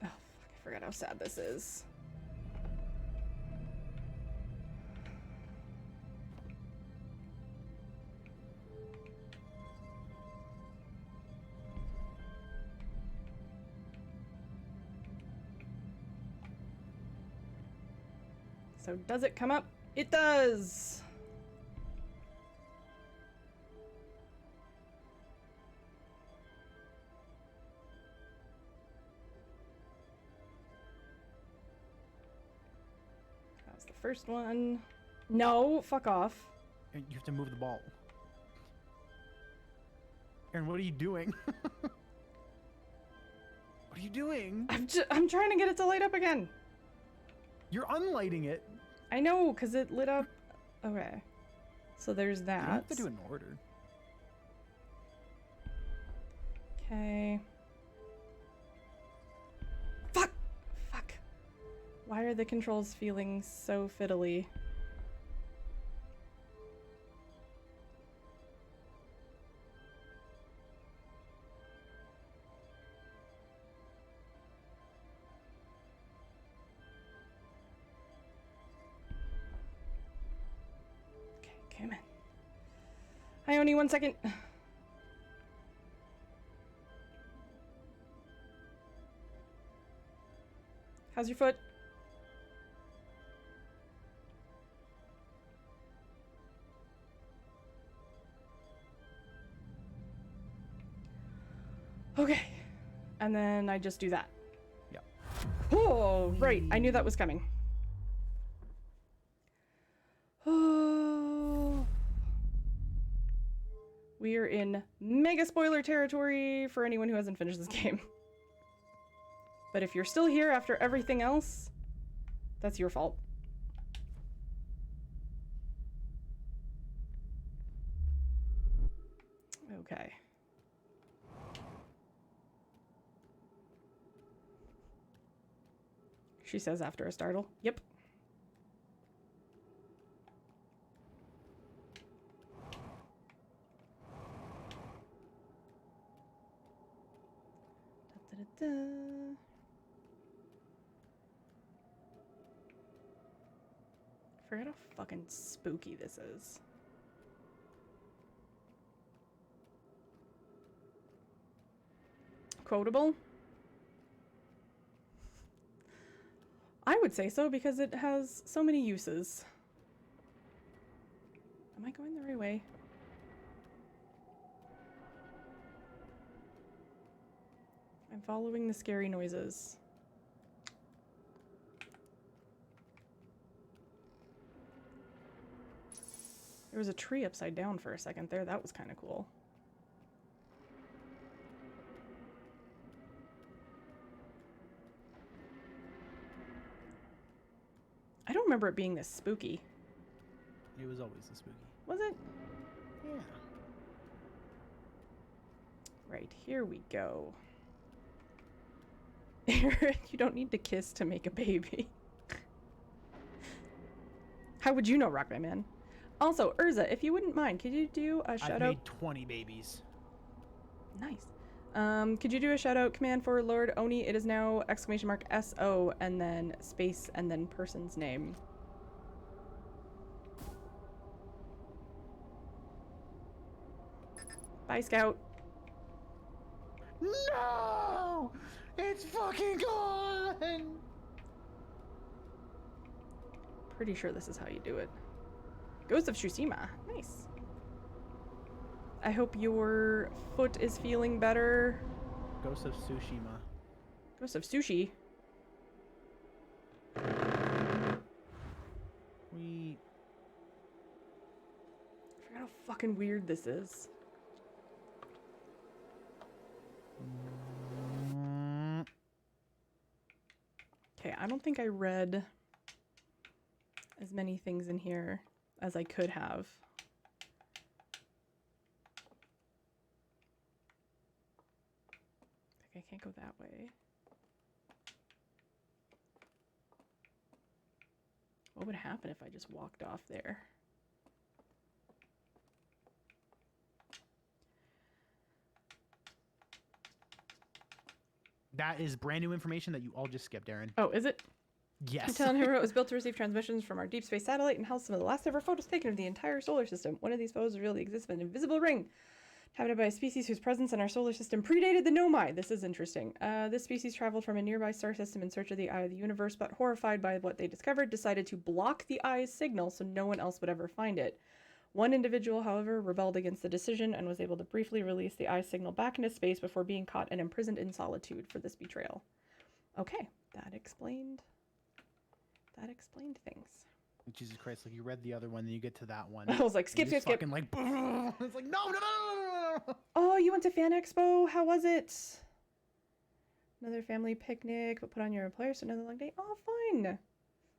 Oh, fuck, I forgot how sad this is. So does it come up? It does! That was the first one. No, fuck off. And you have to move the ball. Aaron, what are you doing? What are you doing? I'm trying to get it to light up again. You're unlighting it. I know, because it lit up. Okay. So there's that. You have to do it in order. Okay. Fuck! Fuck. Why are the controls feeling so fiddly? Okay, come in. Hi, Oni, 1 second. How's your foot? Okay. And then I just do that. Yeah. Oh, right. I knew that was coming. Oh. We are in mega spoiler territory for anyone who hasn't finished this game. But if you're still here after everything else, that's your fault. Okay. She says after a startle. Yep. Da-da-da-da. Forget how fucking spooky this is. Quotable? I would say so because it has so many uses. Am I going the right way? I'm following the scary noises. There was a tree upside down for a second there. That was kind of cool. I don't remember it being this spooky. It was always a spooky. Was it? Yeah. Right, here we go. Aaron, you don't need to kiss to make a baby. How would you know, Rockman Man? Also, Urza, if you wouldn't mind, could you do a shout I've out? made 20 babies. Nice. Could you do a shout out command for Lord Oni? It is now !SO and then space and then person's name. Bye, Scout. No! It's fucking gone! Pretty sure this is how you do it. Ghost of Tsushima. Nice. I hope your foot is feeling better. Ghost of Tsushima. Ghost of Sushi. We... I forgot how fucking weird this is. Okay, I don't think I read as many things in here as I could have. I can't go that way. What would happen if I just walked off there? That is brand new information that you all just skipped, Aaron. Oh, is it? Yes. I'm telling her it was built to receive transmissions from our deep space satellite and housed some of the last ever photos taken of the entire solar system. One of these photos revealed the existence of an invisible ring inhabited by a species whose presence in our solar system predated the Nomai. This is interesting. This species traveled from a nearby star system in search of the eye of the universe, but horrified by what they discovered, decided to block the eye's signal so no one else would ever find it. One individual, however, rebelled against the decision and was able to briefly release the eye signal back into space before being caught and imprisoned in solitude for this betrayal. Okay, that explained things. Jesus Christ, like you read the other one, then you get to that one. I was like, and skip, you skip, skip. fucking like, it's like, no. Oh, you went to Fan Expo? How was it? Another family picnic, but put on your players for another long day. Oh, fun.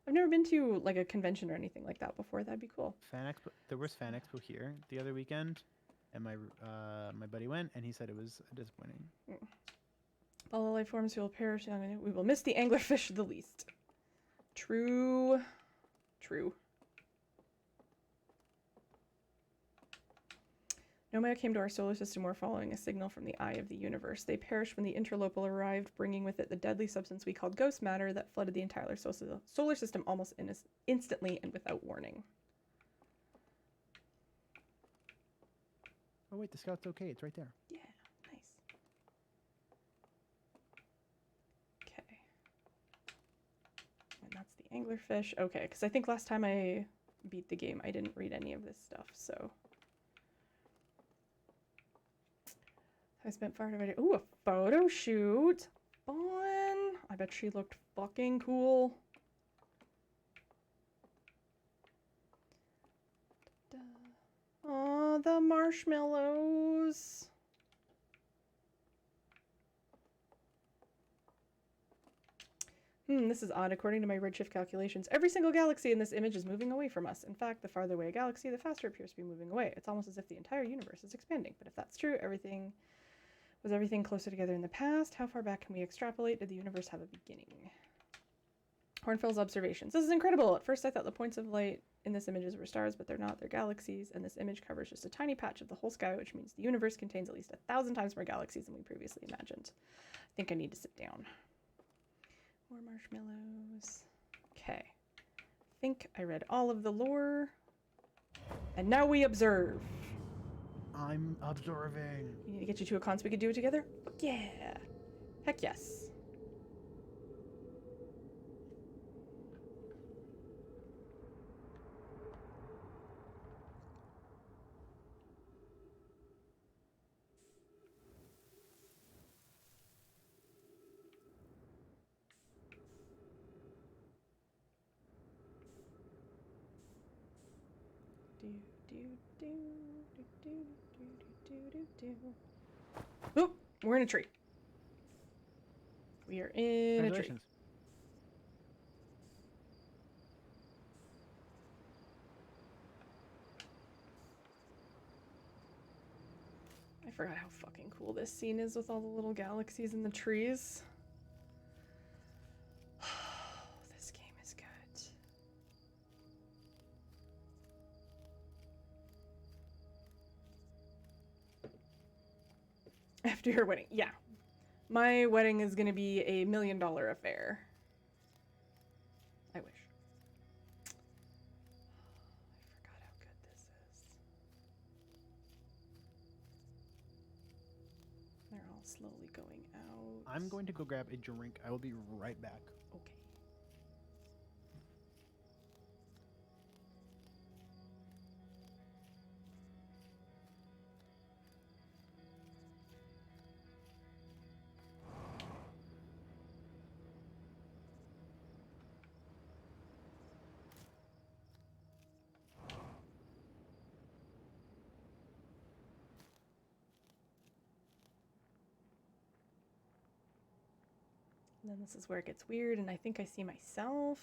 I've never been to like a convention or anything like that before. That'd be cool. Fan Expo. There was Fan Expo here the other weekend, and my buddy went, and he said it was disappointing. All the life forms will perish. We will miss the anglerfish the least. True. True. Nomai came to our solar system while following a signal from the eye of the universe. They perished when the interlopal arrived, bringing with it the deadly substance we called ghost matter that flooded the entire solar system almost instantly and without warning. Oh wait, the scout's okay. It's right there. Yeah, nice. Okay. And that's the anglerfish. Okay, because I think last time I beat the game, I didn't read any of this stuff, so... I spent far too. Ooh, a photo shoot. Fun. I bet she looked fucking cool. Oh, the marshmallows. This is odd. According to my redshift calculations, every single galaxy in this image is moving away from us. In fact, the farther away a galaxy, the faster it appears to be moving away. It's almost as if the entire universe is expanding. But if that's true, was everything closer together in the past? How far back can we extrapolate? Did the universe have a beginning? Hornfell's observations. This is incredible. At first I thought the points of light in this images were stars, but they're not. They're galaxies, and this image covers just a tiny patch of the whole sky, which means the universe contains at least 1,000 times more galaxies than we previously imagined. I think I need to sit down. More marshmallows. Okay. I think I read all of the lore. And now we observe. I'm observing. We need to get you to a con so we can do it together? Fuck yeah. Heck yes. Oh, we're in a tree. We are in a tree. I forgot how fucking cool this scene is with all the little galaxies in the trees. This game is good. After your wedding, yeah. My wedding is gonna be a $1 million affair. I wish. I forgot how good this is. all slowly going out. I'm going to go grab a drink. I will be right back. Okay. And then this is where it gets weird, and I think I see myself.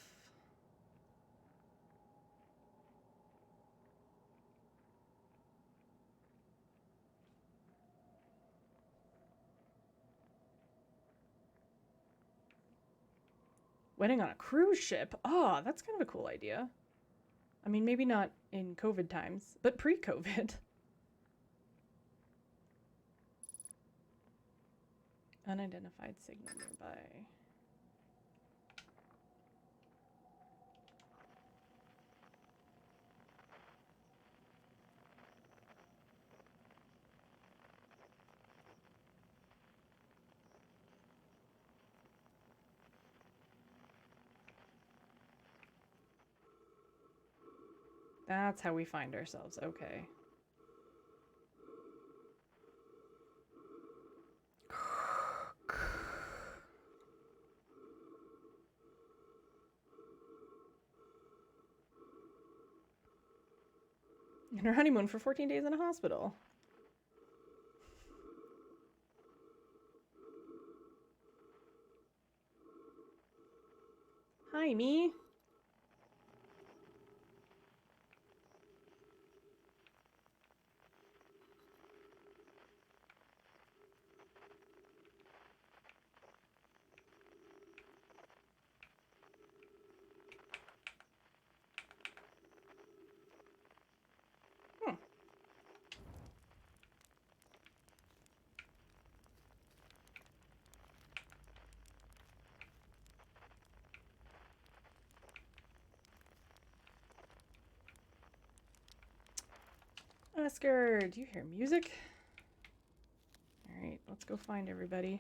Wedding on a cruise ship. Oh, that's kind of a cool idea. I mean, maybe not in COVID times, but pre-COVID. Unidentified signal nearby. That's how we find ourselves. Okay. And her honeymoon for 14 days in a hospital. Hi, me. Oscar, do you hear music? Alright, let's go find everybody.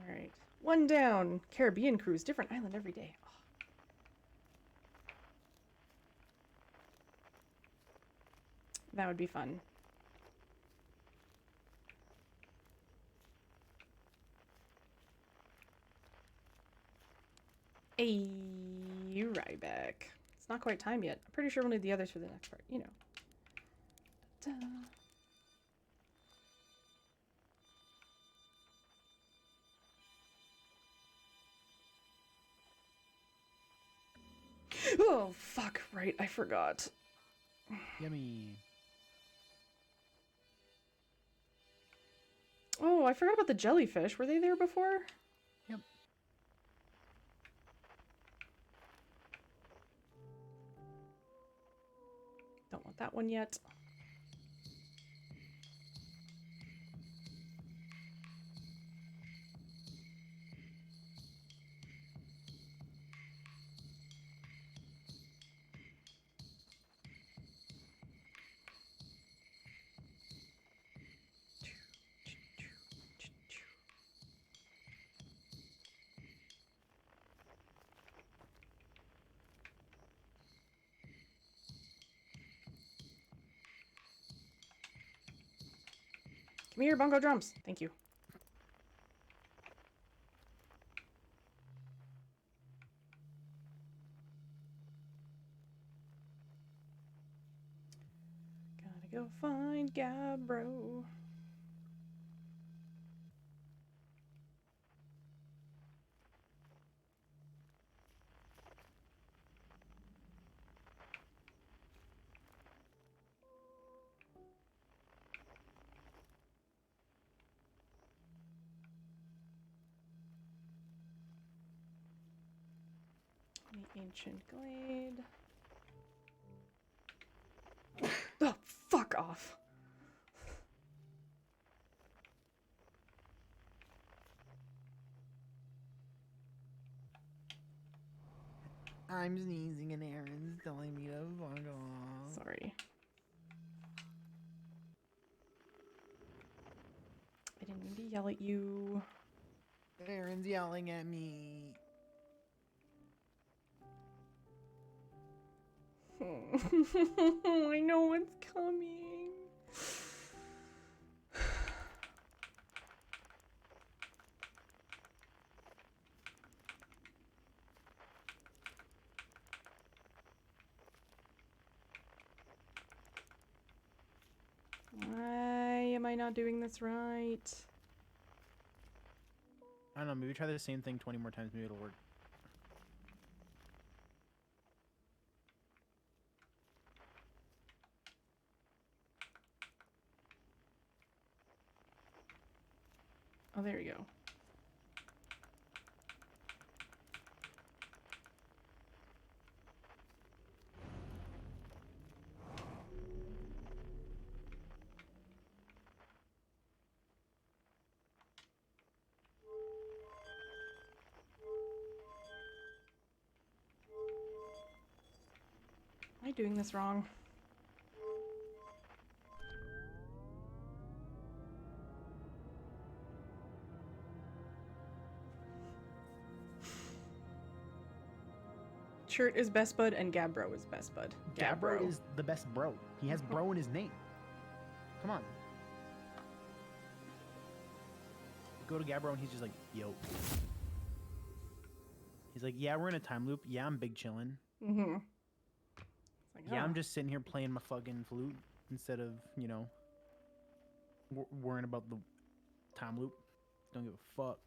Alright. One down. Caribbean cruise. Different island every day. Oh. That would be fun. Hey, right back. It's not quite time yet. I'm pretty sure we'll need the others for the next part, you know. Ta-da. Oh, fuck, right, I forgot. Yummy. Oh, I forgot about the jellyfish. Were they there before? Yep. Don't want that one yet. Give me your bongo drums. Thank you. Gotta go find Gabbro. The ancient glade. I'm sneezing and Aaron's telling me to fuck off. Sorry. I didn't mean to yell at you. Aaron's yelling at me. I know what's coming. Why am I not doing this right? I don't know, maybe try the same thing 20 more times, maybe it'll work. Oh, there you go. Am I doing this wrong? Chert is best bud and Gabbro is best bud. Gabbro is the best bro. He has bro in his name. Come on. Go to Gabbro and he's just like, yo. He's like, yeah, we're in a time loop. Yeah, I'm big chillin'. Mm-hmm. It's like, Yeah, oh. I'm just sitting here playing my fucking flute instead of, you know, worrying about the time loop. Don't give a fuck.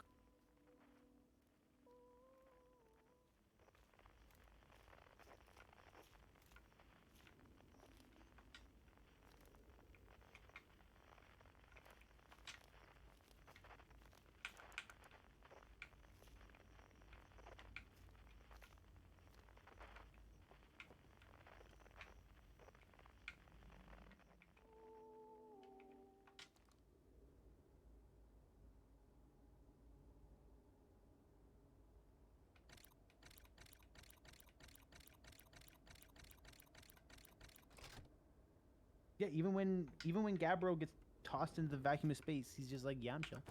Yeah, even when Gabbro gets tossed into the vacuum of space, he's just like, yeah, I'm chill.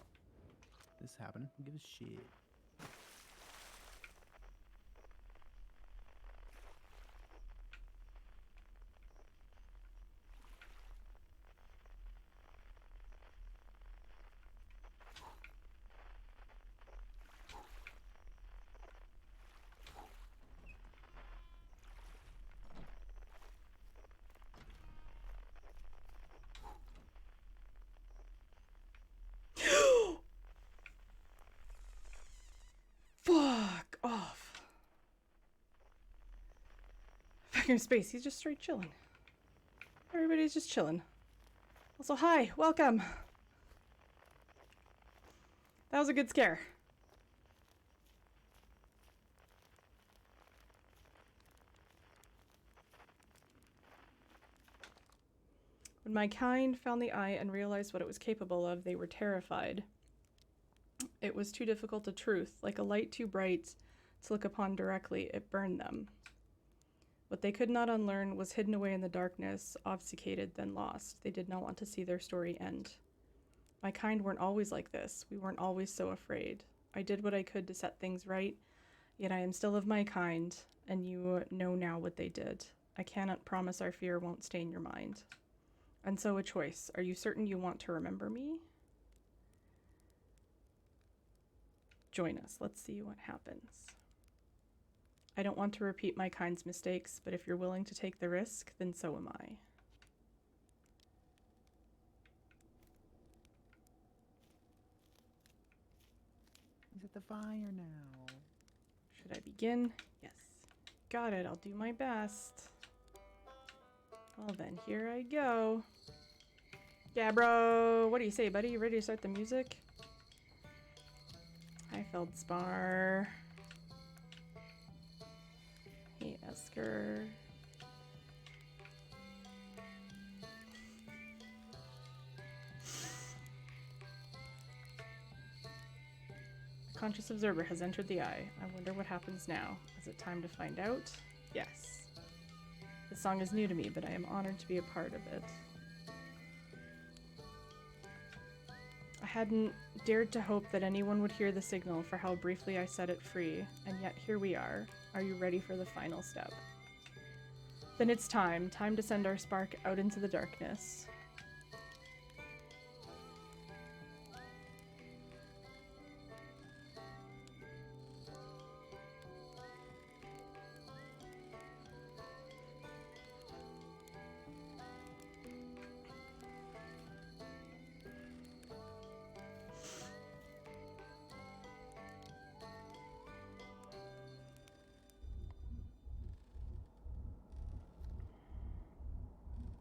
This happened. Who gives a shit? Fuck off. Vacuum space, he's just straight chilling. Everybody's just chilling. Also, hi, welcome. That was a good scare. When my kind found the eye and realized what it was capable of, they were terrified. It was too difficult a truth, like a light too bright to look upon directly, it burned them. What they could not unlearn was hidden away in the darkness, obfuscated, then lost. They did not want to see their story end. My kind weren't always like this. We weren't always so afraid. I did what I could to set things right, yet I am still of my kind, and you know now what they did. I cannot promise our fear won't stain your mind. And so a choice. Are you certain you want to remember me? Join us. Let's see what happens. I don't want to repeat my kind's mistakes, but if you're willing to take the risk, then so am I. He's at the fire now. Should I begin? Yes. Got it. I'll do my best. Well then, here I go. Gabbro, what do you say, buddy? You ready to start the music? Hi, Feldspar. Hey, Esker. conscious observer has entered the eye. I wonder what happens now. Is it time to find out? Yes. This song is new to me, but I am honored to be a part of it. I hadn't dared to hope that anyone would hear the signal for how briefly I set it free, and yet here we are. Are you ready for the final step? Then it's time to send our spark out into the darkness.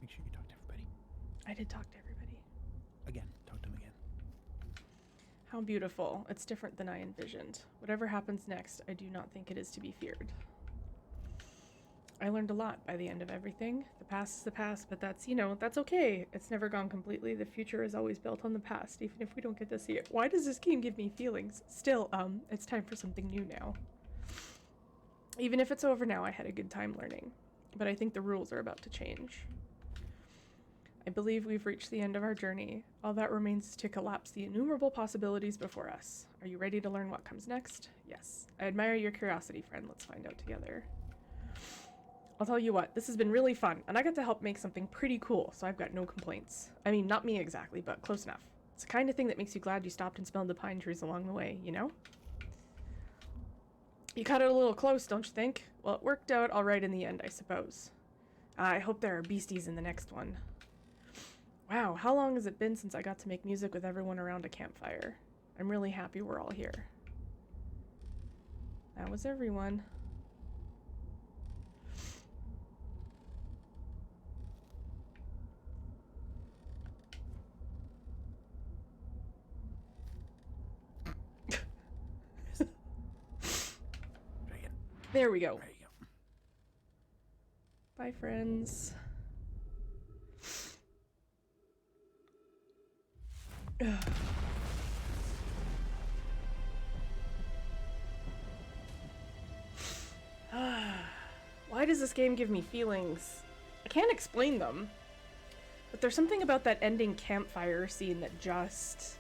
Make sure you talk to everybody. I did talk to everybody. Again, talk to them again. How beautiful. It's different than I envisioned. Whatever happens next, I do not think it is to be feared. I learned a lot by the end of everything. The past is the past, but that's, that's okay. It's never gone completely. The future is always built on the past, even if we don't get to see it. Why does this game give me feelings? Still, it's time for something new now. Even if it's over now, I had a good time learning. But I think the rules are about to change. I believe we've reached the end of our journey. All that remains is to collapse the innumerable possibilities before us. Are you ready to learn what comes next? Yes. I admire your curiosity, friend. Let's find out together. I'll tell you what, this has been really fun, and I got to help make something pretty cool, so I've got no complaints. I mean, not me exactly, but close enough. It's the kind of thing that makes you glad you stopped and smelled the pine trees along the way, you know? You cut it a little close, don't you think? Well, it worked out all right in the end, I suppose. I hope there are beasties in the next one. Wow, how long has it been since I got to make music with everyone around a campfire? I'm really happy we're all here. That was everyone. There we go. There you go. Bye, friends. Why does this game give me feelings? I can't explain them. But there's something about that ending campfire scene that just...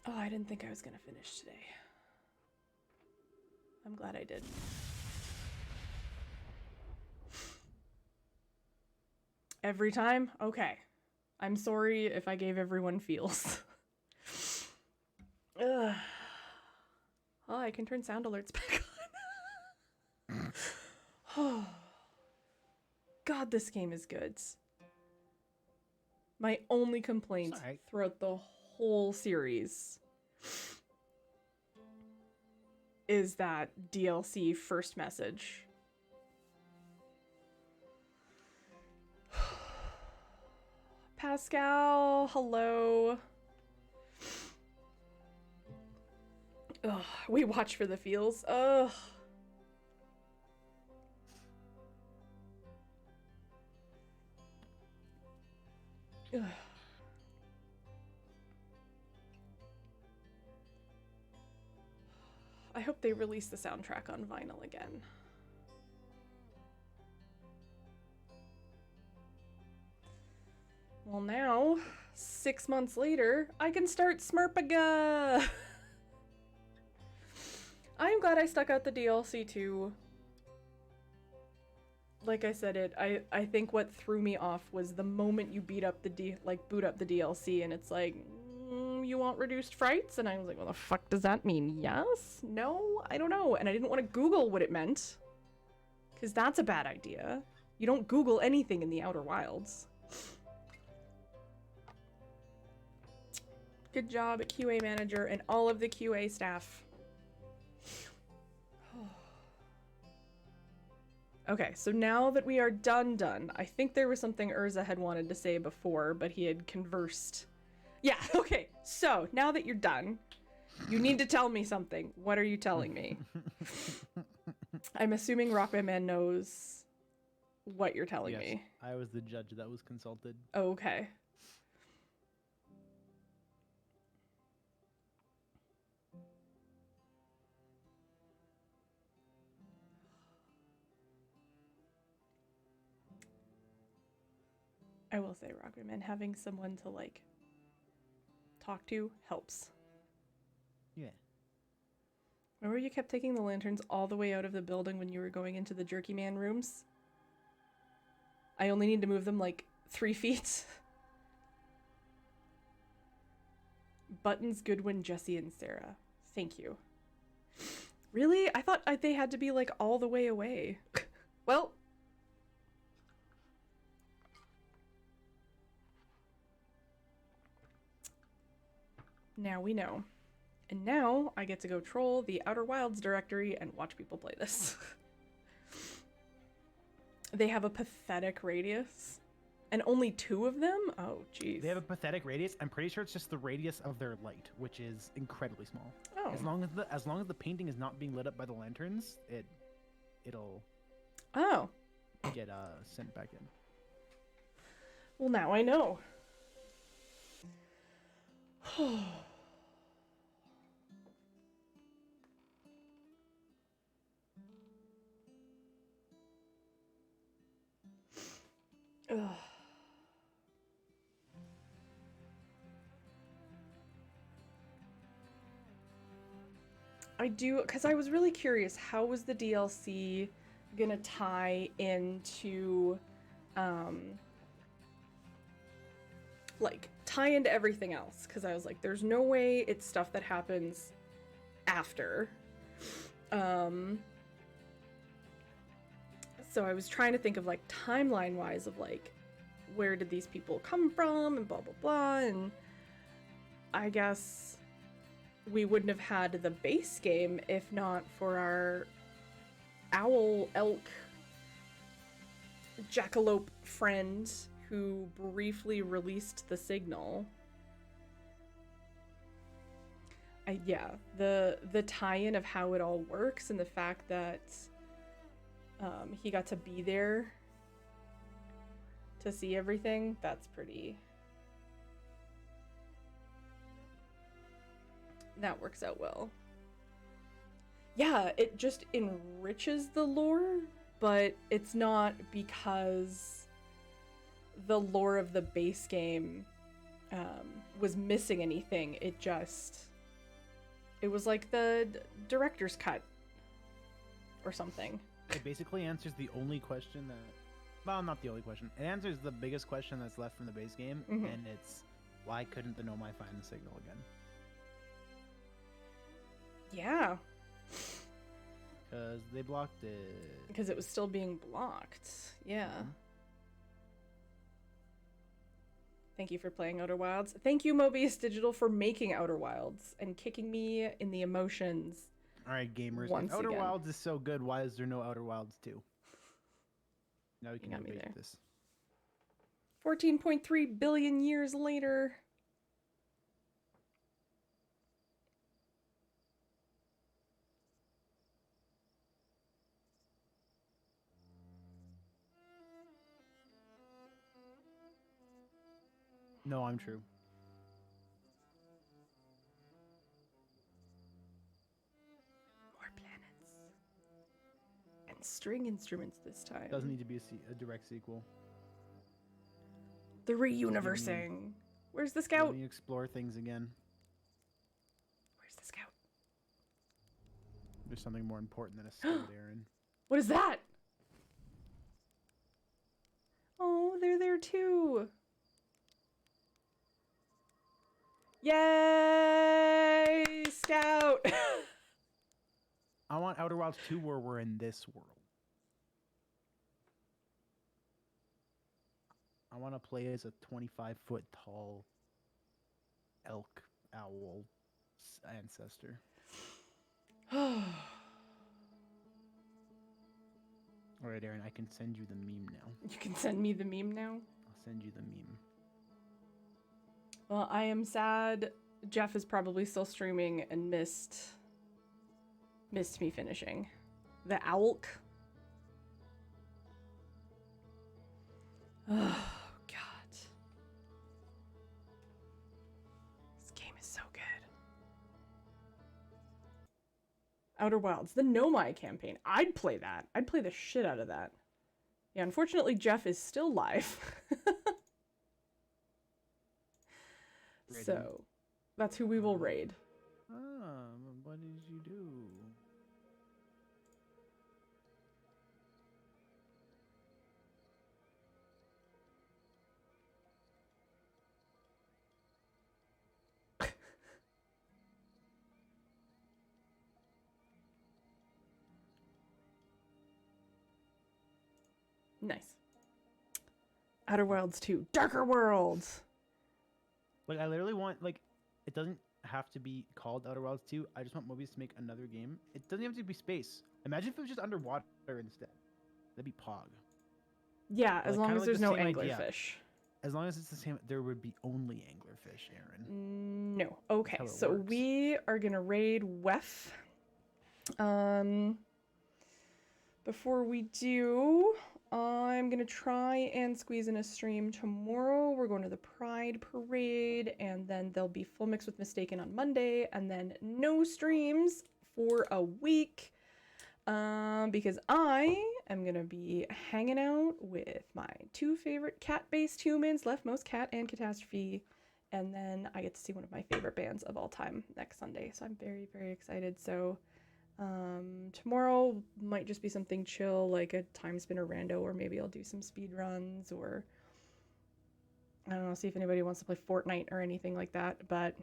Oh, I didn't think I was gonna finish today. I'm glad I did. Every time? Okay. I'm sorry if I gave everyone feels. Ugh. Oh, I can turn sound alerts back on. Oh. God, this game is good. My only complaint Sorry. throughout the whole series is that DLC first message. Pascal, hello. Ugh, we watch for the feels. Ugh. Ugh. I hope they release the soundtrack on vinyl again. Well, now, 6 months later, I can start Smurpaga! I'm glad I stuck out the DLC too. Like I said, I think what threw me off was the moment you boot up the DLC and it's like, you want reduced frights? And I was like, what the fuck does that mean? Yes? No? I don't know. And I didn't want to Google what it meant. Because that's a bad idea. You don't Google anything in the Outer Wilds. Good job, QA manager and all of the QA staff. Okay, so now that we are done, I think there was something Urza had wanted to say before, but he had conversed. Yeah, okay, so now that you're done, you need to tell me something. What are you telling me? I'm assuming Rockman Man knows what you're telling Yes, me. I was the judge that was consulted. Oh, okay. I will say, Rockman, having someone to like talk to helps. Yeah. Remember you kept taking the lanterns all the way out of the building when you were going into the Jerky Man rooms? I only need to move them like 3 feet. Buttons, Goodwin, Jesse, and Sarah. Thank you. Really? I thought they had to be like all the way away. Well. Now we know. And now I get to go troll the Outer Wilds directory and watch people play this. They have a pathetic radius. And only 2 of them? Oh, jeez. They have a pathetic radius. I'm pretty sure it's just the radius of their light, which is incredibly small. Oh. As long as the painting is not being lit up by the lanterns, it'll Oh. get sent back in. Well, now I know. Ugh. I do, because I was really curious, how was the DLC gonna tie into, like, tie into everything else? Because I was like, there's no way it's stuff that happens after. So I was trying to think of, like, timeline-wise of, like, where did these people come from, and blah, blah, blah, and I guess we wouldn't have had the base game if not for our owl, elk, jackalope friend who briefly released the signal. Yeah, the tie-in of how it all works and the fact that he got to be there to see everything, that's pretty... That works out well. Yeah, it just enriches the lore, but it's not because the lore of the base game was missing anything. It was like the director's cut or something. It basically answers the only question that... Well, not the only question. It answers the biggest question that's left from the base game, and it's, why couldn't the Nomai find the signal again? Yeah. Because they blocked it. Because it was still being blocked. Yeah. Thank you for playing Outer Wilds. Thank you, Mobius Digital, for making Outer Wilds and kicking me in the emotions. All right, gamers. Once If Outer again. Wilds is so good, why is there no Outer Wilds 2? Now we can got me debate there. this. 14.3 billion years later. No, I'm true. More planets. And string instruments this time. Doesn't need to be a direct sequel. The reuniversing. Where's the scout? Let me explore things again. Where's the scout? There's something more important than a scout, Aaron. What is that? Oh, they're there too. Yay! Scout! I want Outer Wilds 2 where we're in this world. I want to play as a 25-foot tall elk owl ancestor. All right, Aaron, I can send you the meme now. You can send me the meme now? I'll send you the meme. Well, I am sad. Jeff is probably still streaming and missed me finishing. The Owlk. Oh, God. This game is so good. Outer Wilds, the Nomai campaign. I'd play that. I'd play the shit out of that. Yeah, unfortunately, Jeff is still live. So, that's who we will raid. What did you do? Nice. Outer Wilds 2. Darker Worlds! Like, I literally want, like, it doesn't have to be called Outer Wilds 2. I just want Mobius to make another game. It doesn't have to be space. Imagine if it was just underwater instead. That'd be Pog. Yeah, as Like, long kinda as like there's the no same idea. anglerfish. As long as it's the same, there would be only anglerfish, Aaron. No. Okay, how it so works. we are gonna raid WEF. Before we do, I'm gonna try and squeeze in a stream tomorrow. We're going to the Pride Parade, and then there'll be Full Mix with Mistaken on Monday, and then no streams for a week. Because I am gonna be hanging out with my two favorite cat-based humans, Leftmost Cat and Catastrophe, and then I get to see one of my favorite bands of all time next Sunday. So I'm very, very excited. So tomorrow might just be something chill, like a time spinner rando, or maybe I'll do some speed runs, or I don't know, see if anybody wants to play Fortnite or anything like that. But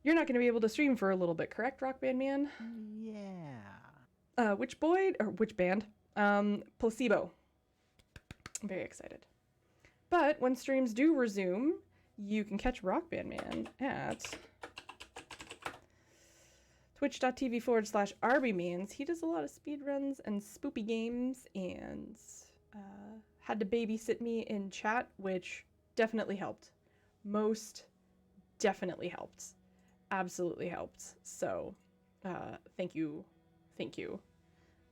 you're not going to be able to stream for a little bit, correct, Rock Band Man? Yeah. Which boy or which band? Placebo. I'm very excited. But when streams do resume, you can catch Rock Band Man at twitch.tv/RBMeans. He does a lot of speedruns and spoopy games, and had to babysit me in chat, which definitely helped. Most definitely helped. Absolutely helped. So, thank you. Thank you.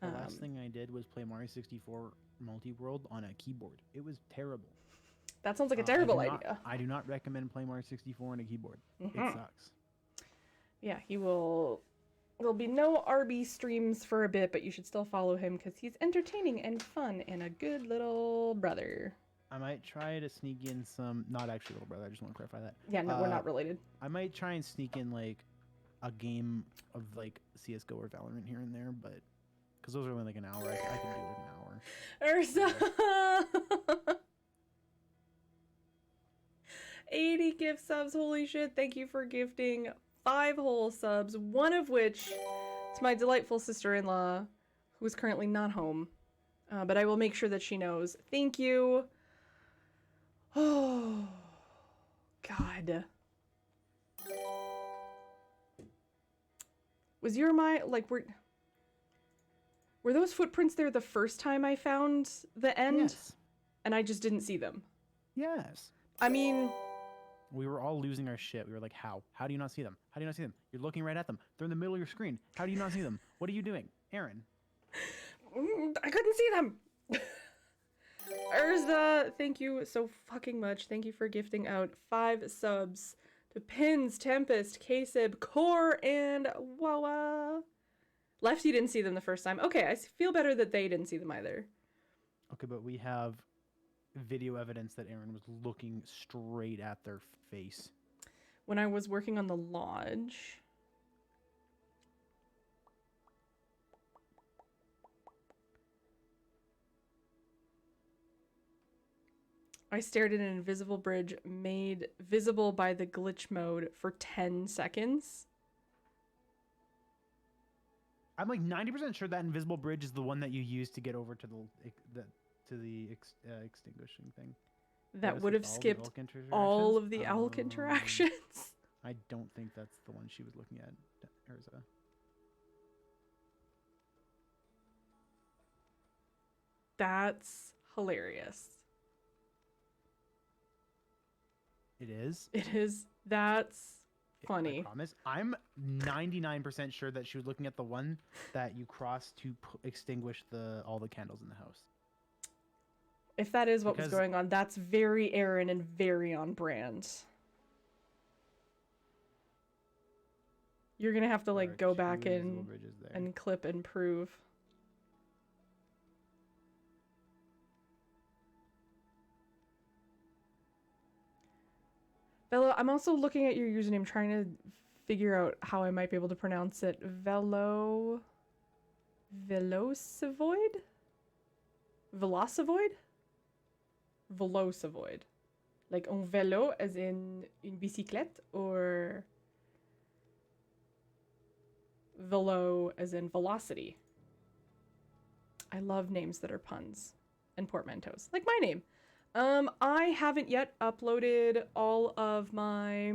The last thing I did was play Mario 64 Multi-World on a keyboard. It was terrible. That sounds like a I terrible do not- idea. I do not recommend playing Mario 64 on a keyboard. It sucks. Yeah, he will. There'll be no RB streams for a bit, but you should still follow him because he's entertaining and fun and a good little brother. I might try to sneak in some, not actually little brother, I just want to clarify that. Yeah, no, we're not related. I might try and sneak in like a game of like CSGO or Valorant here and there, but because those are only like an hour, I can do like an hour. Ursa! 80 gift subs, holy shit, thank you for gifting 5 whole subs, one of which is my delightful sister-in-law, who is currently not home. But I will make sure that she knows. Thank you. Oh, God. Was your like, were those footprints there the first time I found the end? Yes. And I just didn't see them? Yes. I mean, We were all losing our shit. We were like, how? How do you not see them? How do you not see them? You're looking right at them. They're in the middle of your screen. How do you not see them? What are you doing? Aaron. I couldn't see them. Urza, thank you so fucking much. Thank you for gifting out 5 subs to Pins, Tempest, Kasib, Core, and Wawa. Lefty didn't see them the first time. Okay, I feel better that they didn't see them either. Okay, but we have video evidence that Aaron was looking straight at their face. When I was working on the lodge, I stared at an invisible bridge made visible by the glitch mode for 10 seconds. I'm like 90% sure that invisible bridge is the one that you use to get over to the extinguishing thing. That Notice would with have all the skipped Elk interactions? all of the Alk interactions. I don't think that's the one she was looking at, Urza. That's hilarious. It is? It is. That's funny. I promise. I'm 99% sure that she was looking at the one that you cross to extinguish all the candles in the house. If that is what was Because- going on, that's very Aaron and very on brand. You're gonna have to There are like go two back invisible in bridges there. and clip and prove. Velo, I'm also looking at your username trying to figure out how I might be able to pronounce it. Velocivoid? Velocivoid? Velocivoid. Like un vélo as in une bicyclette or velo as in velocity. I love names that are puns and portmanteaus. Like my name. I haven't yet uploaded all of my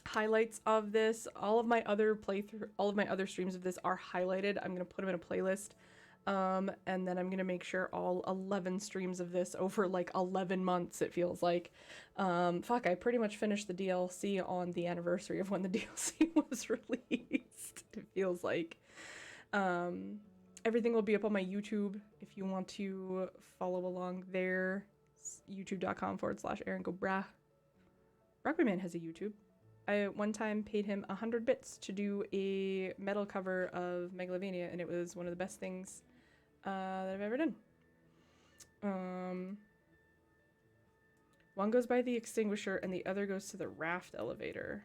highlights of this. All of my other streams of this are highlighted. I'm gonna put them in a playlist. And then I'm gonna make sure all 11 streams of this over like 11 months, it feels like. Fuck, I pretty much finished the DLC on the anniversary of when the DLC was released, it feels like. Everything will be up on my YouTube if you want to follow along there. youtube.com/AaronGoBrah. Rockman has a YouTube. I one time paid him 100 bits to do a metal cover of Megalovania, and it was one of the best things that I've ever done. One goes by the extinguisher, and the other goes to the raft elevator.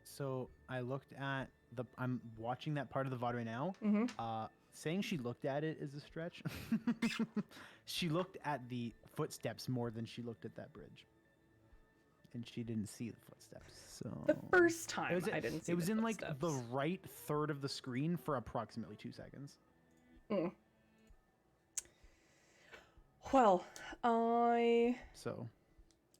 So I looked at I'm watching that part of the VOD right now. Mm-hmm. Saying she looked at it is a stretch. She looked at the footsteps more than she looked at that bridge. And she didn't see the footsteps. So The first time it was, I didn't see it was the in like the footsteps. right third of the screen for approximately 2 seconds. Mm. Well, I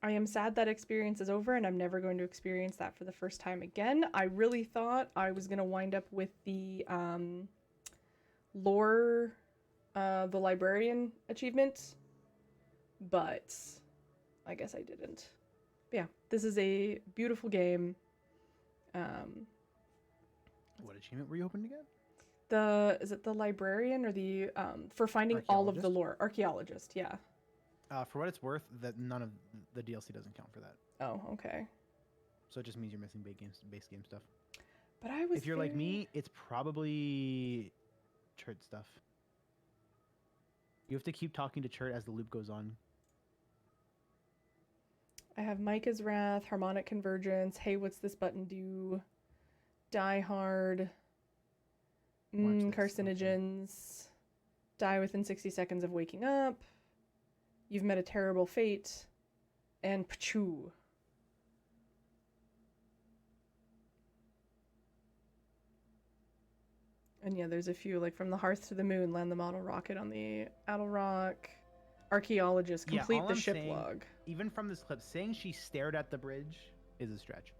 am sad that experience is over and I'm never going to experience that for the first time again. I really thought I was going to wind up with the lore, the librarian achievement, but I guess I didn't. But yeah, this is a beautiful game. What achievement were you hoping to get? Is it the librarian or the for finding all of the lore? Archaeologist, yeah. For what it's worth, that none of the DLC doesn't count for that. Oh, okay. So it just means you're missing base game stuff. But I was If you're like me, it's probably Chert stuff. You have to keep talking to Chert as the loop goes on. I have Micah's Wrath, Harmonic Convergence, Hey, What's This Button Do? Die Hard, Watch this, Carcinogens, Die Within 60 Seconds of Waking Up, You've Met a Terrible Fate, and Pachoo. And yeah, there's a few, like From the Hearth to the Moon, Land the Model Rocket on the Outer Rock, Archaeologist, Complete all the I'm Ship saying- Log. Even from this clip, saying she stared at the bridge is a stretch.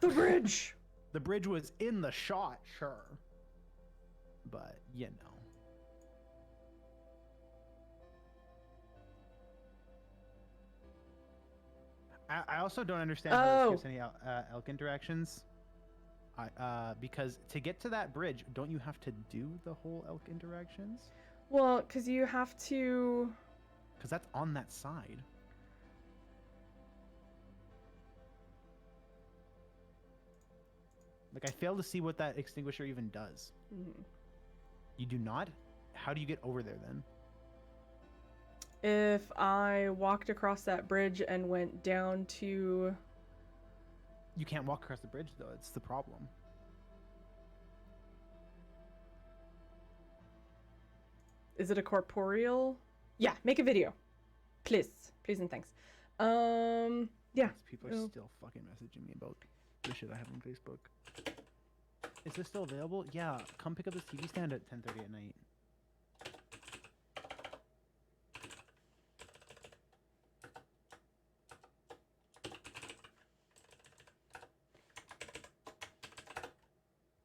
The bridge! The bridge was in the shot, sure. But, you know. I also don't understand how this skips any elk interactions. Because to get to that bridge, don't you have to do the whole elk interactions? Well, because you have to... Because that's on that side. Like, I fail to see what that extinguisher even does. Mhm. You do not? How do you get over there then? If I walked across that bridge and went down to... You can't walk across the bridge, though. It's the problem. Is it a corporeal? Yeah, make a video. Please. Please and thanks. Yeah. People are Oh. still fucking messaging me about the shit I have on Facebook. Is this still available? Yeah, come pick up this TV stand at 10:30 at night.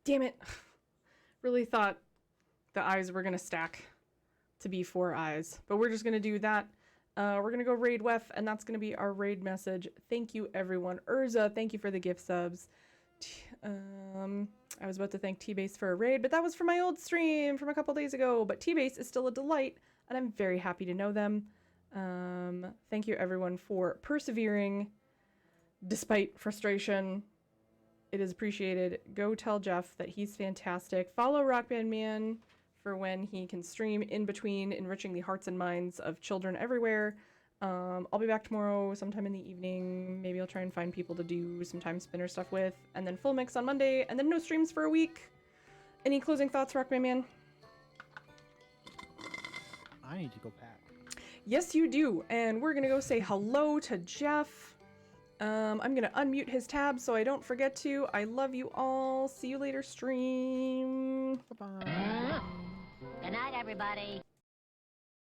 Damn it. Really thought the eyes were going to stack to be 4 eyes. But we're just going to do that. We're going to go raid Wef, and that's going to be our raid message. Thank you, everyone. Urza, thank you for the gift subs. I was about to thank T-Base for a raid, but that was for my old stream from a couple days ago. But T-Base is still a delight, and I'm very happy to know them. Thank you everyone for persevering despite frustration. It is appreciated. Go tell Jeff that he's fantastic. Follow Rock Band Man for when he can stream in between enriching the hearts and minds of children everywhere. I'll be back tomorrow sometime in the evening. Maybe I'll try and find people to do some time spinner stuff with. And then full mix on Monday. And then no streams for a week. Any closing thoughts, Rock Band Man? I need to go pack. Yes, you do. And we're going to go say hello to Jeff. I'm going to unmute his tab so I don't forget to. I love you all. See you later, stream. Bye-bye. Good night, everybody.